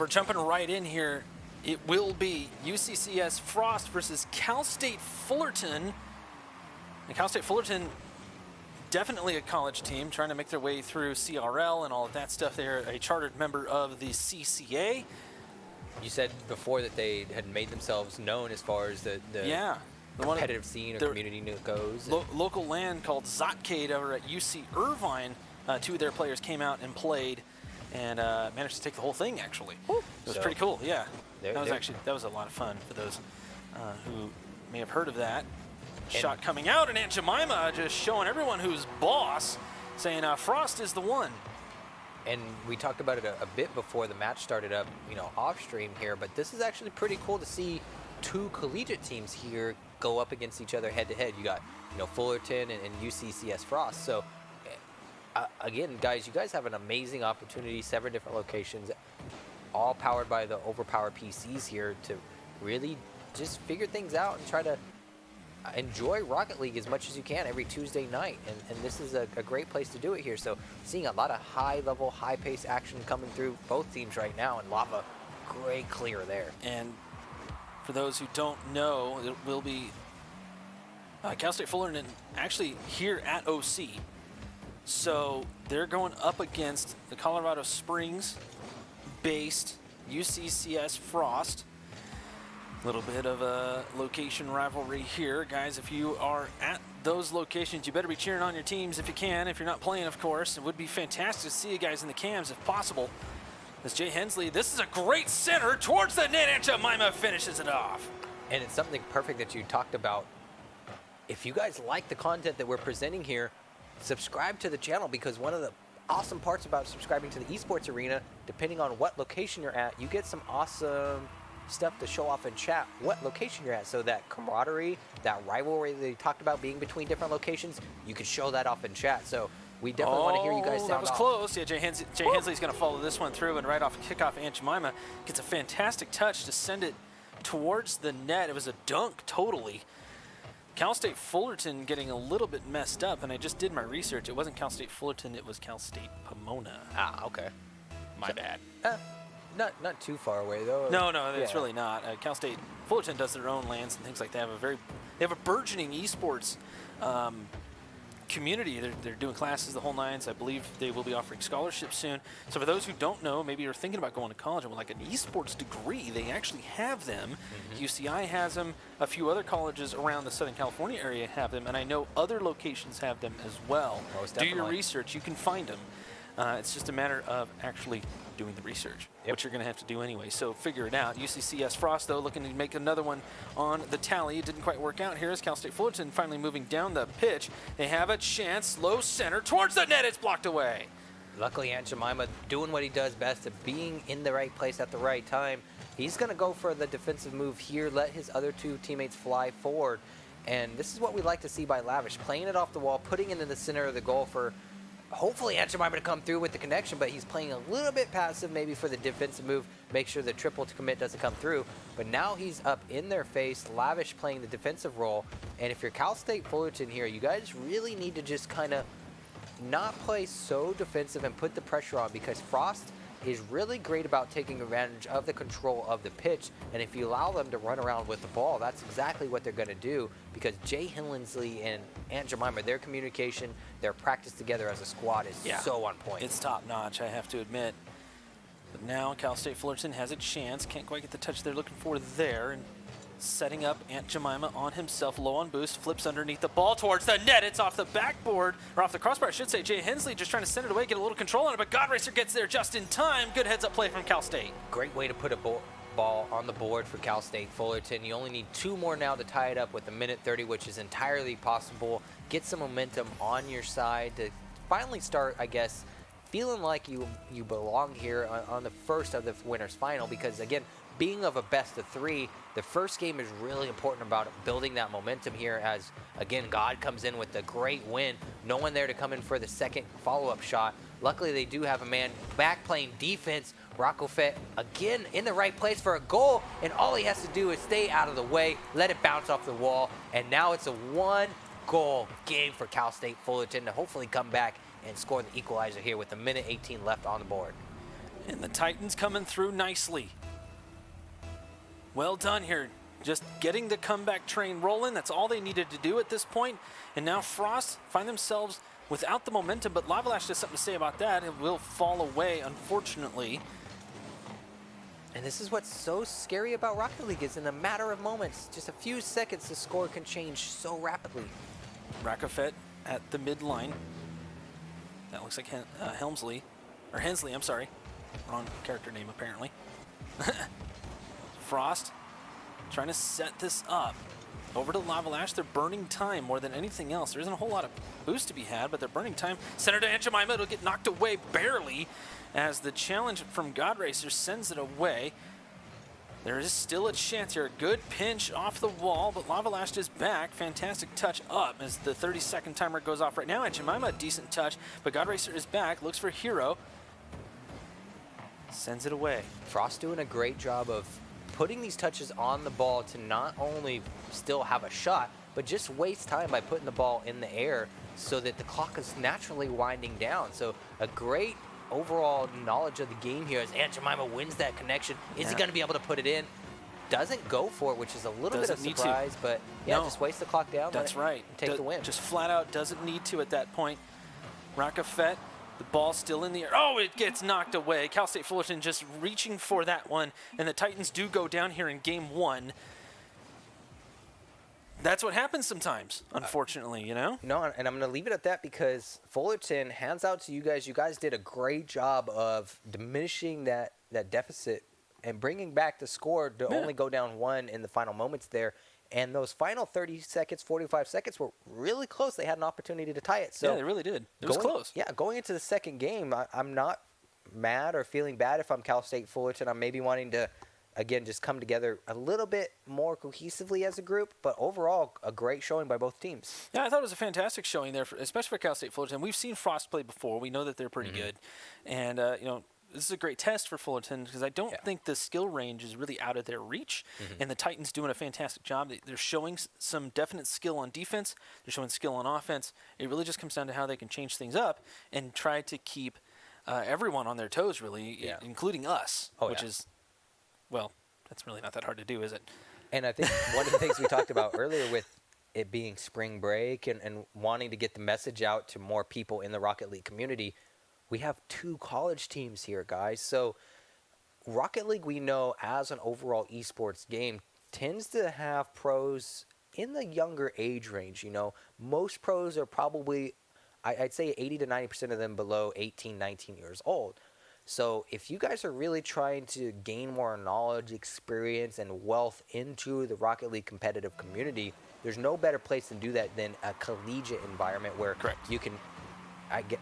we're jumping right in here. It will be UCCS Frost versus Cal State Fullerton. And Cal State Fullerton, definitely a college team, trying to make their way through CRL and all of that stuff. They're a chartered member of the CCA. You said before that they had made themselves known as far as the competitive scene or community goes. Local land called Zotcade over at UC Irvine. 2 of their players came out and played and managed to take the whole thing, actually. Woo. It was pretty cool, yeah. That was a lot of fun for those who may have heard of that. Shot coming out, and Aunt Jemima just showing everyone who's boss, saying Frost is the one. And we talked about it a bit before the match started up, off stream here, but this is actually pretty cool to see 2 collegiate teams here go up against each other head to head. You got, Fullerton and UCCS Frost. So again, guys, you guys have an amazing opportunity, 7 different locations, all powered by the overpowered PCs here to really just figure things out and try to enjoy Rocket League as much as you can every Tuesday night, and this is a great place to do it here. So seeing a lot of high-level, high-paced action coming through both teams right now, and Lava, great clear there. And for those who don't know, it will be Cal State Fullerton actually here at OC. So they're going up against the Colorado Springs-based UCCS Frost. A little bit of a location rivalry here. Guys, if you are at those locations, you better be cheering on your teams if you can. If you're not playing, of course. It would be fantastic to see you guys in the cams if possible. As Jay Hensley, this is a great center towards the net, and Jemima finishes it off. And it's something perfect that you talked about. If you guys like the content that we're presenting here, subscribe to the channel, because one of the awesome parts about subscribing to the Esports Arena, depending on what location you're at, you get some awesome stuff to show off in chat what location you're at. So that camaraderie, that rivalry that they talked about being between different locations, you can show that off in chat. So we definitely want to hear you guys sound that was off. Close. Yeah, Jay Hensley's going to follow this one through, and right off kickoff, Aunt Jemima gets a fantastic touch to send it towards the net. It was a dunk, totally. Cal State Fullerton getting a little bit messed up, and I just did my research. It wasn't Cal State Fullerton, it was Cal State Pomona. Ah, okay. My bad. Not too far away though. No, it's really not. Cal State Fullerton does their own lands and things like that. They have a burgeoning esports community. They're doing classes, the whole nines. I believe they will be offering scholarships soon. So for those who don't know, maybe you're thinking about going to college and would like an esports degree, they actually have them. UCI has them. A few other colleges around the Southern California area have them, and I know other locations have them as well. Do your research. You can find them. It's just a matter of actually doing the research, which you're going to have to do anyway. So figure it out. UCCS Frost, though, looking to make another one on the tally. It didn't quite work out. Here is Cal State Fullerton finally moving down the pitch. They have a chance. Low center towards the net. It's blocked away. Luckily, Aunt Jemima doing what he does best, of being in the right place at the right time. He's going to go for the defensive move here, let his other 2 teammates fly forward. And this is what we like to see by Lavish, playing it off the wall, putting it in the center of the goal for hopefully Aunt Jemima to come through with the connection, but he's playing a little bit passive maybe for the defensive move, make sure the triple to commit doesn't come through. But now he's up in their face, Lavish playing the defensive role. And if you're Cal State Fullerton here, you guys really need to just kind of not play so defensive and put the pressure on, because Frost is really great about taking advantage of the control of the pitch. And if you allow them to run around with the ball, that's exactly what they're going to do, because Jay Hensley and Aunt Jemima, their communication, their practice together as a squad is so on point. It's top notch, I have to admit. But now Cal State Fullerton has a chance. Can't quite get the touch they're looking for there. And setting up Aunt Jemima on himself, low on boost, flips underneath the ball towards the net. It's off the backboard, or off the crossbar, I should say. Jay Hensley just trying to send it away, get a little control on it, but God Racer gets there just in time. Good heads-up play from Cal State. Great way to put a ball on the board for Cal State Fullerton. You only need 2 more now to tie it up with a minute 30, which is entirely possible. Get some momentum on your side to finally start, I guess, feeling like you belong here on the first of the winners final, because again, being of a best of 3, the first game is really important about building that momentum here, as again, God comes in with a great win. No one there to come in for the second follow-up shot. Luckily, they do have a man back playing defense. Rocco Fett again in the right place for a goal, and all he has to do is stay out of the way, let it bounce off the wall, and now it's a 1-goal game for Cal State Fullerton to hopefully come back and score the equalizer here with a minute 18 left on the board. And the Titans coming through nicely. Well done here. Just getting the comeback train rolling. That's all they needed to do at this point. And now Frost find themselves without the momentum, but Lavalash has something to say about that. It will fall away, unfortunately. And this is what's so scary about Rocket League is in a matter of moments, just a few seconds, the score can change so rapidly. Rakafet at the midline. That looks like Helmsley, or Hensley, I'm sorry. Wrong character name, apparently. Frost trying to set this up. Over to Lavalash, they're burning time more than anything else. There isn't a whole lot of boost to be had, but they're burning time. Center to Aunt Jemima, it'll get knocked away barely as the challenge from God Racer sends it away. There is still a chance here. A good pinch off the wall, but Lavalash is back. Fantastic touch up as the 30-second timer goes off right now. Aunt Jemima, a decent touch, but God Racer is back, looks for Hero. Sends it away. Frost doing a great job of putting these touches on the ball to not only still have a shot, but just waste time by putting the ball in the air so that the clock is naturally winding down. So a great overall knowledge of the game here as Aunt Jemima wins that connection. Is he going to be able to put it in? Doesn't go for it, which is a little bit of surprise, but yeah, just waste the clock down. That's right. And take the win. Just flat out doesn't need to at that point. Rakafet, the ball's still in the air. Oh, it gets knocked away. Cal State Fullerton just reaching for that one, and the Titans do go down here in game one. That's what happens sometimes, unfortunately, you know? No, and I'm going to leave it at that because Fullerton, hands out to you guys. You guys did a great job of diminishing that deficit and bringing back the score to only go down one in the final moments there. And those final 30 seconds, 45 seconds were really close. They had an opportunity to tie it. So yeah, they really did. It was close. Yeah, going into the second game, I'm not mad or feeling bad if I'm Cal State Fullerton. I'm maybe wanting to, again, just come together a little bit more cohesively as a group. But overall, a great showing by both teams. Yeah, I thought it was a fantastic showing there, especially for Cal State Fullerton. We've seen Frost play before. We know that they're pretty good. And, you know, this is a great test for Fullerton because I don't think the skill range is really out of their reach. And the Titans doing a fantastic job. They're showing some definite skill on defense. They're showing skill on offense. It really just comes down to how they can change things up and try to keep everyone on their toes, really, including us, which is, well, that's really not that hard to do, is it? And I think one of the things we talked about earlier with it being spring break and wanting to get the message out to more people in the Rocket League community, we have 2 college teams here, guys. So Rocket League, we know as an overall esports game, tends to have pros in the younger age range. You know, most pros are probably, I'd say 80 to 90% of them below 18, 19 years old. So if you guys are really trying to gain more knowledge, experience, and wealth into the Rocket League competitive community, there's no better place to do that than a collegiate environment where you can,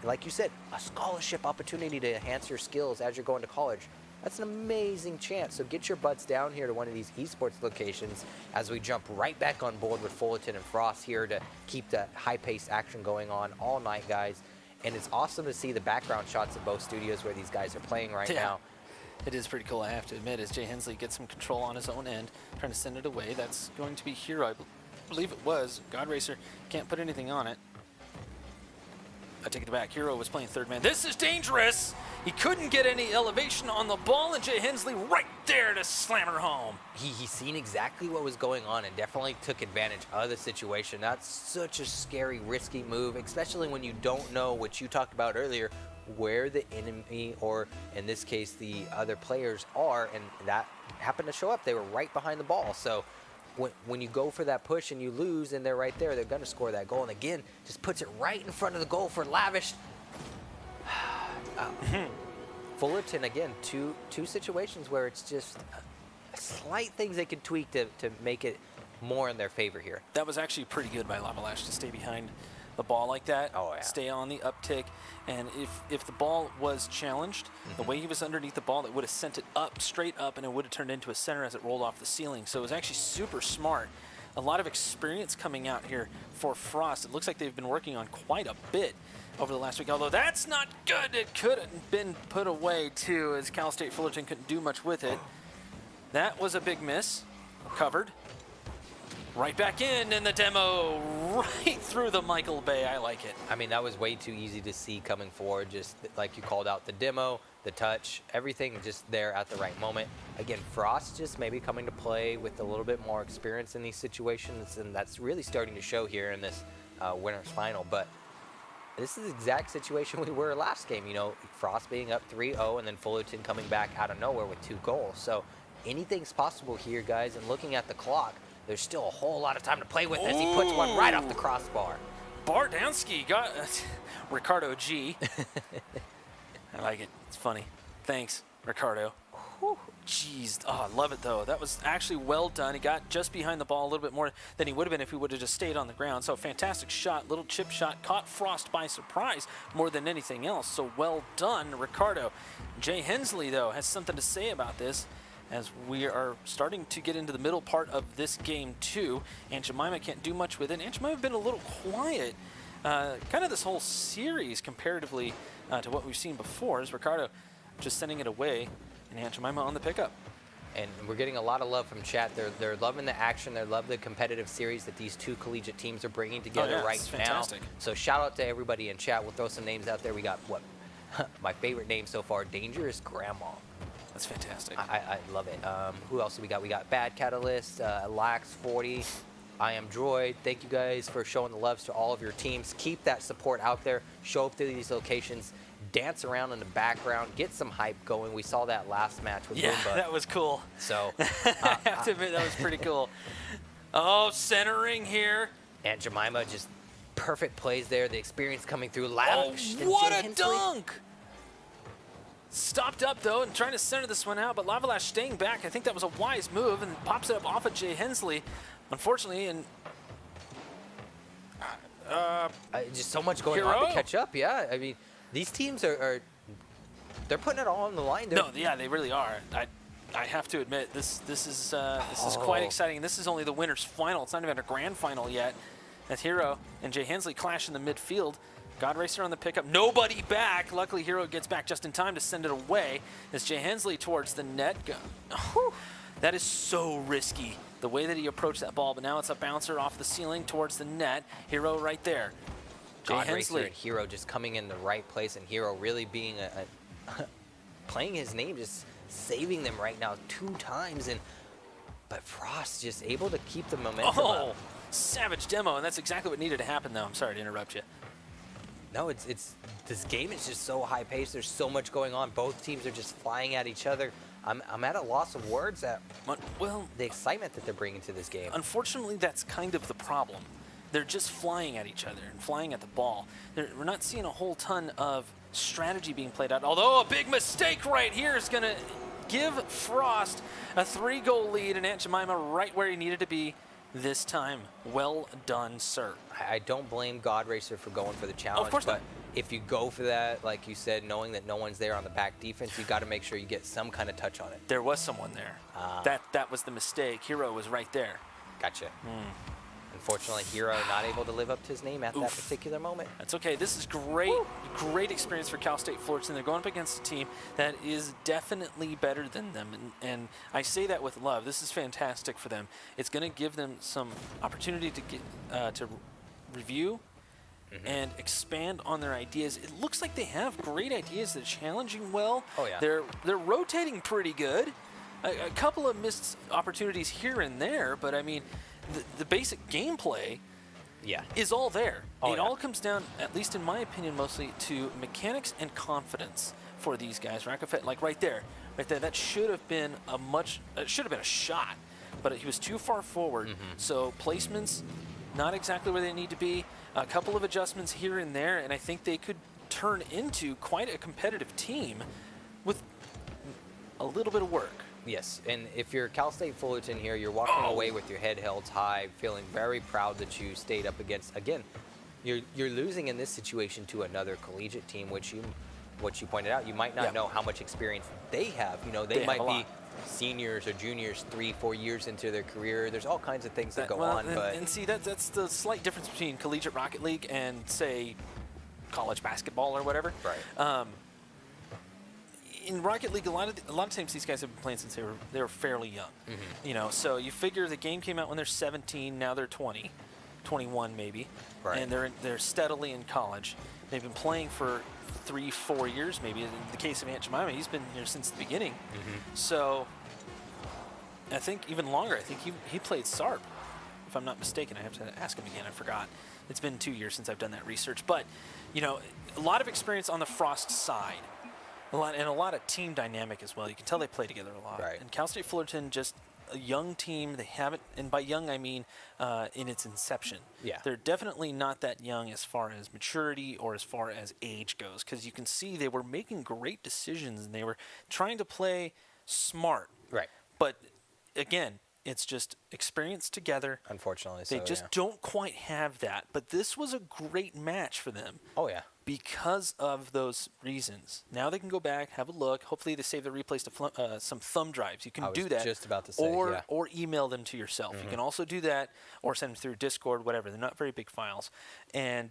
like you said, a scholarship opportunity to enhance your skills as you're going to college. That's an amazing chance. So get your butts down here to one of these esports locations as we jump right back on board with Fullerton and Frost here to keep the high-paced action going on all night, guys. And it's awesome to see the background shots of both studios where these guys are playing right now. It is pretty cool, I have to admit, as Jay Hensley gets some control on his own end, trying to send it away. That's going to be Hero. I believe it was. God Racer can't put anything on it. I take it back. Hero was playing third man. This is dangerous. He couldn't get any elevation on the ball, and Jay Hensley right there to slam her home. He's seen exactly what was going on and definitely took advantage of the situation. That's such a scary, risky move, especially when you don't know what you talked about earlier, where the enemy, or in this case, the other players are, and that happened to show up. They were right behind the ball. So when you go for that push and you lose and they're right there, they're going to score that goal. And again, just puts it right in front of the goal for Lavish. Fullerton, again, two situations where it's just slight things they can tweak to make it more in their favor here. That was actually pretty good by Lavalash to stay behind the ball like that, stay on the uptick. And if the ball was challenged, the way he was underneath the ball, it would have sent it up, straight up, and it would have turned into a center as it rolled off the ceiling. So it was actually super smart. A lot of experience coming out here for Frost. It looks like they've been working on quite a bit over the last week, although that's not good. It could have been put away, too, as Cal State Fullerton couldn't do much with it. That was a big miss. Covered. Right back in, and the demo right through the Michael Bay. I like it. I mean, that was way too easy to see coming forward. Just like you called out, the demo, the touch, everything just there at the right moment. Again, Frost just maybe coming to play with a little bit more experience in these situations, and that's really starting to show here in this winner's final. But this is the exact situation we were last game. You know, Frost being up 3-0, and then Fullerton coming back out of nowhere with 2 goals. So anything's possible here, guys. And looking at the clock, there's still a whole lot of time to play with as he puts one right off the crossbar. Bardansky got Ricardo G. I like it. It's funny. Thanks, Ricardo. Jeez. Oh, I love it, though. That was actually well done. He got just behind the ball a little bit more than he would have been if he would have just stayed on the ground. So fantastic shot, little chip shot, caught Frost by surprise more than anything else. So well done, Ricardo. Jay Hensley, though, has something to say about this, as we are starting to get into the middle part of this game, too. Aunt Jemima can't do much with it. Aunt Jemima have been a little quiet, kind of this whole series comparatively to what we've seen before, as Ricardo just sending it away, and Aunt Jemima on the pickup. And we're getting a lot of love from chat. They're loving the action. They love the competitive series that these two collegiate teams are bringing together right now. Fantastic. So shout out to everybody in chat. We'll throw some names out there. We got, what, my favorite name so far, Dangerous Grandma. That's fantastic. I love it. Who else do we got? We got Bad Catalyst, Lax40, I Am Droid. Thank you guys for showing the loves to all of your teams. Keep that support out there. Show up to these locations. Dance around in the background. Get some hype going. We saw that last match with Boomba. That was cool. So I have to admit, that was pretty cool. Oh, centering here. Aunt Jemima, just perfect plays there. The experience coming through. Oh, Lavish. what a dunk! Stopped up, though, and trying to center this one out, but Lavalash staying back. I think that was a wise move, and pops it up off of Jay Hensley. Unfortunately, and just so much going on to catch up. Yeah, I mean, these teams are they're putting it all on the line. No, yeah, they really are. I have to admit, this is quite exciting. This is only the winner's final. It's not even a grand final yet. As Hero and Jay Hensley clash in the midfield. God Racer on the pickup. Nobody back. Luckily, Hero gets back just in time to send it away as Jay Hensley towards the net. That is so risky, the way that he approached that ball. But now it's a bouncer off the ceiling towards the net. Hero right there. Jay God Hensley. Racer and Hero just coming in the right place, and Hero really being playing his name, just saving them right now 2 times. But Frost just able to keep the momentum up. Savage demo, and that's exactly what needed to happen, though. I'm sorry to interrupt you. No, it's this game is just so high paced. There's so much going on. Both teams are just flying at each other. I'm at a loss of words at the excitement that they're bringing to this game. Unfortunately, that's kind of the problem. They're just flying at each other and flying at the ball. We're not seeing a whole ton of strategy being played out. Although a big mistake right here is going to give Frost a 3-goal lead, and Aunt Jemima right where he needed to be this time. Well done, sir. I don't blame God Racer for going for the challenge. Of course not. But if you go for that, like you said, knowing that no one's there on the back defense, you got to make sure you get some kind of touch on it. There was someone there. That was the mistake. Hero was right there. Gotcha. Unfortunately, Hero not able to live up to his name at that particular moment. That's okay. This is great, great experience for Cal State Fullerton. They're going up against a team that is definitely better than them, and I say that with love. This is fantastic for them. It's going to give them some opportunity to get to review and expand on their ideas. It looks like they have great ideas. They're challenging well. Oh yeah. They're rotating pretty good. A couple of missed opportunities here and there, but I mean, the basic gameplay is all there. It all comes down, at least in my opinion, mostly to mechanics and confidence for these guys. Rakafet, like right there, that should have been a shot, but he was too far forward. So placements, not exactly where they need to be. A couple of adjustments here and there, and I think they could turn into quite a competitive team with a little bit of work. Yes, and if you're Cal State Fullerton here, you're walking away with your head held high, feeling very proud that you stayed up against. Again, you're losing in this situation to another collegiate team, which you pointed out, you might not know how much experience they have. You know, they might be seniors or juniors 3-4 years into their career. There's all kinds of things that go on. And see, that's the slight difference between collegiate Rocket League and, say, college basketball or whatever. Right. in Rocket League, a lot of times these guys have been playing since they were fairly young. You know, so you figure the game came out when they're 17, now they're 20, 21 maybe, Right. and they're steadily in college. They've been playing for 3-4 years maybe. In the case of Aunt Jemima, he's been here since the beginning. So I think even longer. I think he played SARP, if I'm not mistaken. I have to ask him again. I forgot. It's been 2 years since I've done that research. But, you know, a lot of experience on the Frost side. A lot of team dynamic as well. You can tell they play together a lot. Right. And Cal State Fullerton, just a young team. They haven't, and by young I mean in its inception. Yeah. They're definitely not that young as far as maturity or as far as age goes, because you can see they were making great decisions and they were trying to play smart. Right. But again, it's just experience together. Unfortunately, They just don't quite have that. But this was a great match for them. Oh, yeah. Because of those reasons. Now they can go back, have a look. Hopefully they save the replays to some thumb drives. You can do that. Just about to say, or email them to yourself. You can also do that, or send them through Discord, whatever. They're not very big files. And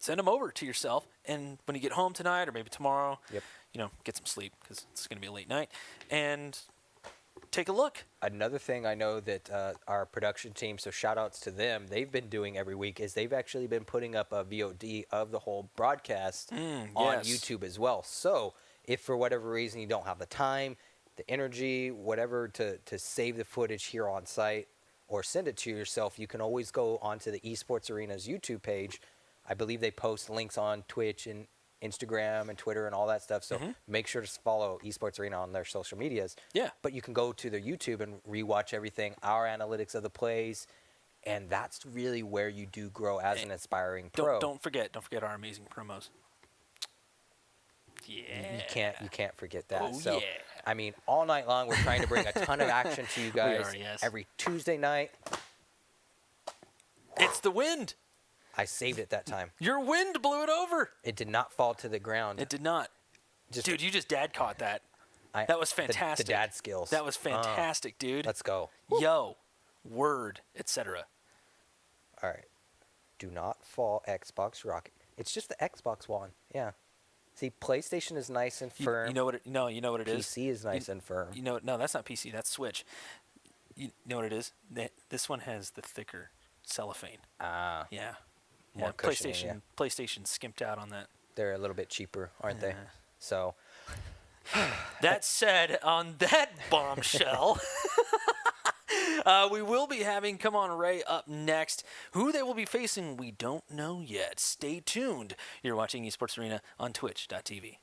send them over to yourself. And when you get home tonight or maybe tomorrow, Yep. you know, get some sleep because it's going to be a late night. And take a look. Another thing I know that our production team, so shout outs to them, they've been doing every week is they've actually been putting up a VOD of the whole broadcast on yes. YouTube as well. So if for whatever reason you don't have the time, the energy, whatever to save the footage here on site or send it to yourself, you can always go onto the Esports Arena's YouTube page. I believe they post links on Twitch and Instagram and Twitter and all that stuff. So make sure to follow Esports Arena on their social medias. Yeah. But you can go to their YouTube and rewatch everything, our analytics of the plays, and that's really where you do grow as an aspiring pro. Don't forget our amazing promos. Yeah. You can't forget that. Oh, so yeah. I mean, all night long we're trying to bring a ton of action to you guys. We are, yes. Every Tuesday night. It's the wind. I saved it that time. Your wind blew it over. It did not fall to the ground. It did not. Dude, you just dad caught that. That was fantastic. The dad skills. That was fantastic, dude. Let's go. Yo, word, etc. All right. Do not fall Xbox Rocket. It's just the Xbox One. Yeah. See, PlayStation is nice and firm. You know what it is? PC is nice and firm. No, that's not PC. That's Switch. You know what it is? This one has the thicker cellophane. Ah. Yeah. More cushioning, yeah. PlayStation skimped out on that. They're a little bit cheaper, aren't they? So. That said, on that bombshell, we will be having Come On Ray up next. Who they will be facing, we don't know yet. Stay tuned. You're watching Esports Arena on twitch.tv.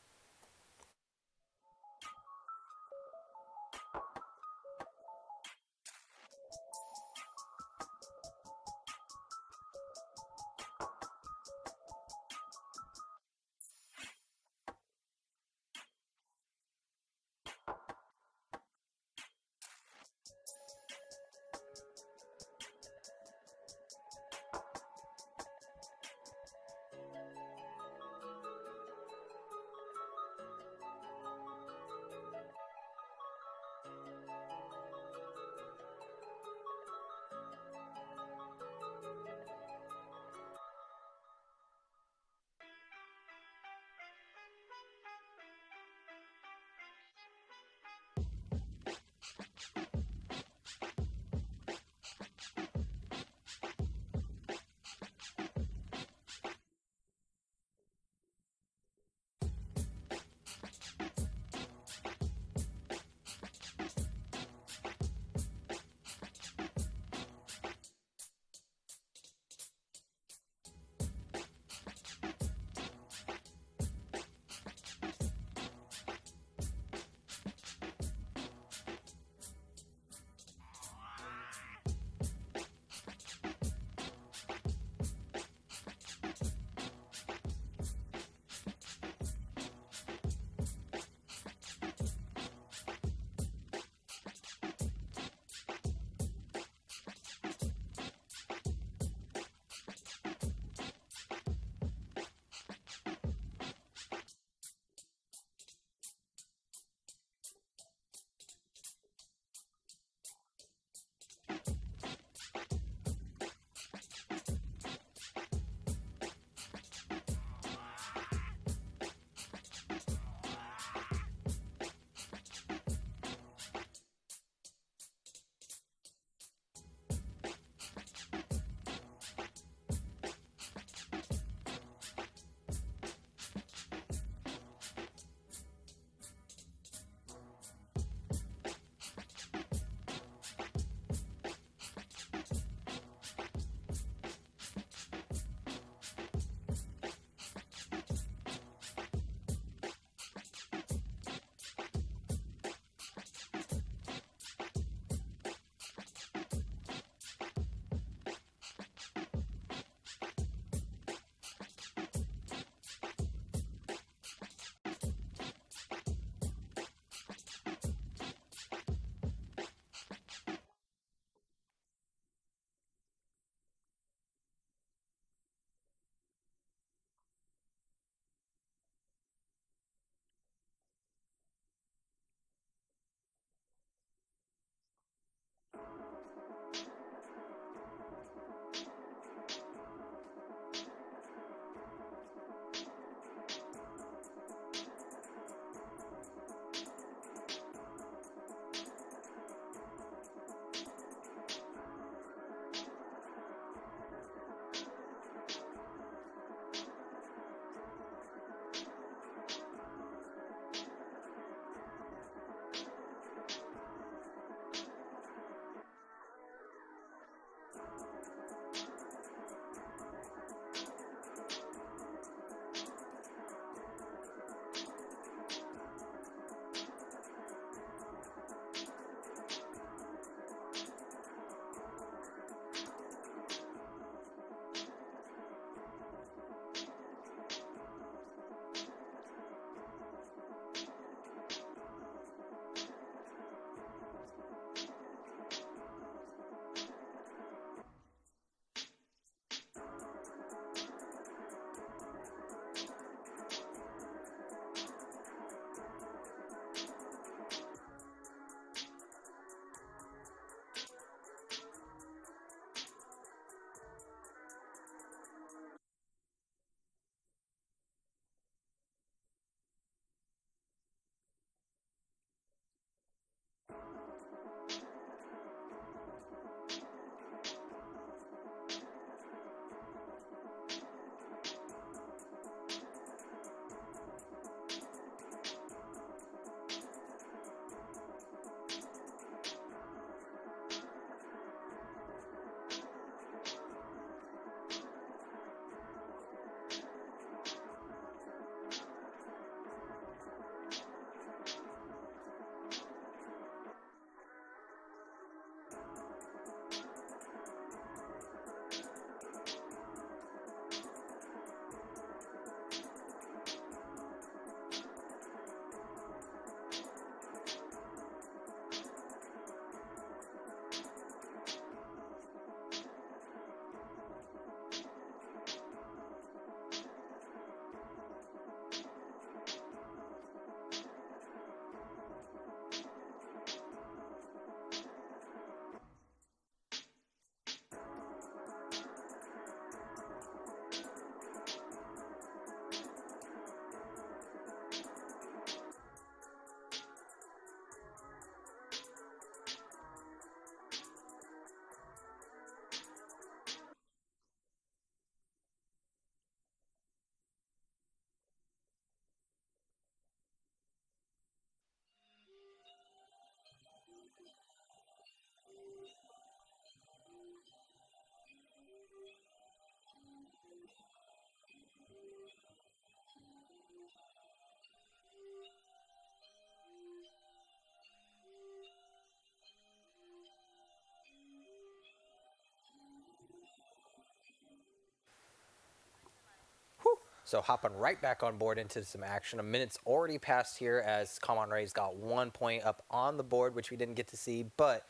So hopping right back on board into some action. A minute's already passed here as Common Ray's got 1 point up on the board, which we didn't get to see, but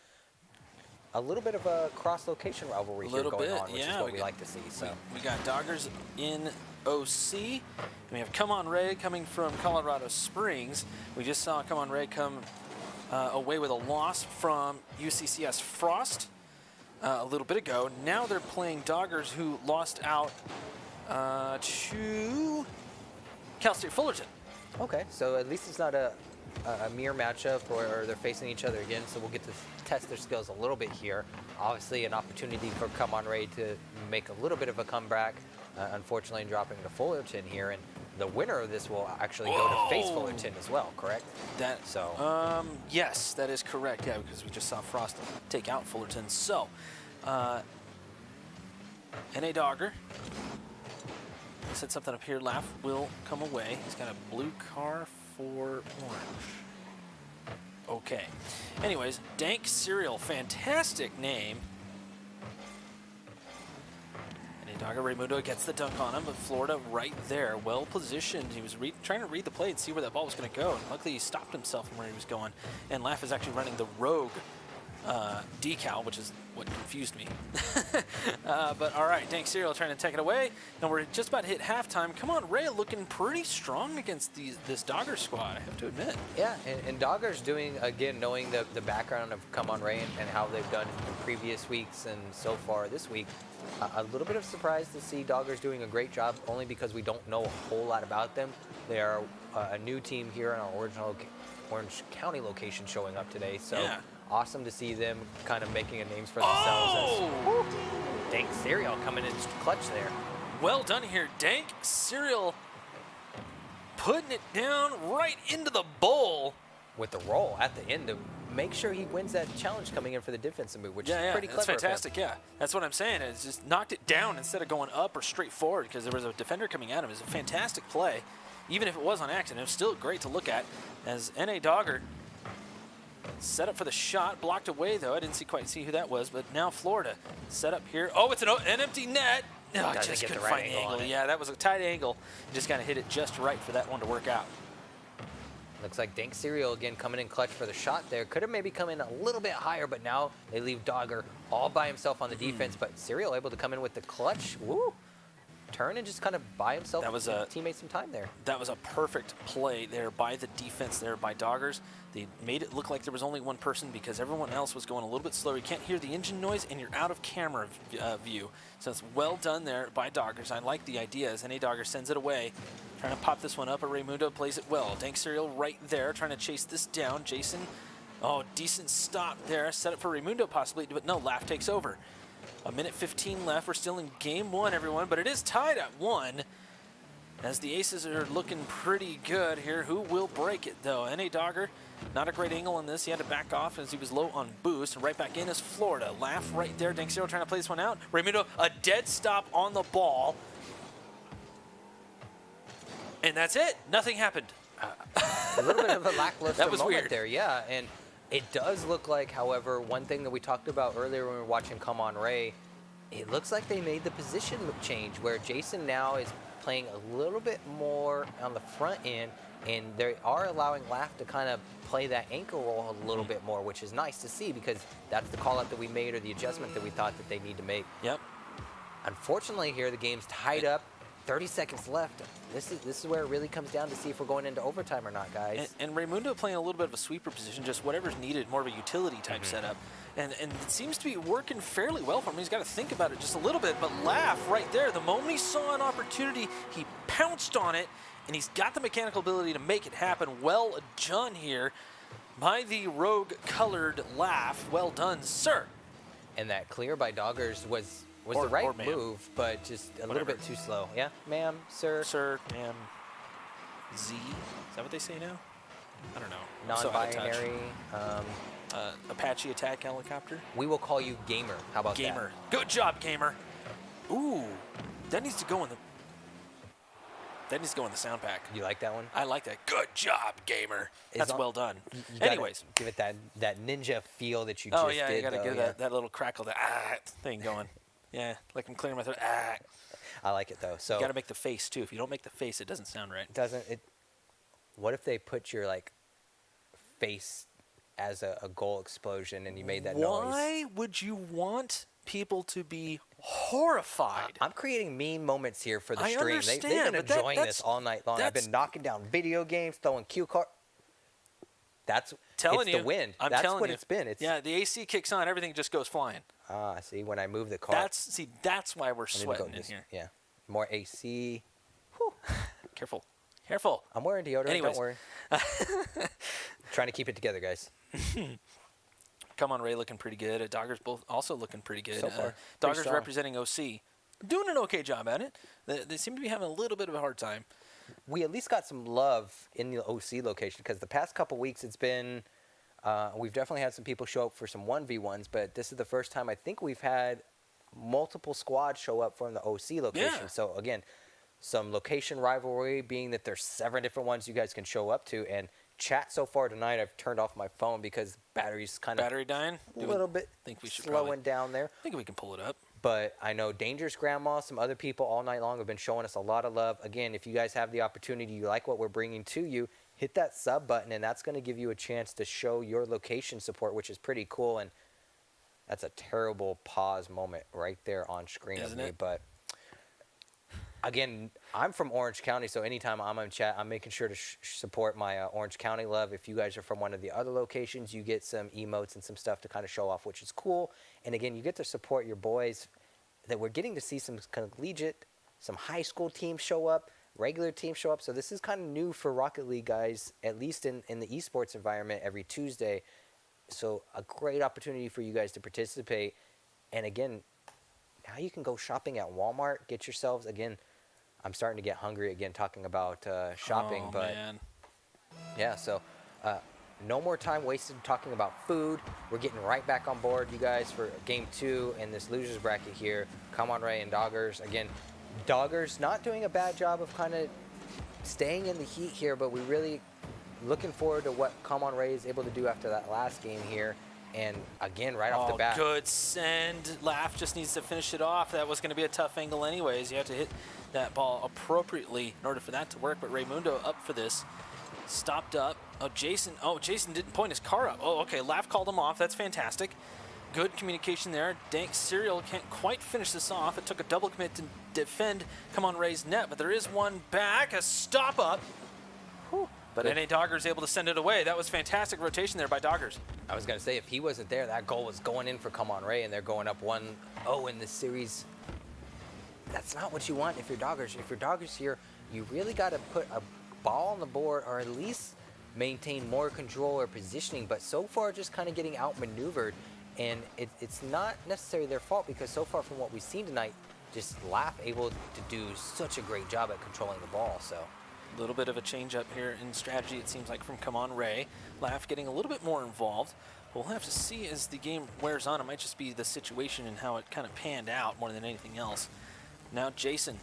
a little bit of a cross-location rivalry here going on, which is what we like to see. So we got Doggers in OC, and we have Come On Ray coming from Colorado Springs. We just saw Come On Ray come away with a loss from UCCS Frost a little bit ago. Now they're playing Doggers, who lost out to Cal State Fullerton. Okay, so at least it's not a mere matchup or they're facing each other again, so we'll get to test their skills a little bit here. Obviously an opportunity for Come On Ray to make a little bit of a comeback, unfortunately dropping to Fullerton here, and the winner of this will actually go to face Fullerton as well, correct? Yes, that is correct, yeah, because we just saw Frost take out Fullerton. So, NA Dogger said something up here. Laugh will come away. He's got a blue car for orange. Okay. Anyways, Dank Cereal, fantastic name. And Dogger Raymundo gets the dunk on him, but Florida right there, well positioned. He was trying to read the play and see where that ball was going to go. And luckily, he stopped himself from where he was going. And Laugh is actually running the rogue decal, which is what confused me. But all right, Dank Cereal trying to take it away, and we're just about to hit halftime. Come on, Ray, looking pretty strong against this Dogger squad, I have to admit. Yeah, and Dogger's doing, again, knowing the background of Come On Ray and how they've done in previous weeks and so far this week, a little bit of surprise to see Dogger's doing a great job, only because we don't know a whole lot about them. They are a new team here in our original Orange County location showing up today, so yeah. Awesome to see them kind of making a names for themselves. Dank Cereal coming in clutch there. Well done here, Dank Cereal putting it down right into the bowl. With the roll at the end to make sure he wins that challenge coming in for the defensive move, which is pretty clever. That's fantastic, yeah. That's what I'm saying. It's just knocked it down instead of going up or straight forward because there was a defender coming at him. It was a fantastic play. Even if it was on accident, it was still great to look at as NA Dogger set up for the shot, blocked away though. I didn't quite see who that was, but now Florida set up here. Oh, it's an empty net. Oh, I just couldn't find the angle. Yeah, that was a tight angle. You just got to hit it just right for that one to work out. Looks like Dank Cereal again coming in clutch for the shot there. Could have maybe come in a little bit higher, but now they leave Dogger all by himself on the defense. But Cereal able to come in with the clutch. Woo! Turn and just kind of buy himself and teammate some time there. That was a perfect play there by the defense there by Doggers. They made it look like there was only one person because everyone else was going a little bit slower. You can't hear the engine noise and you're out of camera view. So it's well done there by Doggers. I like the idea as NA Dogger sends it away. Trying to pop this one up, but Raymundo plays it well. Dank Cereal right there trying to chase this down. Jason, decent stop there. Set up for Raymundo possibly, but no, Laugh takes over. A minute 15 left. We're still in game one, everyone, but it is tied at 1 as the Aces are looking pretty good here. Who will break it, though? NA Dogger, not a great angle on this. He had to back off as he was low on boost. And right back in is Florida. Laugh right there. Dank Cereal trying to play this one out. Raymundo, a dead stop on the ball. And that's it. Nothing happened. A little bit of a lackluster that was moment weird there, yeah. And it does look like, however, one thing that we talked about earlier when we were watching Come On Ray, it looks like they made the position change where Jason now is playing a little bit more on the front end, and they are allowing Laugh to kind of play that ankle roll a little bit more, which is nice to see because that's the call-out that we made or the adjustment that we thought that they need to make. Yep. Unfortunately here, the game's tied up. 30 seconds left. This is where it really comes down to see if we're going into overtime or not, guys. And Raymundo playing a little bit of a sweeper position, just whatever's needed, more of a utility type setup. And it seems to be working fairly well for him. He's got to think about it just a little bit, but Laugh right there. The moment he saw an opportunity, he pounced on it, and he's got the mechanical ability to make it happen. Well done here by the rogue-colored Laugh. Well done, sir. And that clear by Doggers was the right move, but just a little bit too slow. Yeah, ma'am, sir. Sir, ma'am, Z. Is that what they say now? I don't know. Non-binary. Apache attack helicopter. We will call you Gamer. How about Gamer. Good job, Gamer. Ooh, that needs to go in the... That needs to go in the sound pack. You like that one? I like that. Good job, gamer. That's well done. You gotta Anyways. give it that ninja feel that you Oh, just yeah, did. you got to though, give yeah. that little crackle, that thing going. Yeah, like I'm clearing my throat. I like it, though. So You got to make the face, too. If you don't make the face, it doesn't sound right. What if they put your, like, face as a goal explosion and you made that noise? Why would you want people to be horrified? I'm creating meme moments here for the I stream. understand, They've been but enjoying this all night long. I've that's- been knocking down video games, throwing cue cards. It's the wind. That's telling what you. it's been. Yeah, the AC kicks on, everything just goes flying. See, when I move the car. That's why we're I need to sweating go in here. Yeah. More AC. Careful. I'm wearing deodorant, Anyways. don't worry. Trying to keep it together, guys. Come on, Ray, looking pretty good. Doggers both also looking pretty good. So far, pretty Doggers strong. representing OC, doing an okay job at it. They seem to be having a little bit of a hard time. We at least got some love in the OC location because the past couple weeks it's been, we've definitely had some people show up for some 1v1s, but this is the first time I think we've had multiple squads show up from the OC location. Yeah. So again, some location rivalry being that there's 7 different ones you guys can show up to. And chat so far tonight, I've turned off my phone because battery's kind of Battery dying? a little bit think we should slowing down there. I think we can pull it up. But I know Dangerous Grandma, some other people all night long have been showing us a lot of love. Again, if you guys have the opportunity, you like what we're bringing to you, hit that sub button, and that's going to give you a chance to show your location support, which is pretty cool. And that's a terrible pause moment right there on screen Isn't of me. it? But again, I'm from Orange County, so anytime I'm in chat, I'm making sure to support my Orange County love. If you guys are from one of the other locations, you get some emotes and some stuff to kind of show off, which is cool. And again, you get to support your boys. That we're getting to see some collegiate, some high school teams show up, regular teams show up. So this is kind of new for Rocket League guys, at least in the esports environment every Tuesday. So a great opportunity for you guys to participate. And again, now you can go shopping at Walmart, get yourselves, again, I'm starting to get hungry again talking about shopping. Oh, but man. yeah, so no more time wasted talking about food. We're getting right back on board, you guys, for Game 2 in this losers bracket here. Come on, Ray and Doggers. Again, Doggers not doing a bad job of kind of staying in the heat here, but we really looking forward to what Come on Ray is able to do after that last game here. And again, right off the bat. Good send. Laugh just needs to finish it off. That was going to be a tough angle anyways. You have to hit that ball appropriately in order for that to work. But Raymundo up for this. Stopped up. Jason didn't point his car up. Oh, okay. Laugh called him off. That's fantastic. Good communication there. Dank Serial can't quite finish this off. It took a double commit to defend Come on Ray's net, but there is one back. A stop up. Whew. But NA Doggers able to send it away. That was fantastic rotation there by Doggers. I was going to say, if he wasn't there, that goal was going in for Come on Ray, and they're going up 1-0 in this series. That's not what you want if you're Doggers. If you're Doggers here, you really got to put a ball on the board or at least maintain more control or positioning. But so far, just kind of getting outmaneuvered. And it's not necessarily their fault because so far from what we've seen tonight, just Laugh able to do such a great job at controlling the ball. So a little bit of a change up here in strategy, it seems like, from Come on Ray. Laugh getting a little bit more involved. We'll have to see as the game wears on. It might just be the situation and how it kind of panned out more than anything else. Now Jason.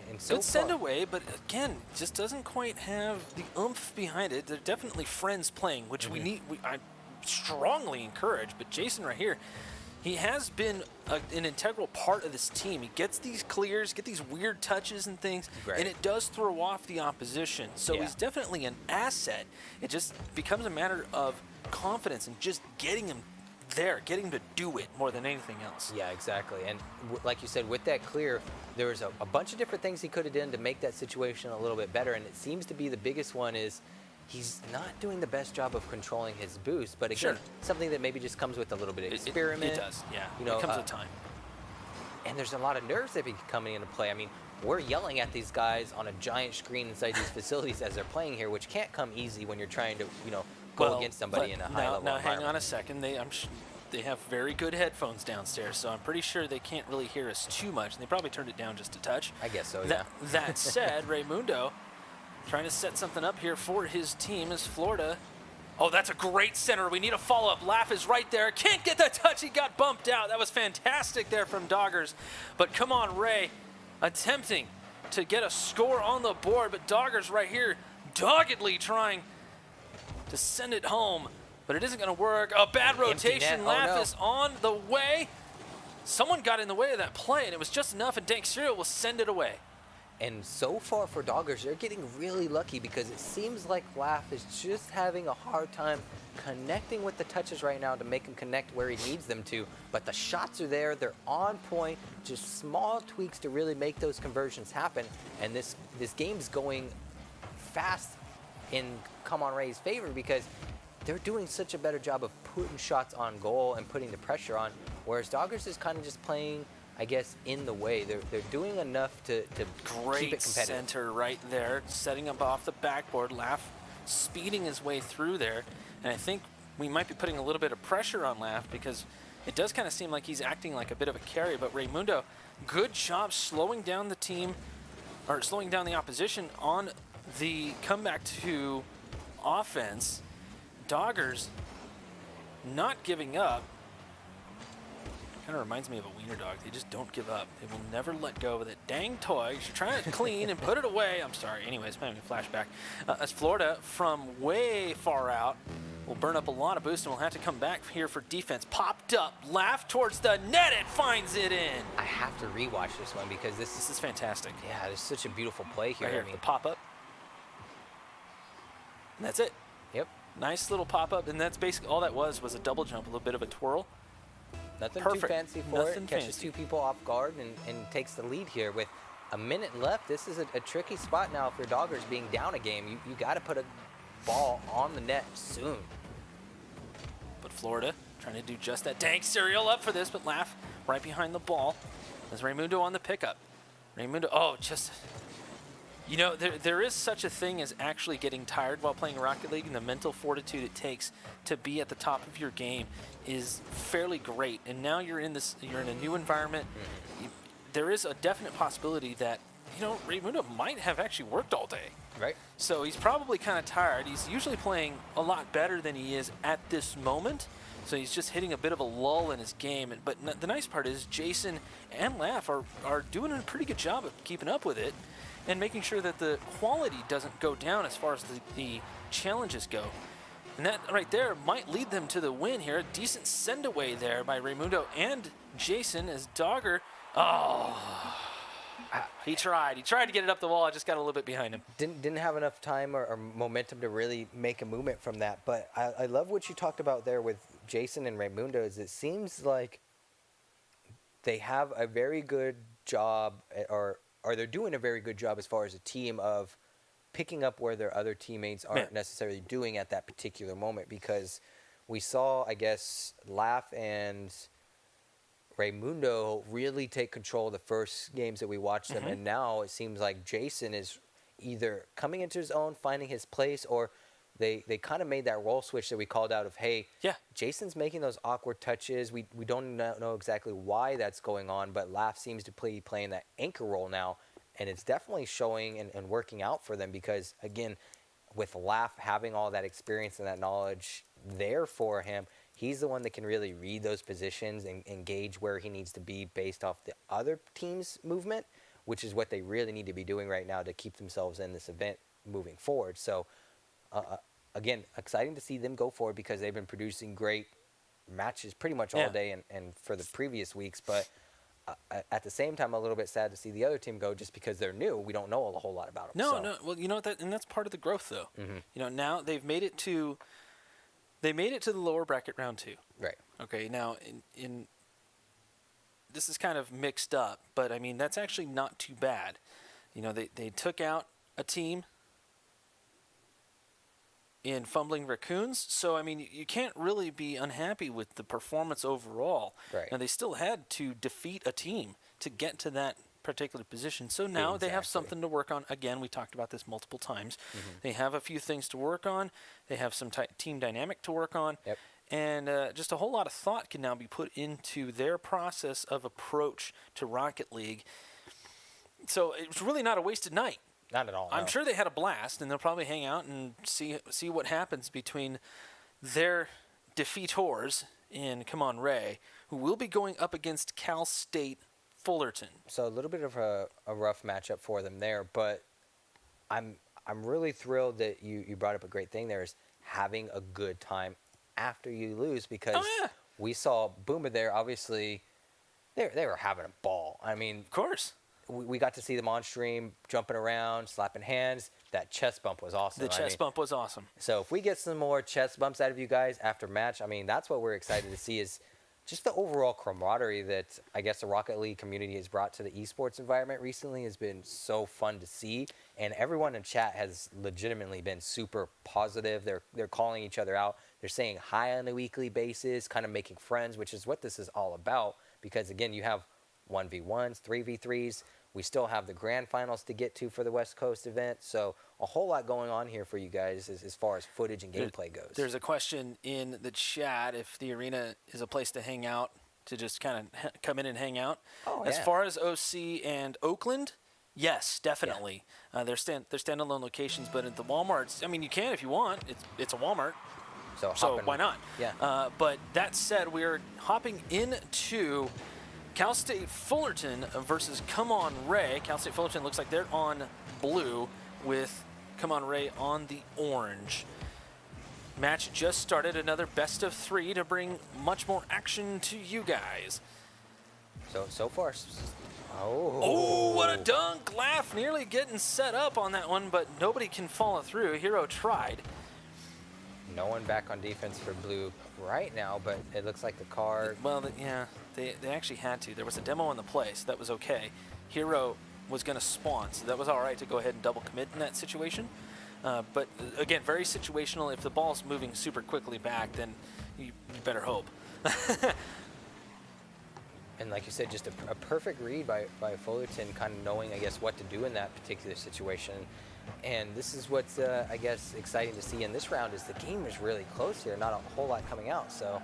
And so Good send away, but again, just doesn't quite have the oomph behind it. They're definitely friends playing, which we need. I strongly encourage. But Jason right here, he has been an integral part of this team. He gets these clears, get these weird touches and things, and it does throw off the opposition. So he's definitely an asset. It just becomes a matter of confidence and just getting him there, getting him to do it more than anything else. Yeah, exactly. And like you said, with that clear, there was a bunch of different things he could have done to make that situation a little bit better. And it seems to be the biggest one is he's not doing the best job of controlling his boost. But again, something that maybe just comes with a little bit of experiment. It does, yeah. You know, it comes with time. And there's a lot of nerves that be coming into play. I mean, we're yelling at these guys on a giant screen inside these facilities as they're playing here, which can't come easy when you're trying to, go against somebody in a high-level Now, environment. hang on a second. They have very good headphones downstairs, so I'm pretty sure they can't really hear us too much. And they probably turned it down just a touch. I guess so, yeah. That said, Raymundo trying to set something up here for his team as Florida. Oh, that's a great center. We need a follow-up. Laugh is right there. Can't get that touch. He got bumped out. That was fantastic there from Doggers. But come on, Ray, attempting to get a score on the board, but Doggers right here doggedly trying to send it home, but it isn't going to work. A bad rotation. Laugh is on the way. Someone got in the way of that play, and it was just enough, and Dank Serial will send it away. And so far for Doggers, they're getting really lucky because it seems like Laugh is just having a hard time connecting with the touches right now to make him connect where he needs them to. But the shots are there. They're on point. Just small tweaks to really make those conversions happen. And this game's going fast in Come On Ray's favor because they're doing such a better job of putting shots on goal and putting the pressure on, whereas Doggers is kind of just playing, I guess, in the way. They're doing enough to keep it competitive. Center right there, setting up off the backboard. Laugh speeding his way through there, and I think we might be putting a little bit of pressure on Laugh because it does kind of seem like he's acting like a bit of a carry. But Raymundo, good job slowing down the team, or slowing down the opposition on the comeback to offense. Doggers not giving up. Kind of reminds me of a wiener dog. They just don't give up. They will never let go of that dang toy. You're trying to clean and put it away. I'm sorry. Anyways, having a flashback. As Florida from way far out will burn up a lot of boost and will have to come back here for defense. Popped up, Laugh towards the net. It finds it in. I have to rewatch this one because this is fantastic. Yeah, there's such a beautiful play here. Right here, the pop up. And that's it. Yep. Nice little pop up, and that's basically all that was a double jump, a little bit of a twirl. Nothing Perfect. too fancy for Nothing it. Catches fancy. two people off guard and takes the lead here with a minute left. This is a tricky spot now for Doggers being down a game. You got to put a ball on the net soon. But Florida trying to do just that. Dank Serial up for this, but Laugh right behind the ball. There's Raymundo on the pickup. Raymundo, you know, there is such a thing as actually getting tired while playing Rocket League, and the mental fortitude it takes to be at the top of your game is fairly great. And now you're in a new environment. There is a definite possibility that, you know, Raymundo might have actually worked all day. Right. So he's probably kind of tired. He's usually playing a lot better than he is at this moment. So he's just hitting a bit of a lull in his game. But the nice part is Jason and Laugh are doing a pretty good job of keeping up with it and making sure that the quality doesn't go down as far as the challenges go. And that right there might lead them to the win here. A decent send away there by Raymundo and Jason as Dogger. He tried to get it up the wall. I just got a little bit behind him. Didn't have enough time or momentum to really make a movement from that. But I love what you talked about there with Jason and Raymundo. Is it seems like they have a very good job, or they're doing a very good job as far as a team of picking up where their other teammates aren't necessarily doing at that particular moment. Because we saw, I guess, Laugh and Raymundo really take control of the first games that we watched them, and now it seems like Jason is either coming into his own, finding his place, or they kind of made that role switch that we called out of, hey, Jason's making those awkward touches. We don't know exactly why that's going on, but Laugh seems to be playing that anchor role now, and it's definitely showing and working out for them because, again, with Laugh having all that experience and that knowledge there for him, he's the one that can really read those positions and gauge where he needs to be based off the other team's movement, which is what they really need to be doing right now to keep themselves in this event moving forward. So, again, exciting to see them go forward because they've been producing great matches pretty much all day and for the previous weeks. But at the same time, a little bit sad to see the other team go just because they're new. We don't know a whole lot about them. No. Well, you know what? And that's part of the growth, though. You know, now they've made it to... They made it to the lower bracket round 2. Right. Okay, now in this is kind of mixed up, but I mean that's actually not too bad. You know, they took out a team in Fumbling Raccoons, so I mean you can't really be unhappy with the performance overall. Right. Now they still had to defeat a team to get to that particular position. So now they have something to work on. Again, we talked about this multiple times. They have a few things to work on. They have some team dynamic to work on. Yep. And just a whole lot of thought can now be put into their process of approach to Rocket League. So it's really not a wasted night. Not at all. I'm sure they had a blast, and they'll probably hang out and see what happens between their defeators in Come On Ray, who will be going up against Cal State Fullerton. So a little bit of a rough matchup for them there, but I'm really thrilled that you brought up a great thing there, is having a good time after you lose, because we saw Boomer there. Obviously, they were having a ball. I mean, Of course. we got to see them on stream jumping around, slapping hands. That chest bump was awesome. The chest bump was awesome. So if we get some more chest bumps out of you guys after match, I mean, that's what we're excited to see, is just the overall camaraderie that I guess the Rocket League community has brought to the esports environment recently has been so fun to see. And everyone in chat has legitimately been super positive. They're calling each other out. They're saying hi on a weekly basis, kind of making friends, which is what this is all about. Because, again, you have 1v1s, 3v3s. We still have the grand finals to get to for the West Coast event. So a whole lot going on here for you guys as far as footage and gameplay goes. There's a question in the chat if the arena is a place to hang out, to just kind of come in and hang out. Oh, As yeah. far as OC and Oakland, yes, definitely. They're standalone locations, but at the Walmarts, I mean, you can if you want. It's a Walmart. So why not? Yeah. But that said, we're hopping into Cal State Fullerton versus Come On Ray. Cal State Fullerton looks like they're on blue with Come On Ray on the orange. Match just started, another best of 3 to bring much more action to you guys. So far. Oh, what a dunk! Laugh nearly getting set up on that one, but nobody can follow through. Hero tried. No one back on defense for blue right now, but it looks like the car. Well, yeah, they actually had to. There was a demo on the play, so that was okay. Hero was going to spawn, so that was all right to go ahead and double commit in that situation. But again, very situational. If the ball's moving super quickly back, then you better hope. And like you said, just a perfect read by Fullerton, kind of knowing, I guess, what to do in that particular situation. And this is what's, I guess, exciting to see in this round, is the game is really close here. Not a whole lot coming out, so.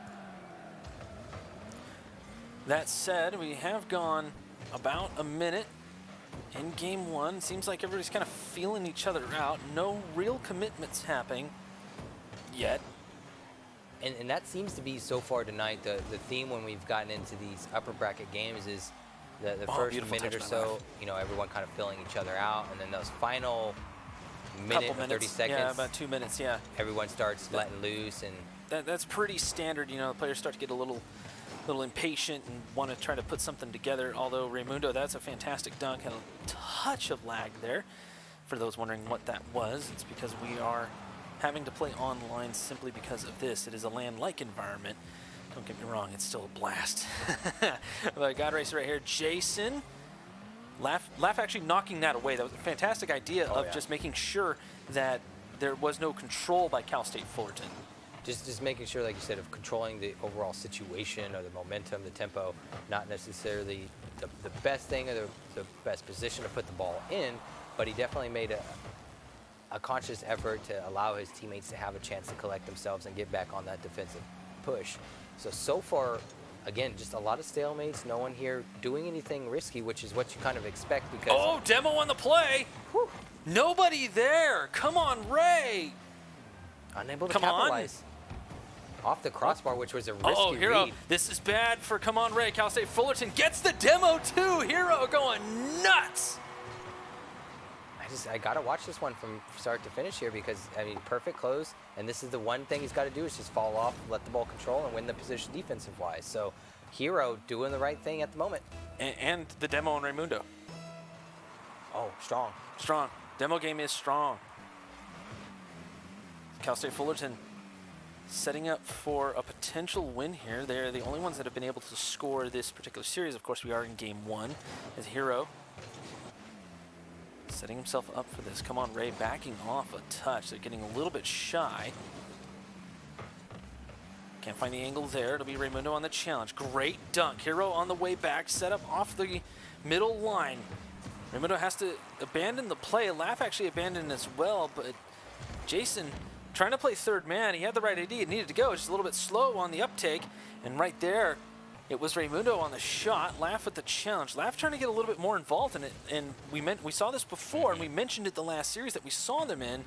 That said, we have gone about a minute in game 1. Seems like everybody's kind of feeling each other out. No real commitments happening yet. And that seems to be, so far tonight, the theme when we've gotten into these upper bracket games is the first minute or so, everyone kind of filling each other out. And then those final minute and 30 seconds. Yeah, about 2 minutes, yeah. Everyone starts letting loose. And that's pretty standard. The players start to get a little impatient and want to try to put something together. Although Raymundo, that's a fantastic dunk. Had a touch of lag there. For those wondering what that was, it's because we are having to play online simply because of this. It is a LAN-like environment. Don't get me wrong, it's still a blast. The God Racer right here, Jason. Laugh actually knocking that away. That was a fantastic idea of just making sure that there was no control by Cal State Fullerton. Just making sure, like you said, of controlling the overall situation or the momentum, the tempo, not necessarily the best thing or the best position to put the ball in, but he definitely made a conscious effort to allow his teammates to have a chance to collect themselves and get back on that defensive push. So far, again, just a lot of stalemates, no one here doing anything risky, which is what you kind of expect because... Oh, demo on the play! Whew. Nobody there! Come on, Ray! Unable to capitalize. Off the crossbar, which was a risky Hero, read. this is bad for Come On Ray. Cal State Fullerton gets the demo too. Hero going nuts! I gotta watch this one from start to finish here because, I mean, perfect close, and this is the one thing he's got to do is just fall off, let the ball control, and win the position defensive-wise. So, Hero doing the right thing at the moment. And the demo on Raymundo. Oh, strong. Strong. Demo game is strong. Cal State Fullerton setting up for a potential win here. They're the only ones that have been able to score this particular series. Of course, we are in game 1 as Hero setting himself up for this. Come on, Ray, backing off a touch. They're getting a little bit shy. Can't find the angle there. It'll be Raymundo on the challenge. Great dunk. Hero on the way back, set up off the middle line. Raymundo has to abandon the play. Laugh actually abandoned as well, but Jason trying to play third man. He had the right idea. It needed to go. Just a little bit slow on the uptake. And right there, it was Raymundo on the shot. Laugh with the challenge. Laugh trying to get a little bit more involved in it. And we saw this before, and we mentioned it the last series that we saw them in.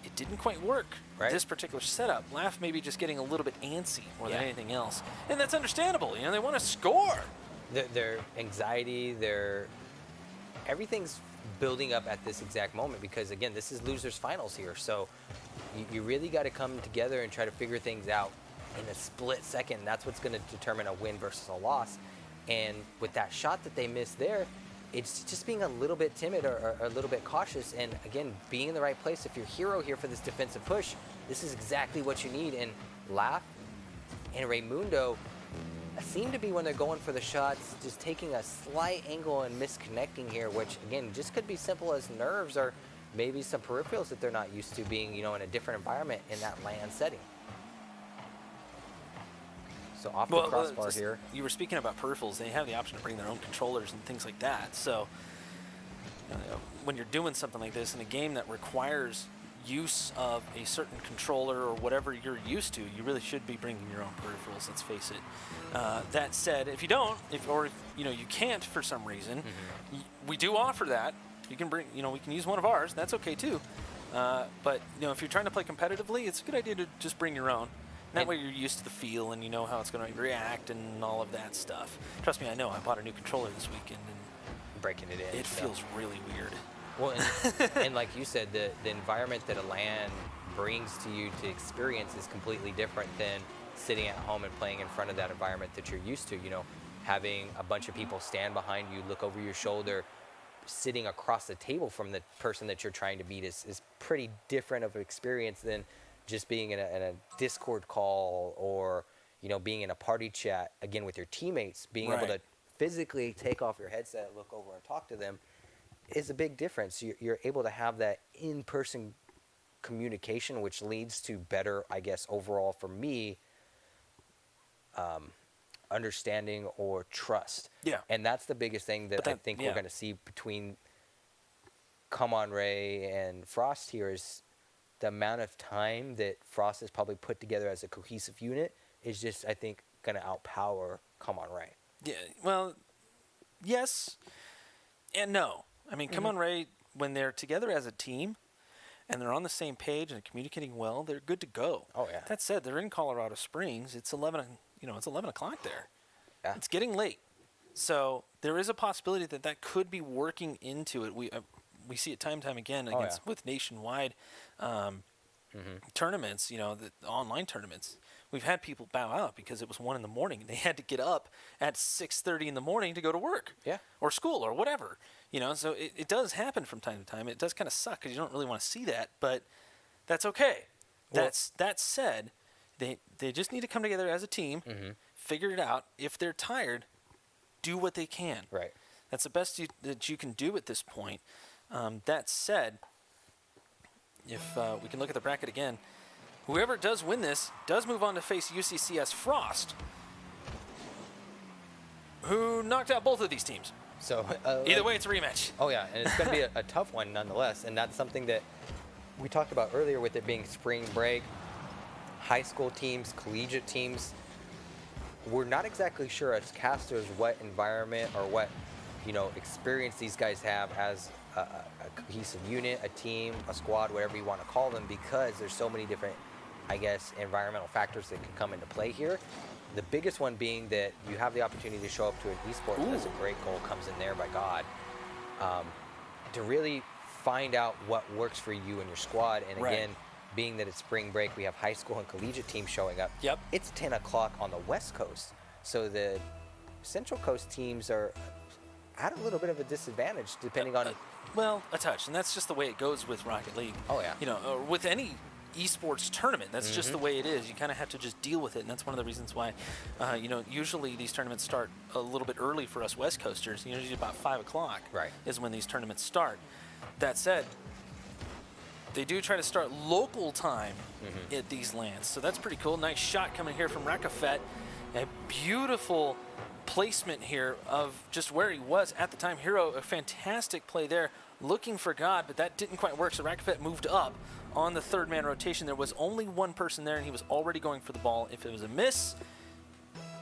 It didn't quite work, this particular setup. Laugh maybe just getting a little bit antsy more than anything else. And that's understandable. They want to score. their anxiety, everything's building up at this exact moment because, again, this is losers finals here. So you really got to come together and try to figure things out in a split second. That's what's going to determine a win versus a loss. And with that shot that they missed there, it's just being a little bit timid or a little bit cautious. And again, being in the right place. If you're hero here for this defensive push, this is exactly what you need. And Laugh and Raymundo seem to be, when they're going for the shots, just taking a slight angle and misconnecting here, which again just could be simple as nerves or maybe some peripherals that they're not used to being, in a different environment in that LAN setting. So off the crossbar here. You were speaking about peripherals. They have the option to bring their own controllers and things like that. So when you're doing something like this in a game that requires use of a certain controller or whatever you're used to, you really should be bringing your own peripherals. Let's face it. That said, if you don't, you can't for some reason, we do offer that. You can bring, we can use one of ours. That's okay too. But if you're trying to play competitively, it's a good idea to just bring your own. That way you're used to the feel and you know how it's going to react and all of that stuff. Trust me, I know. I bought a new controller this weekend and breaking it in. It feels really weird. Well, and like you said, the environment that a LAN brings to you to experience is completely different than sitting at home and playing in front of that environment that you're used to. Having a bunch of people stand behind you, look over your shoulder, sitting across the table from the person that you're trying to beat is pretty different of an experience than just being in a Discord call or, being in a party chat, again, with your teammates, being able to physically take off your headset, look over and talk to them is a big difference. You're able to have that in-person communication, which leads to better, I guess, overall for me, understanding or trust. Yeah. And that's the biggest thing that I think we're going to see between Come On Ray and Frost here is the amount of time that Frost has probably put together as a cohesive unit is just, I think, going to outpower Come On Ray. Yeah, well, yes and no. I mean, Come On Ray, when they're together as a team and they're on the same page and communicating well, they're good to go. Oh, yeah. That said, they're in Colorado Springs. It's 11 o'clock there. Yeah. It's getting late. So there is a possibility that could be working into it. We see it time and time again with nationwide tournaments, the online tournaments. We've had people bow out because it was 1 a.m. and they had to get up at 6:30 in to go to work, or school or whatever, So it does happen from time to time. It does kind of suck because you don't really want to see that, but that's okay. Well, That said, they just need to come together as a team, figure it out. If they're tired, do what they can. Right. That's the best that you can do at this point. That said, if we can look at the bracket again, whoever does win this does move on to face UCCS Frost, who knocked out both of these teams. So either way, it's a rematch. Oh, yeah, and it's going to be a tough one nonetheless, and that's something that we talked about earlier with it being spring break, high school teams, collegiate teams. We're not exactly sure as casters what environment or what, experience these guys have as a cohesive unit, a team, a squad, whatever you want to call them, because there's so many different, I guess, environmental factors that can come into play here. The biggest one being that you have the opportunity to show up to an esports because a great goal comes in there by God, to really find out what works for you and your squad. And again, being that it's spring break, we have high school and collegiate teams showing up. Yep. It's 10 o'clock on the West Coast. So the Central Coast teams are at a little bit of a disadvantage depending on... Well, a touch. And that's just the way it goes with Rocket League. Oh, yeah. Or with any esports tournament. That's just the way it is. You kind of have to just deal with it. And that's one of the reasons why, usually these tournaments start a little bit early for us West Coasters. Usually about 5 o'clock is when these tournaments start. That said, they do try to start local time at these lands. So that's pretty cool. Nice shot coming here from Rakafet. A beautiful placement here of just where he was at the time. Hero, a fantastic play there, looking for God, but that didn't quite work. So Rakafet moved up on the third man rotation. There was only one person there, and he was already going for the ball. If it was a miss,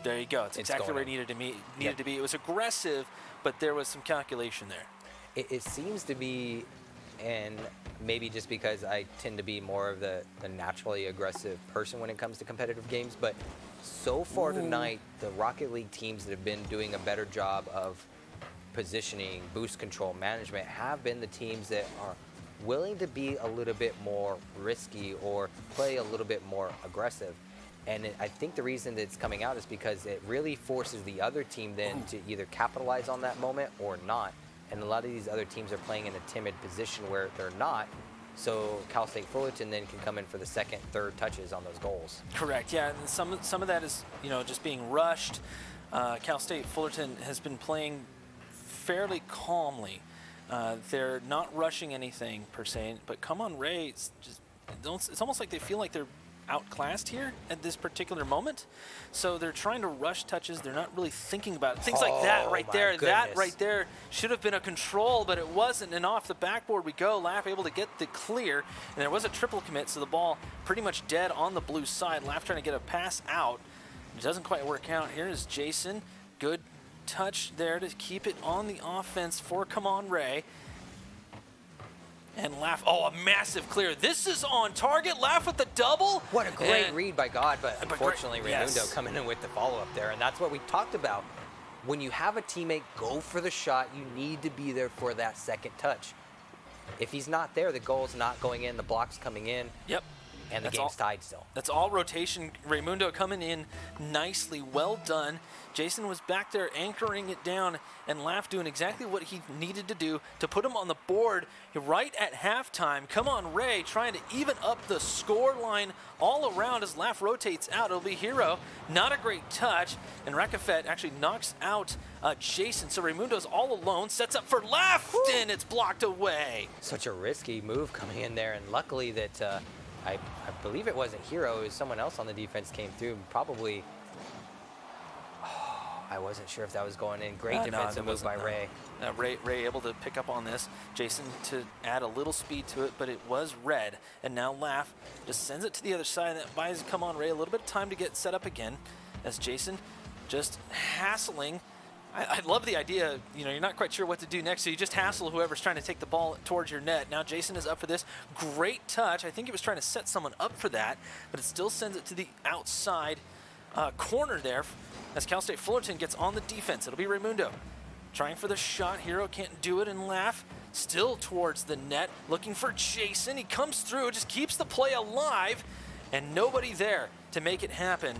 there you go. It's exactly where it needed to be. It was aggressive, but there was some calculation there. It seems to be, and maybe just because I tend to be more of the naturally aggressive person when it comes to competitive games, but So far tonight, the Rocket League teams that have been doing a better job of positioning, boost control, management have been the teams that are willing to be a little bit more risky or play a little bit more aggressive. And I think the reason that it's coming out is because it really forces the other team then to either capitalize on that moment or not. And a lot of these other teams are playing in a timid position where they're not. So Cal State Fullerton then can come in for the second, third touches on those goals. Correct. Yeah, and some of that is just being rushed. Cal State Fullerton has been playing fairly calmly. They're not rushing anything per se, but come on, Ray. It's almost like they feel like they're outclassed here at this particular moment. So they're trying to rush touches. They're not really thinking about it. Things like that right there. Goodness. That right there should have been a control, but it wasn't. And off the backboard we go. Laugh able to get the clear. And there was a triple commit, so the ball pretty much dead on the blue side. Laugh trying to get a pass out. It doesn't quite work out. Here is Jason. Good touch there to keep it on the offense for Come On Ray. And Laugh, a massive clear. This is on target. Laugh with the double. What a great read by God, but unfortunately Raimundo yes. coming in with the follow-up there, and that's what we talked about. When you have a teammate go for the shot, you need to be there for that second touch. If he's not there, the goal's not going in, the block's coming in. Yep. And the game's tied still. That's all rotation. Raimundo coming in nicely. Well done. Jason was back there anchoring it down, and Laugh doing exactly what he needed to do to put him on the board right at halftime. Come on, Ray, trying to even up the score line all around as Laugh rotates out. It'll be Hero. Not a great touch, and Rakafet actually knocks out Jason. So Raimundo's all alone, sets up for Laugh, and it's blocked away. Such a risky move coming in there, and luckily that I believe it wasn't Hero, it was someone else on the defense came through, probably. I wasn't sure if that was going in. Great defensive move by Ray. Ray able to pick up on this. Jason to add a little speed to it, but it was red. And now Laugh just sends it to the other side, and that buys Come On Ray a little bit of time to get set up again as Jason just hassling. I love the idea, you're not quite sure what to do next, so you just hassle whoever's trying to take the ball towards your net. Now Jason is up for this. Great touch. I think he was trying to set someone up for that, but it still sends it to the outside corner there as Cal State Fullerton gets on the defense. It'll be Raimundo trying for the shot. Hero can't do it, and Laugh still towards the net, looking for Jason. He comes through, just keeps the play alive, and nobody there to make it happen.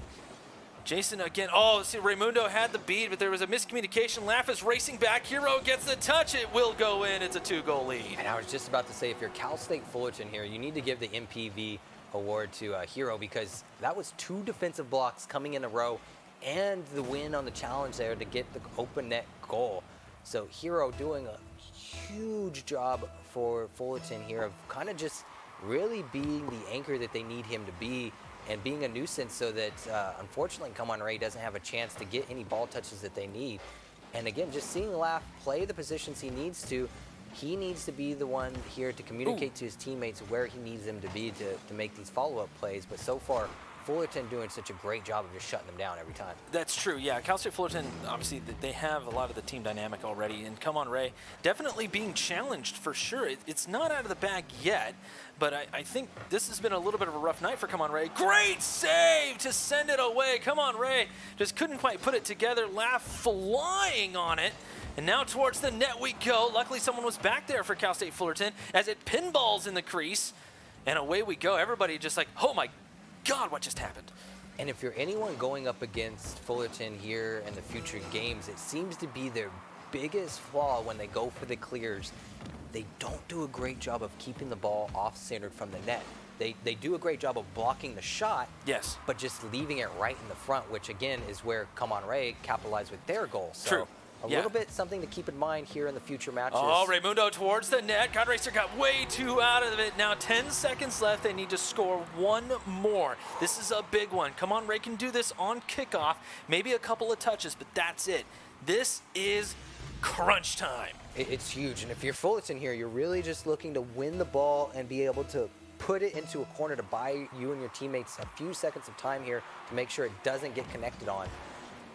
Jason again. See, Raimundo had the bead, but there was a miscommunication. Laugh is racing back. Hero gets the touch. It will go in. It's a 2-goal lead. And I was just about to say, if you're Cal State Fullerton here, you need to give the MPV award to Hero, because that was 2 defensive blocks coming in a row and the win on the challenge there to get the open net goal. So Hero doing a huge job for Fullerton here of kind of just really being the anchor that they need him to be, and being a nuisance so that, unfortunately, Come On Ray doesn't have a chance to get any ball touches that they need. And again, just seeing Laugh play the positions he needs to be the one here to communicate to his teammates where he needs them to be to make these follow-up plays. But so far, Fullerton doing such a great job of just shutting them down every time. That's true, yeah. Cal State Fullerton, obviously, they have a lot of the team dynamic already, and Come On Ray definitely being challenged for sure. It's not out of the bag yet, but I think this has been a little bit of a rough night for Come On Ray. Great save to send it away. Come On Ray just couldn't quite put it together. Laugh flying on it. And now towards the net we go. Luckily, someone was back there for Cal State Fullerton as it pinballs in the crease. And away we go. Everybody just like, oh my God, what just happened? And if you're anyone going up against Fullerton here in the future games, it seems to be their biggest flaw when they go for the clears. They don't do a great job of keeping the ball off-centered from the net. They do a great job of blocking the shot, yes, but just leaving it right in the front, which again is where Come On Ray capitalized with their goal. So true. A little bit something to keep in mind here in the future matches. Raimundo towards the net. God Racer got way too out of it. Now 10 seconds left. They need to score one more. This is a big one. Come On Ray can do this on kickoff. Maybe a couple of touches, but that's it. This is crunch time. It's huge. And if you're Fullerton here, you're really just looking to win the ball and be able to put it into a corner to buy you and your teammates a few seconds of time here to make sure it doesn't get connected on.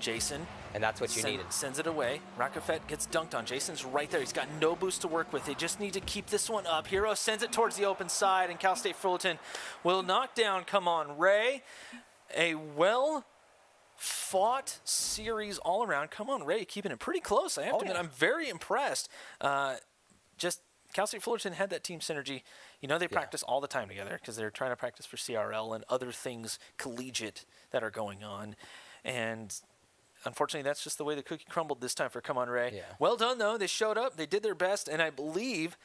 Jason. And that's what you needed. Sends it away. Rakafet gets dunked on. Jason's right there. He's got no boost to work with. They just need to keep this one up. Hero sends it towards the open side, and Cal State Fullerton will knock down Come On Ray. A well fought series all around. Come on, Ray, keeping it pretty close. I have to admit, I'm very impressed. Just Cal State Fullerton had that team synergy. You know, they practice all the time together because they're trying to practice for CRL and other things collegiate that are going on. And unfortunately, that's just the way the cookie crumbled this time for Come On Ray. Yeah. Well done, though. They showed up. They did their best. And I believe,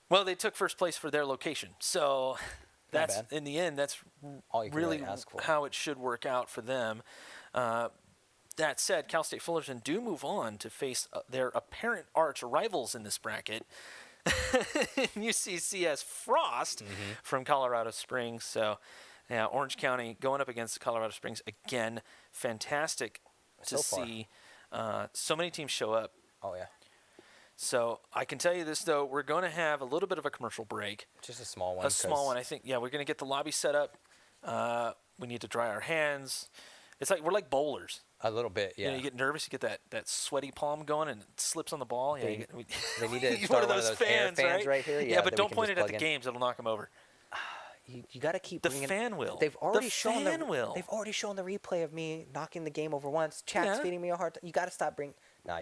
well, they took first place for their location. So that's, in the end, that's really ask for. how it should work out for them. That said, Cal State Fullerton do move on to face their apparent arch rivals in this bracket, UCCS Frost from Colorado Springs. So, yeah, Orange County going up against Colorado Springs again. Fantastic to see so many teams show up. Oh, yeah. So I can tell you this, though. We're going to have a little bit of a commercial break. Just a small one. A small one. I think, yeah, we're going to get the lobby set up. We need to dry our hands. It's like we're like bowlers. A little bit, yeah. You know, you get nervous, you get that sweaty palm going, and it slips on the ball. They Yeah, need to one start of those fans, right here. Yeah, but don't point it at the games; it'll knock them over. You got to keep The bringing fan will. They've already shown the will. They've already shown the replay of me knocking the game over once. Chat's feeding me a hard time. You got to stop bringing. Nah,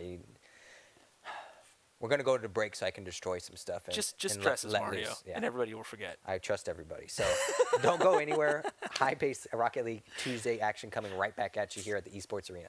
we're gonna go to the break so I can destroy some stuff. And, just and dress as let Mario, loose. Yeah. and everybody will forget. I trust everybody. So don't go anywhere. High-paced Rocket League Tuesday action coming right back at you here at the Esports Arena.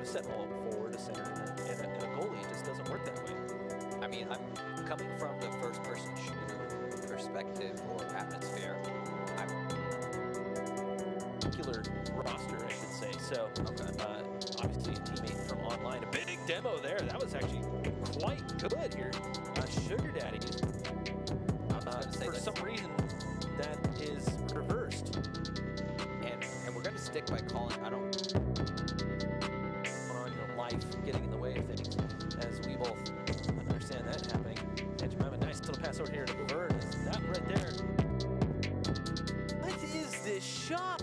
Set ball forward, to center, and a goalie just doesn't work that way. I mean, I'm coming from the first-person shooter perspective or atmosphere. Particular roster, I should say. So, obviously, a teammate from online, a big demo there. That was actually quite good here. Sugar Daddy. For some reason, that is reversed. And we're going to stick by calling. Life getting in the way of things, as we both understand that happening. And Jemima, nice little pass over here to Bird. That right there. What is this shot?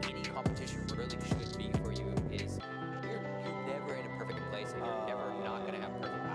Any competition really should be for you is you're never in a perfect place and you're never not going to have perfect power.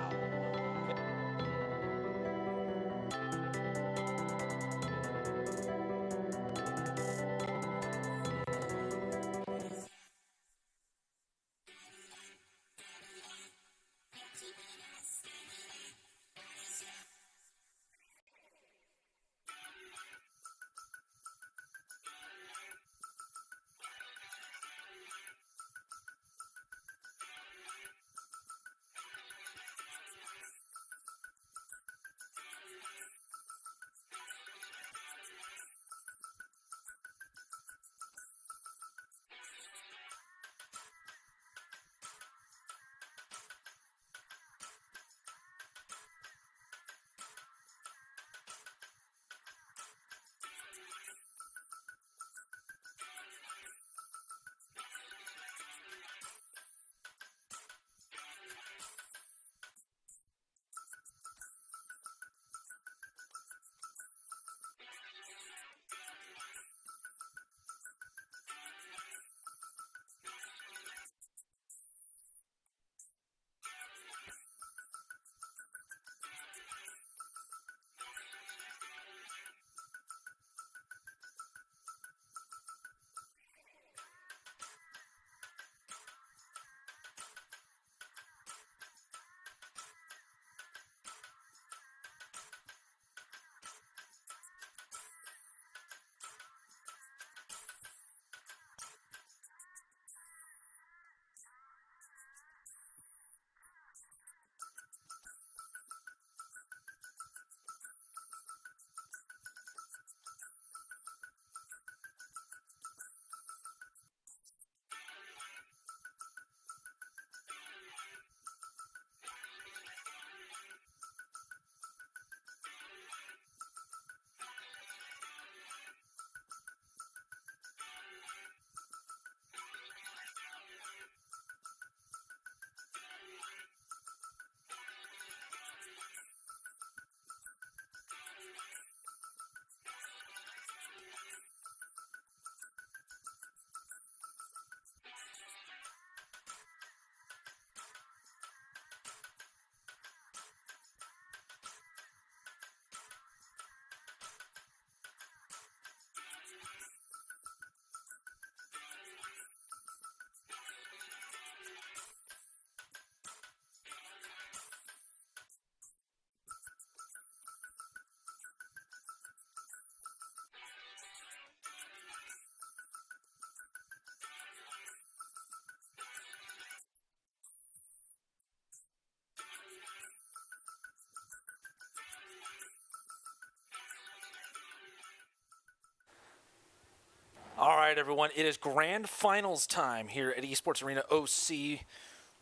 All right, everyone. It is grand finals time here at Esports Arena OC.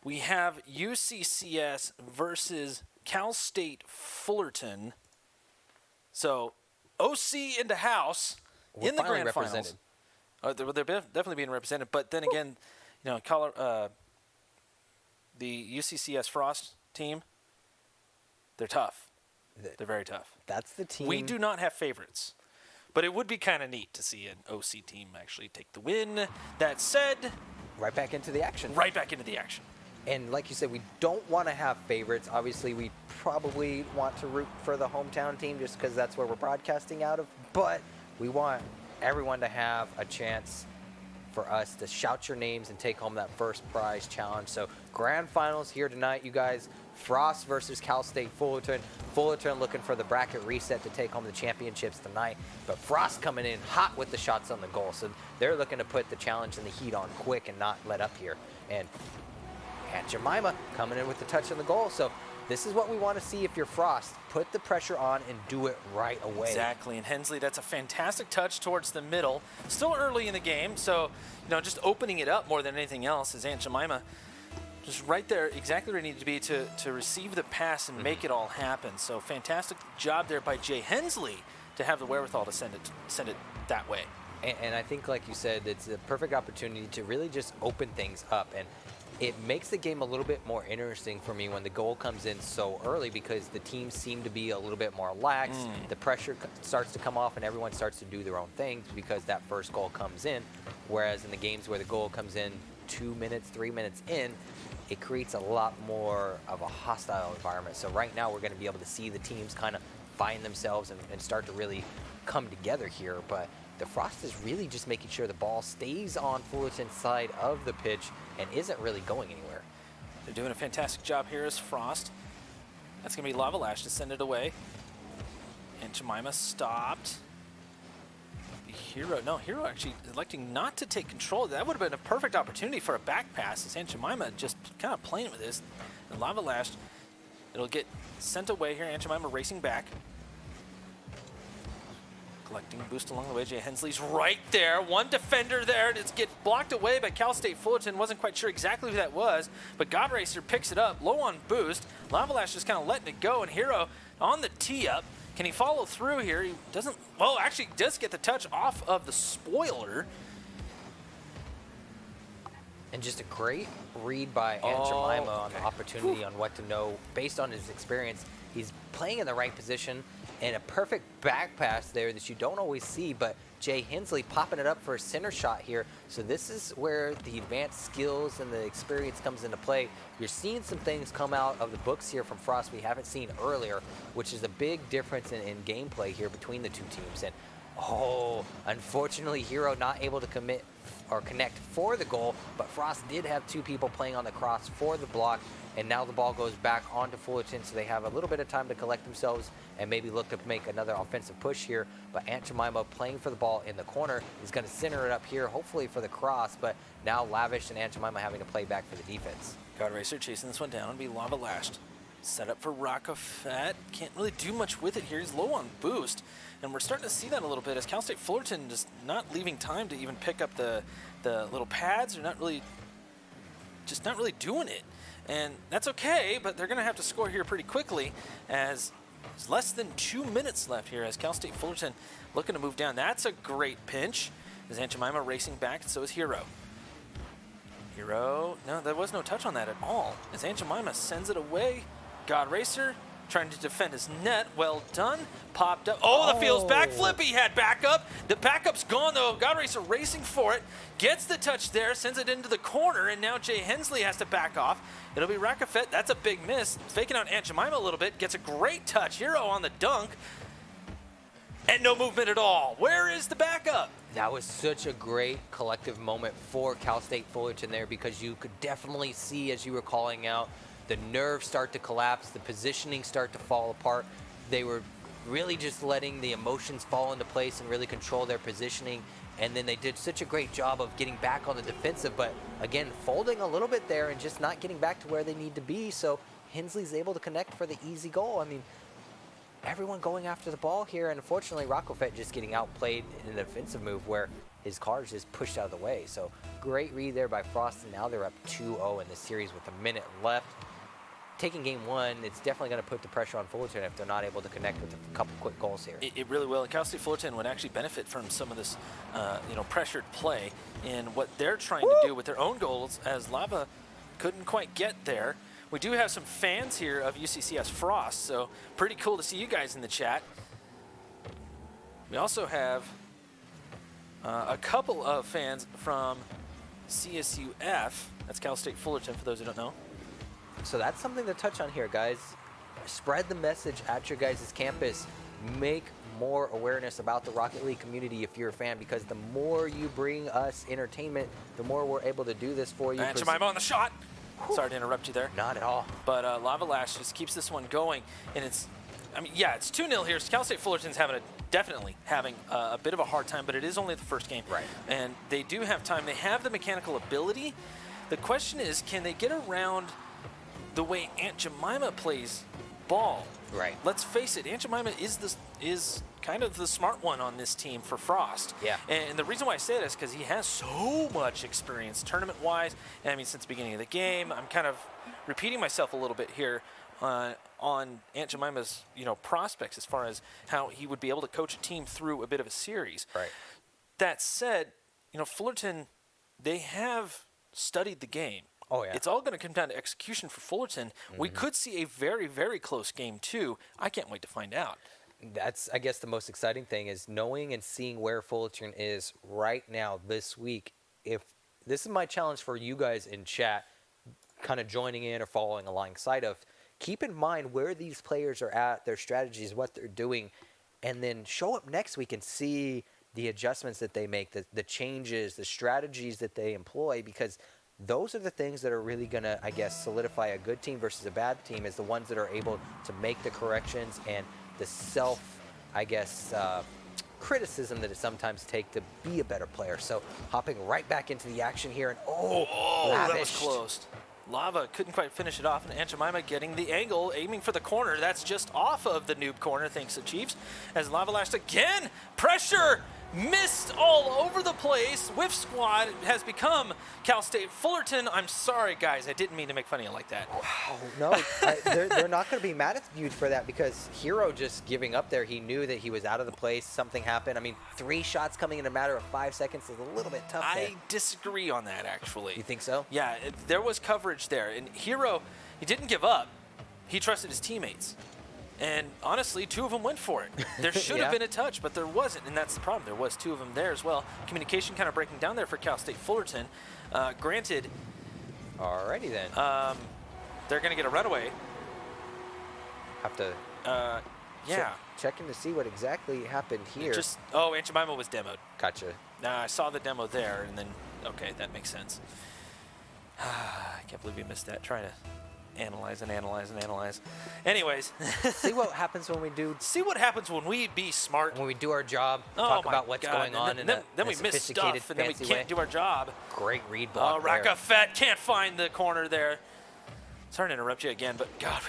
We have UCCS versus Cal State Fullerton. So, OC in the house in the grand finals. They're definitely being represented. But then again, you know, the UCCS Frost team, they're tough. They're very tough. That's the team. We do not have favorites. But it would be kind of neat to see an OC team actually take the win. That said, right back into the action. Right back into the action. And like you said, we don't want to have favorites. Obviously, we probably want to root for the hometown team just because that's where we're broadcasting out of. But we want everyone to have a chance for us to shout your names and take home that first prize challenge. So grand finals here tonight, you guys. Frost versus Cal State Fullerton. Fullerton looking for the bracket reset to take home the championships tonight. But Frost coming in hot with the shots on the goal. So they're looking to put the challenge and the heat on quick and not let up here. And Jemima coming in with the touch on the goal. So this is what we want to see if you're Frost. Put the pressure on and do it right away. Exactly. And Hensley, that's a fantastic touch towards the middle. Still early in the game, so you know, just opening it up more than anything else is Aunt Jemima. Just right there, exactly where it needed to be to receive the pass and make it all happen. So fantastic job there by Jay Hensley to have the wherewithal to send it that way. And I think, like you said, it's a perfect opportunity to really just open things up. And it makes the game a little bit more interesting for me when the goal comes in so early because the teams seem to be a little bit more lax. The pressure starts to come off and everyone starts to do their own things because that first goal comes in. Whereas in the games where the goal comes in 2 minutes, 3 minutes in, it creates a lot more of a hostile environment. So right now we're going to be able to see the teams kind of find themselves and start to really come together here. But the Frost is really just making sure the ball stays on Fullerton's side of the pitch and isn't really going anywhere. They're doing a fantastic job here as Frost. That's going to be Lava Lash to send it away. And Jemima stopped. Hero actually electing not to take control. That would have been a perfect opportunity for a back pass. As Aunt Jemima just kind of playing with this. And Lava Lash, it'll get sent away here. Aunt Jemima racing back. Collecting boost along the way. Jay Hensley's right there. One defender there. It's get blocked away by Cal State Fullerton. Wasn't quite sure exactly who that was, but God Racer picks it up. Low on boost. Lava Lash just kind of letting it go, and Hero on the tee up. Can he follow through here? He doesn't. Well, actually does get the touch off of the spoiler. And just a great read by Aunt Jemima on the opportunity on what to know based on his experience. He's playing in the right position and a perfect back pass there that you don't always see, but Jay Hensley popping it up for a center shot here. So this is where the advanced skills and the experience comes into play. You're seeing some things come out of the books here from Frost we haven't seen earlier, which is a big difference in gameplay here between the two teams. And unfortunately, Hero not able to commit or connect for the goal, but Frost did have two people playing on the cross for the block, and now the ball goes back onto Fullerton, so they have a little bit of time to collect themselves and maybe look to make another offensive push here. But Aunt Jemima playing for the ball in the corner is going to center it up here, hopefully for the cross, but now Lavish and Aunt Jemima having to play back for the defense. God Racer chasing this one down. It'll be Lava Lashed. Set up for Rockafat. Can't really do much with it here. He's low on boost. And we're starting to see that a little bit as Cal State Fullerton just not leaving time to even pick up the little pads. They're not really doing it. And that's okay, but they're going to have to score here pretty quickly as there's less than 2 minutes left here as Cal State Fullerton looking to move down. That's a great pinch. As Aunt Jemima racing back, and so is Hero. No, there was no touch on that at all. As Aunt Jemima sends it away. God Racer trying to defend his net. Well done. Popped up. Oh, the field's backflip. He had backup. The backup's gone, though. God Racer racing for it. Gets the touch there. Sends it into the corner. And now Jay Hensley has to back off. It'll be Rockafat. That's a big miss. Faking out Aunt Jemima a little bit. Gets a great touch. Hero on the dunk. And no movement at all. Where is the backup? That was such a great collective moment for Cal State Fullerton there because you could definitely see, as you were calling out, the nerves start to collapse, the positioning start to fall apart. They were really just letting the emotions fall into place and really control their positioning. And then they did such a great job of getting back on the defensive, but again, folding a little bit there and just not getting back to where they need to be. So Hensley's able to connect for the easy goal. I mean, everyone going after the ball here, and unfortunately, Rockofet just getting outplayed in an offensive move where his car is just pushed out of the way. So great read there by Frost, and now they're up 2-0 in the series with a minute left. Taking game one, it's definitely going to put the pressure on Fullerton if they're not able to connect with a couple quick goals here. It really will. And Cal State Fullerton would actually benefit from some of this, pressured play in what they're trying to do with their own goals, as Lava couldn't quite get there. We do have some fans here of UCCS Frost, so pretty cool to see you guys in the chat. We also have a couple of fans from CSUF. That's Cal State Fullerton, for those who don't know. So that's something to touch on here, guys. Spread the message at your guys' campus. Make more awareness about the Rocket League community if you're a fan, because the more you bring us entertainment, the more we're able to do this for you. And Jemima on the shot. Whew. Sorry to interrupt you there. Not at all. But Lava Lash just keeps this one going. And it's 2-0 here. So Cal State Fullerton's definitely having a bit of a hard time, but it is only the first game. Right. And they do have time. They have the mechanical ability. The question is, can they get around the way Aunt Jemima plays ball? Right. Let's face it, Aunt Jemima is kind of the smart one on this team for Frost. Yeah. And the reason why I say that is because he has so much experience tournament-wise. And I mean, since the beginning of the game, I'm kind of repeating myself a little bit here on Aunt Jemima's prospects as far as how he would be able to coach a team through a bit of a series. Right. That said, Fullerton, they have studied the game. Oh, yeah. It's all going to come down to execution for Fullerton. We could see a very, very close game, too. I can't wait to find out. That's, I guess, the most exciting thing is knowing and seeing where Fullerton is right now this week. If this is my challenge for you guys in chat, kind of joining in or following alongside of, keep in mind where these players are at, their strategies, what they're doing, and then show up next week and see the adjustments that they make, the changes, the strategies that they employ, because those are the things that are really going to, I guess, solidify a good team versus a bad team, is the ones that are able to make the corrections and the criticism that it sometimes takes to be a better player. So hopping right back into the action here, and that was close. Lava couldn't quite finish it off, and Aunt Jemima getting the angle, aiming for the corner. That's just off of the noob corner, thanks to Chiefs. As Lava Lash again, pressure, missed all over the place. Whiff Squad has become Cal State Fullerton. I'm sorry, guys. I didn't mean to make fun of you like that. Wow, no, they're not going to be mad at you for that, because Hero just giving up there, he knew that he was out of the place. Something happened. I mean, 3 shots coming in a matter of 5 seconds is a little bit tough there. I disagree on that, actually. You think so? Yeah, there was coverage there. And Hero, he didn't give up. He trusted his teammates. And honestly, 2 of them went for it. There should have been a touch, but there wasn't, and that's the problem. There was 2 of them there as well. Communication kind of breaking down there for Cal State Fullerton. Granted. Alrighty then. They're going to get a runaway. Have to. Checking to see what exactly happened here. Aunt Jemima was demoed. Gotcha. I saw the demo there, and then okay, that makes sense. I can't believe we missed that. Trying to analyze and analyze and analyze. Anyways. See what happens when we do. See what happens when we be smart. When we do our job, talk about what's going on in a then we miss stuff, and then we can't do our job. Great read block there. Rockafet can't find the corner there. Sorry to interrupt you again, but God,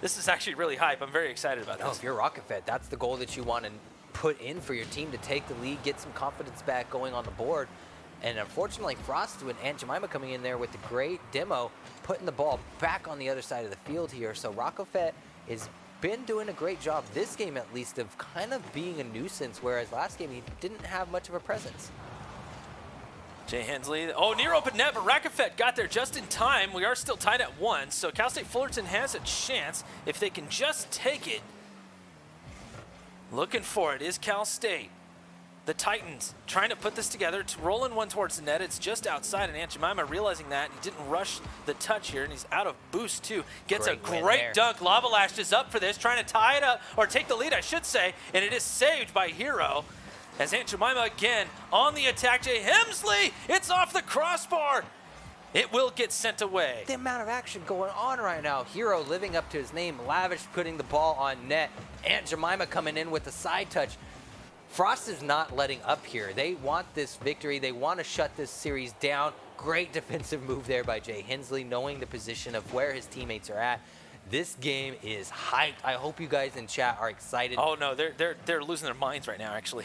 this is actually really hype. I'm very excited about this. No, if you're Rockafet, that's the goal that you want to put in for your team to take the lead, get some confidence back going on the board. And unfortunately, Frost with Aunt Jemima coming in there with the great demo, putting the ball back on the other side of the field here. So Rockafet has been doing a great job this game, at least, of kind of being a nuisance, whereas last game he didn't have much of a presence. Jay Hensley. Near open net, but Rockafet got there just in time. We are still tied at 1, so Cal State Fullerton has a chance if they can just take it. Looking for it is Cal State. The Titans trying to put this together, rolling one towards the net. It's just outside, and Aunt Jemima realizing that. He didn't rush the touch here, and he's out of boost, too. Gets a great dunk. Lava Lash is up for this, trying to tie it up, or take the lead, I should say, and it is saved by Hero. As Aunt Jemima again on the attack. Jay Hemsley, it's off the crossbar. It will get sent away. The amount of action going on right now. Hero living up to his name. Lavish putting the ball on net. Aunt Jemima coming in with the side touch. Frost is not letting up here. They want this victory. They want to shut this series down. Great defensive move there by Jay Hensley, knowing the position of where his teammates are at. This game is hyped. I hope you guys in chat are excited. Oh no, they're losing their minds right now. Actually,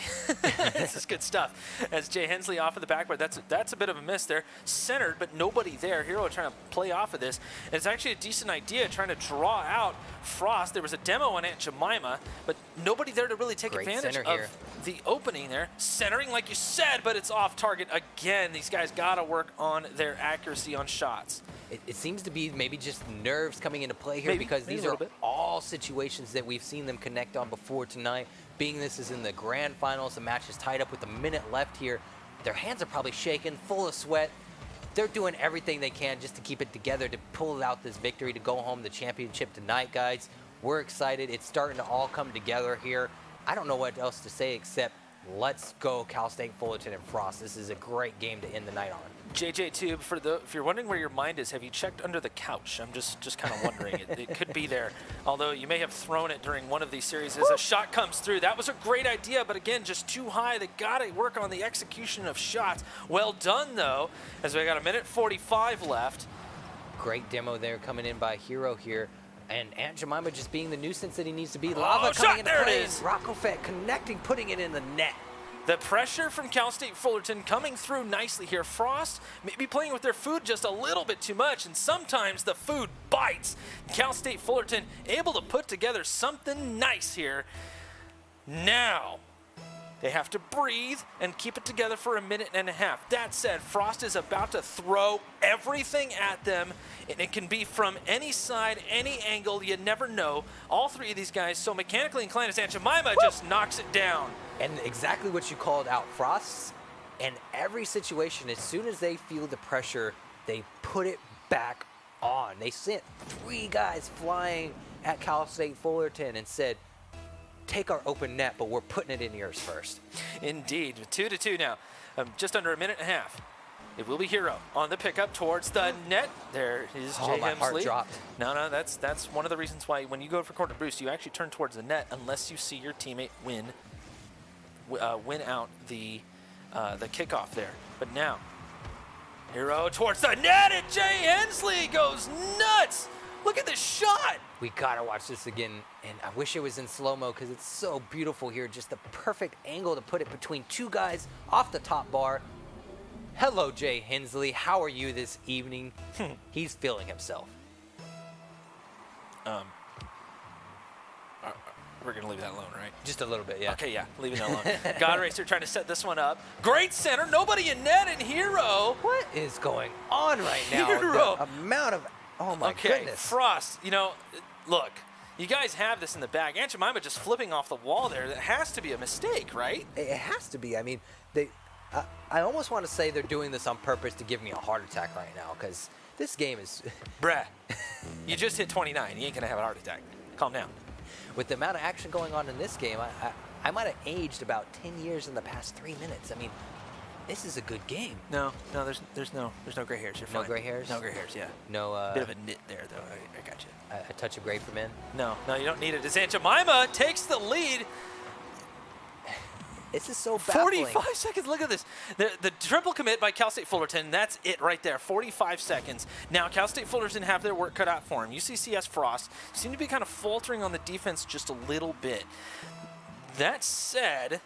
this is good stuff. As Jay Hensley off of the backboard, that's a bit of a miss there. Centered, but nobody there. Hero trying to play off of this. And it's actually a decent idea trying to draw out Frost. There was a demo on Aunt Jemima, but nobody there to really take advantage of the opening there. Centering, like you said, but it's off target again. These guys got to work on their accuracy on shots. It seems to be maybe just nerves coming into play here, because these are all situations that we've seen them connect on before tonight. Being this is in the grand finals, the match is tied up with a minute left here. Their hands are probably shaking, full of sweat. They're doing everything they can just to keep it together, to pull out this victory, to go home the championship tonight, guys. We're excited. It's starting to all come together here. I don't know what else to say except let's go Cal State Fullerton and Frost. This is a great game to end the night on. JJ Tube, if you're wondering where your mind is, have you checked under the couch? I'm just kind of wondering. It could be there, although you may have thrown it during one of these series as a shot comes through. That was a great idea, but again, just too high. They got to work on the execution of shots. Well done, though, as we got a minute 45 left. Great demo there coming in by Hero here. And Aunt Jemima just being the nuisance that he needs to be. Lava coming into play. It is. Rocco Fett connecting, putting it in the net. The pressure from Cal State Fullerton coming through nicely here. Frost maybe playing with their food just a little bit too much, and sometimes the food bites. Cal State Fullerton able to put together something nice here. Now, they have to breathe and keep it together for a minute and a half. That said, Frost is about to throw everything at them, and it can be from any side, any angle. You never know. All three of these guys so mechanically inclined as Aunt Jemima just knocks it down. And exactly what you called out, Frost. In every situation, as soon as they feel the pressure, they put it back on. They sent 3 guys flying at Cal State Fullerton and said, take our open net, but we're putting it in yours first. Indeed. 2-2 now. Just under a minute and a half. It will be Hero on the pickup towards the net. There is Jay my Hensley. heart dropped. No, that's one of the reasons why when you go for corner boost, you actually turn towards the net unless you see your teammate win out the kickoff there. But now, Hero towards the net, and Jay Hensley goes nuts. Look at this shot. We gotta watch this again, and I wish it was in slow-mo because it's so beautiful here. Just the perfect angle to put it between 2 guys off the top bar. Hello, Jay Hensley. How are you this evening? He's feeling himself. We're going to leave that alone, right? Just a little bit, yeah. Okay, yeah, leaving it alone. God Racer trying to set this one up. Great center, nobody in net, and Hero. What is going on right now? Hero. The amount of, oh my goodness. Frost, look, you guys have this in the bag. Aunt Jemima just flipping off the wall there. That has to be a mistake, right? It has to be. I mean, I almost want to say they're doing this on purpose to give me a heart attack right now, because this game is... Bruh, you just hit 29. You ain't going to have a heart attack. Calm down. With the amount of action going on in this game, I might have aged about 10 years in the past 3 minutes. I mean, this is a good game. No, there's no gray hairs. You're fine. No gray hairs? No gray hairs, yeah. No, bit of a nit there, though. I got you. A touch of gray for men? No, you don't need it. As Aunt Jemima takes the lead. This is so baffling. 45 seconds. Look at this. The triple commit by Cal State Fullerton. That's it right there. 45 seconds. Now, Cal State Fullerton have their work cut out for him. UCCS Frost seem to be kind of faltering on the defense just a little bit. That said,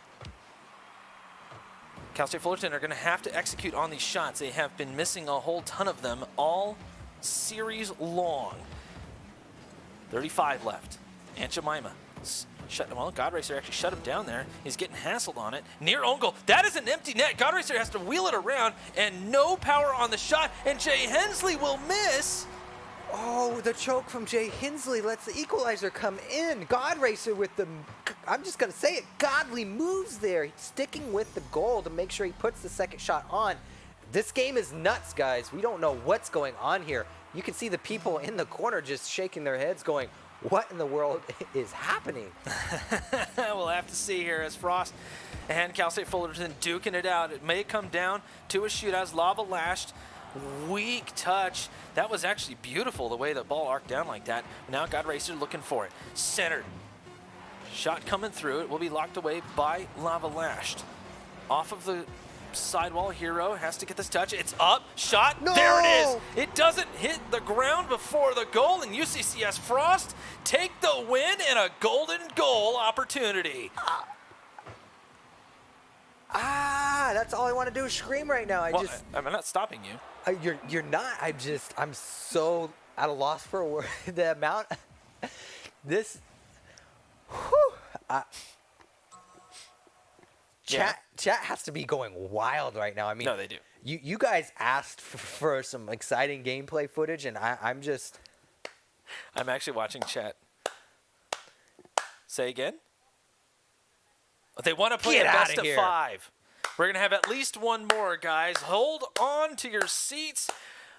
Cal State Fullerton are going to have to execute on these shots. They have been missing a whole ton of them all series long. 35 left. Aunt Jemima. Well, God Racer actually shut him down there. He's getting hassled on it. Near own goal. That is an empty net. God Racer has to wheel it around, and no power on the shot, and Jay Hensley will miss. Oh, the choke from Jay Hensley lets the equalizer come in. God Racer with the, I'm just going to say it, godly moves there. He's sticking with the goal to make sure he puts the second shot on. This game is nuts, guys. We don't know what's going on here. You can see the people in the corner just shaking their heads going, what in the world is happening? We'll have to see here as Frost and Cal State Fullerton duking it out. It may come down to a shootout as Lava lashed. Weak touch. That was actually beautiful, the way the ball arced down like that. Now God Racer looking for it. Centered. Shot coming through. It will be locked away by Lava lashed. Off of the sidewall. Hero has to get this touch. It's up, shot, No! there it is. It doesn't hit the ground before the goal, and UCCS Frost take the win and a golden goal opportunity. That's all I want to do is scream right now. I'm not stopping you. You're not. I'm so at a loss for a word. The amount, this, chat has to be going wild right now. I mean, No, they do. You guys asked for some exciting gameplay footage, and I'm actually watching chat. Say again? They want to play Get a best outta of here. 5. We're going to have at least one more, guys. Hold on to your seats.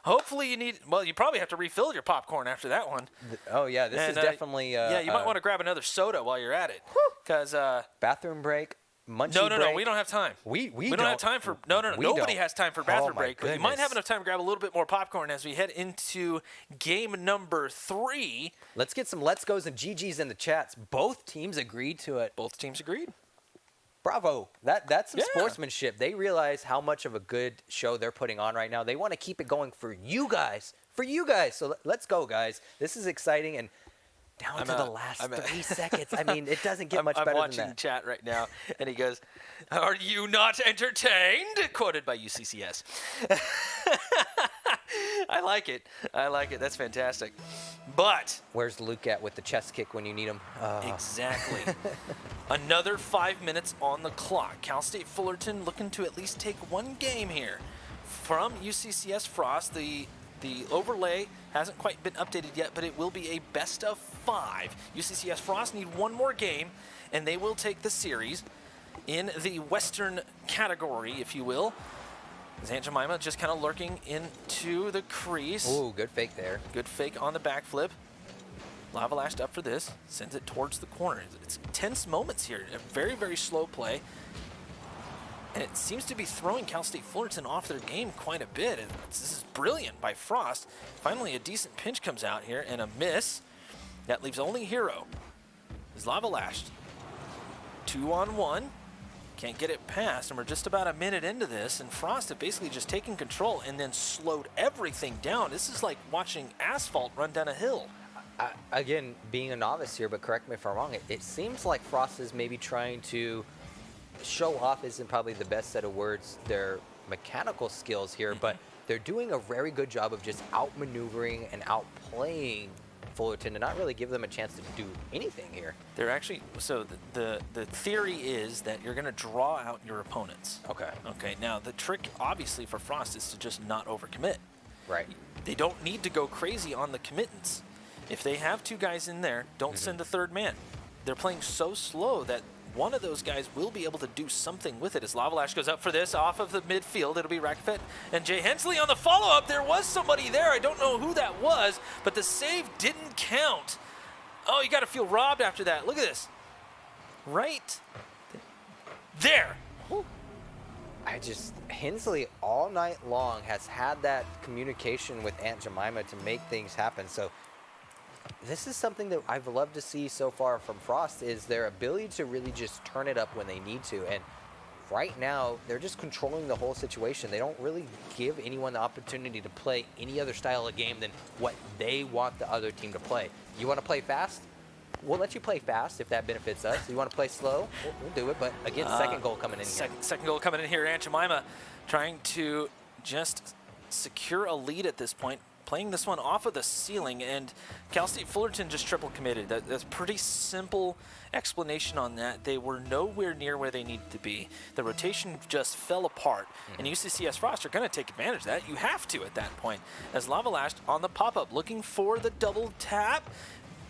Hopefully you probably have to refill your popcorn after that one. Oh, yeah, this is definitely... yeah, you might want to grab another soda while you're at it. Because... bathroom break, munchie No, break. we don't have time. We don't have time for... No. Nobody has time for bathroom my break. But you might have goodness. enough time to grab a little bit more popcorn as we head into game number 3. Let's get some let's goes and GGs in the chats. Both teams agreed to it. Both teams agreed. Bravo. That's some Yeah. sportsmanship. They realize how much of a good show they're putting on right now. They want to keep it going for you guys. So let's go, guys. This is exciting, and down to the last 3 seconds. I mean, it doesn't get much I'm better watching than that. chat right now, and he goes, "Are you not entertained?" Quoted by UCCS. I like it. That's fantastic. But Where's Luke at with the chest kick when you need him? exactly. Another 5 minutes on the clock. Cal State Fullerton looking to at least take one game here. From UCCS Frost, the overlay hasn't quite been updated yet, but it will be a best of 5. UCCS Frost need one more game, and they will take the series in the Western category, if you will. Aunt Jemima just kind of lurking into the crease. Ooh, good fake there. Good fake on the backflip. Lava lashed up for this. Sends it towards the corner. It's tense moments here. A very, very slow play. And it seems to be throwing Cal State Fullerton off their game quite a bit. And this is brilliant by Frost. Finally, a decent pinch comes out here and a miss. That leaves only Hero. Is lava lashed. 2-on-1. Can't get it past, and we're just about a minute into this, and Frost have basically just taken control and then slowed everything down. This is like watching asphalt run down a hill. Again, being a novice here, but correct me if I'm wrong, it seems like Frost is maybe trying to show off, isn't probably the best set of words, their mechanical skills here, but they're doing a very good job of just outmaneuvering and outplaying Fullerton to not really give them a chance to do anything here. They're actually, so the theory is that you're going to draw out your opponents. Okay, now the trick obviously for Frost is to just not overcommit. Right. They don't need to go crazy on the committance. If they have 2 guys in there, don't send a 3rd man. They're playing so slow that one of those guys will be able to do something with it. As Lava Lash goes up for this off of the midfield, it'll be Rackfet and Jay Hensley on the follow-up. There was somebody there. I don't know who that was, but the save didn't count. Oh, you got to feel robbed after that. Look at this. Right there. Hensley all night long has had that communication with Aunt Jemima to make things happen. So this is something that I've loved to see so far from Frost, is their ability to really just turn it up when they need to. And right now, they're just controlling the whole situation. They don't really give anyone the opportunity to play any other style of game than what they want the other team to play. You want to play fast? We'll let you play fast if that benefits us. You want to play slow? We'll do it. But again, second goal coming in here. Second goal coming in here. Aunt Jemima trying to just secure a lead at this point. Playing this one off of the ceiling, and Cal State Fullerton just triple committed. That's pretty simple explanation on that. They were nowhere near where they needed to be. The rotation just fell apart, and UCCS Frost are going to take advantage of that. You have to at that point. As Lava Lashed on the pop-up, looking for the double tap.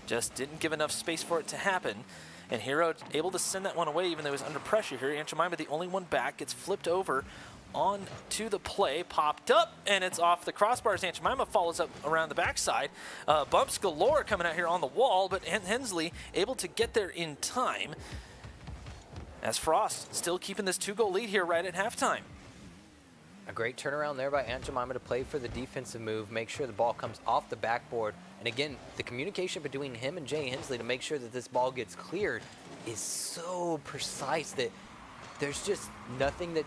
Just didn't give enough space for it to happen. And Hero able to send that one away even though he was under pressure here. Aunt Jemima, the only one back, gets flipped over on to the play, popped up, and it's off the crossbars. Aunt Jemima follows up around the backside. Bumps galore coming out here on the wall, but Hensley able to get there in time. As Frost still keeping this 2-goal lead here right at halftime. A great turnaround there by Aunt Jemima to play for the defensive move, make sure the ball comes off the backboard. And again, the communication between him and Jay Hensley to make sure that this ball gets cleared is so precise that there's just nothing that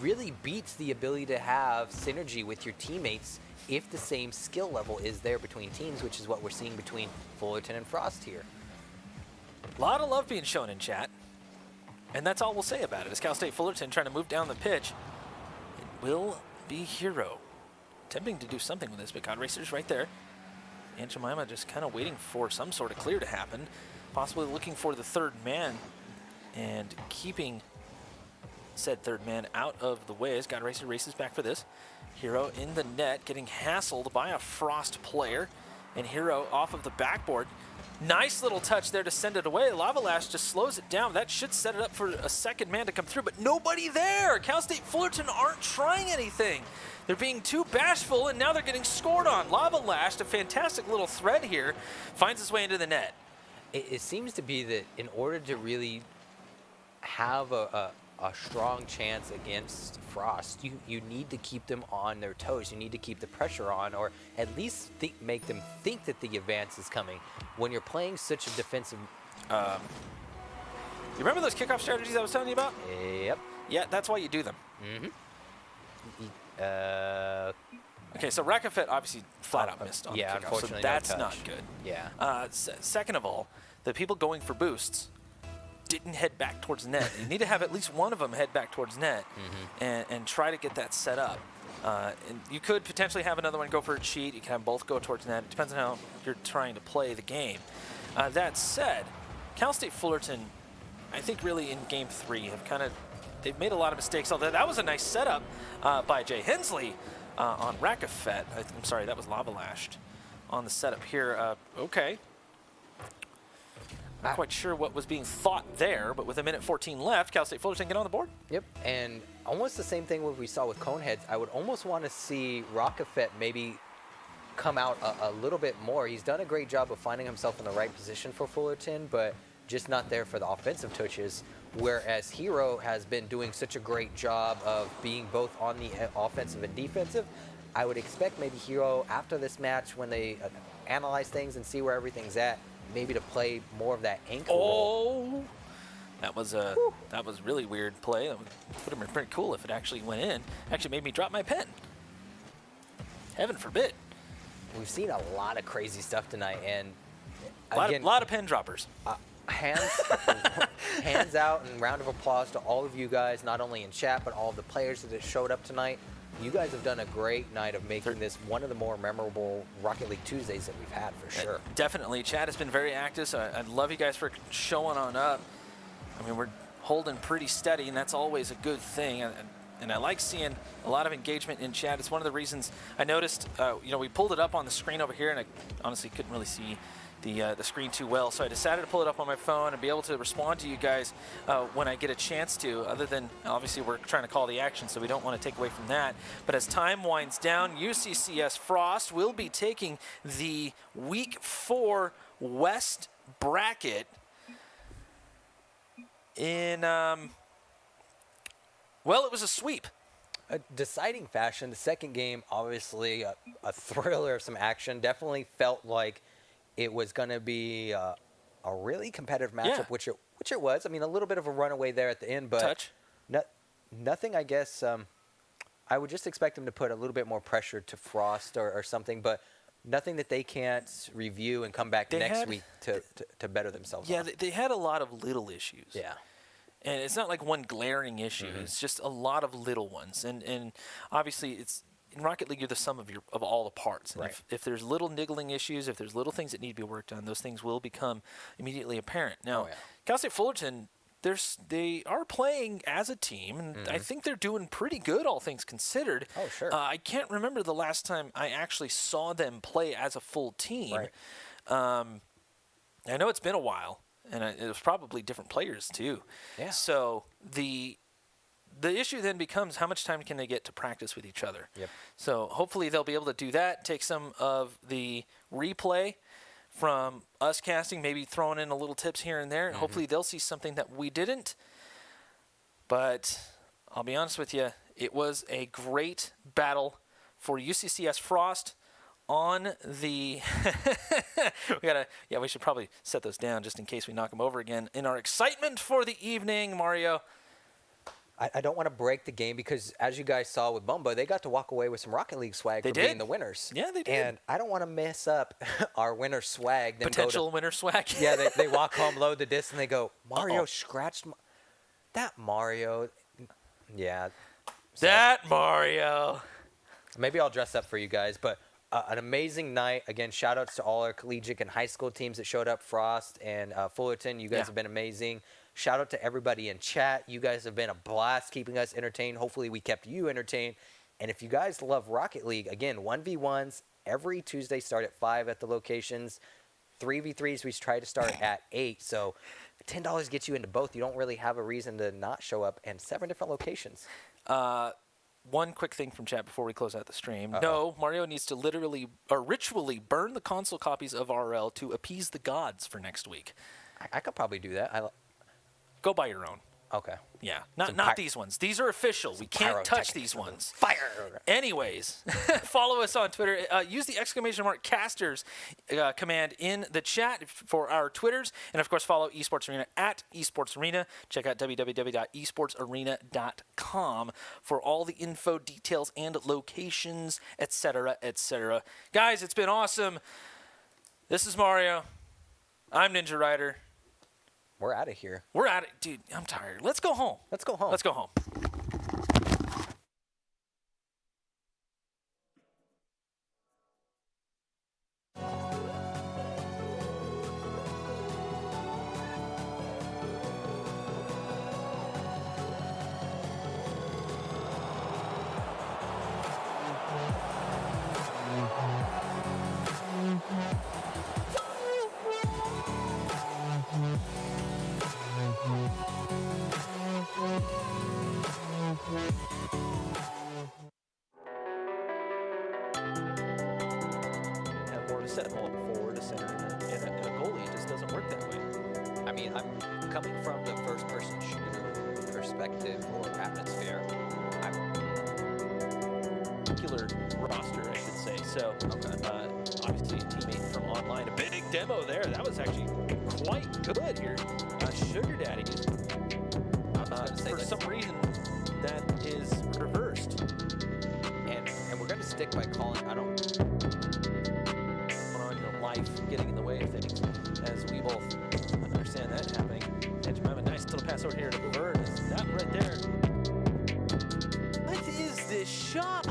really beats the ability to have synergy with your teammates if the same skill level is there between teams, which is what we're seeing between Fullerton and Frost here. A lot of love being shown in chat. And that's all we'll say about it. As Cal State Fullerton trying to move down the pitch, it will be Hero. Attempting to do something with this, but God Racer's right there. And Jemima just kind of waiting for some sort of clear to happen. Possibly looking for the third man and keeping said third man out of the way as God Racer races back for this. Hero in the net, getting hassled by a Frost player. And Hero off of the backboard. Nice little touch there to send it away. Lava Lash just slows it down. That should set it up for a second man to come through, but nobody there. Cal State Fullerton aren't trying anything. They're being too bashful, and now they're getting scored on. Lava Lash, a fantastic little thread here, finds his way into the net. It seems to be that in order to really have a strong chance against Frost, you need to keep them on their toes. You need to keep the pressure on, or at least make them think that the advance is coming. When you're playing such a defensive... You remember those kickoff strategies I was telling you about? Yep. Yeah, that's why you do them. Mm-hmm. Okay, so Rakafet obviously flat out missed on the kickoff, unfortunately, so that's no not touch. good. Yeah. Second of all, the people going for boosts didn't head back towards net. You need to have at least one of them head back towards net and try to get that set up. And you could potentially have another one go for a cheat. You can have both go towards net. It depends on how you're trying to play the game. That said, Cal State Fullerton, I think really in Game 3 they've made a lot of mistakes. Although that was a nice setup by Jay Hensley on Rakafet. I'm sorry, that was Lava Lashed on the setup here. Okay. Not quite sure what was being thought there, but with a minute 14 left, Cal State Fullerton get on the board. Yep, and almost the same thing what we saw with Coneheads. I would almost want to see Rakafet maybe come out a little bit more. He's done a great job of finding himself in the right position for Fullerton, but just not there for the offensive touches, whereas Hero has been doing such a great job of being both on the offensive and defensive. I would expect maybe Hero, after this match, when they analyze things and see where everything's at, maybe to play more of that anchor role. That was really weird play. That would have been pretty cool if it actually went in. Actually made me drop my pen. Heaven forbid. We've seen a lot of crazy stuff tonight, and a lot of pen droppers. Hands out and round of applause to all of you guys, not only in chat, but all of the players that showed up tonight. You guys have done a great night of making this one of the more memorable Rocket League Tuesdays that we've had, for sure. Definitely. Chat has been very active, so I love you guys for showing on up. I mean, we're holding pretty steady, and that's always a good thing. And I like seeing a lot of engagement in chat. It's one of the reasons I noticed, we pulled it up on the screen over here, and I honestly couldn't really see the screen too well. So I decided to pull it up on my phone and be able to respond to you guys when I get a chance to, other than obviously we're trying to call the action, so we don't want to take away from that. But as time winds down, UCCS Frost will be taking the Week 4 West bracket in, it was a sweep. A deciding fashion. The second game, obviously a thriller of some action. Definitely felt like it was going to be a really competitive matchup, which it was. I mean, a little bit of a runaway there at the end, but nothing, I guess. I would just expect them to put a little bit more pressure to Frost or something, but nothing that they can't review and come back next week to better themselves. Yeah, they had a lot of little issues. Yeah. And it's not like one glaring issue. It's just a lot of little ones. And obviously, it's in Rocket League, you're the sum of all the parts. And if there's little niggling issues, if there's little things that need to be worked on, those things will become immediately apparent. Now, Cal State Fullerton, they are playing as a team, and I think they're doing pretty good, all things considered. Oh, sure. I can't remember the last time I actually saw them play as a full team. I know it's been a while, and it was probably different players too. Yeah. So the issue then becomes how much time can they get to practice with each other. Yep. So hopefully they'll be able to do that, take some of the replay from us casting, maybe throwing in a little tips here and there. Hopefully they'll see something that we didn't. But I'll be honest with you, it was a great battle for UCCS Frost on the we should probably set those down just in case we knock them over again. In our excitement for the evening, Mario, I don't want to break the game because, as you guys saw with Bumbo, they got to walk away with some Rocket League swag for being the winners. Yeah, they did. And I don't want to mess up our winner swag. Potential winner swag. Yeah, they walk home, load the disc, and they go, Mario scratched that Mario. Yeah. So That Mario. maybe I'll dress up for you guys. But an amazing night. Again, shout-outs to all our collegiate and high school teams that showed up. Frost and Fullerton, you guys have been amazing. Shout out to everybody in chat. You guys have been a blast keeping us entertained. Hopefully we kept you entertained. And if you guys love Rocket League, again, 1v1s every Tuesday start at 5 at the locations. 3v3s we try to start at 8. So $10 gets you into both. You don't really have a reason to not show up. And 7 different locations. One quick thing from chat before we close out the stream. No, Mario needs to literally or ritually burn the console copies of RL to appease the gods for next week. I could probably do that. Go buy your own. Okay. Yeah, not these ones. These are official. We can't touch these ones. Fire! Anyways, follow us on Twitter. Use the !casters command in the chat for our Twitters. And, of course, follow Esports Arena at Esports Arena. Check out www.esportsarena.com for all the info, details, and locations, etc., etc. Guys, it's been awesome. This is Mario. I'm Ninja Rider. We're out of here. We're at it. Dude, I'm tired. Let's go home. Let's go home. Let's go home. Have more to set hold forward, to center, and a goalie just doesn't work that way. I mean, I'm coming from the first-person shooter perspective or atmosphere. Particular roster, I should say. So, obviously, a teammate from online, a big demo there. That was actually quite good here. Sugar Daddy is, for some reason, that is reversed. And we're going to stick by calling. I don't. On your life getting in the way of things, as we both understand that happening. And Jemima, nice little pass over here to Bird. That right there. What is this shot?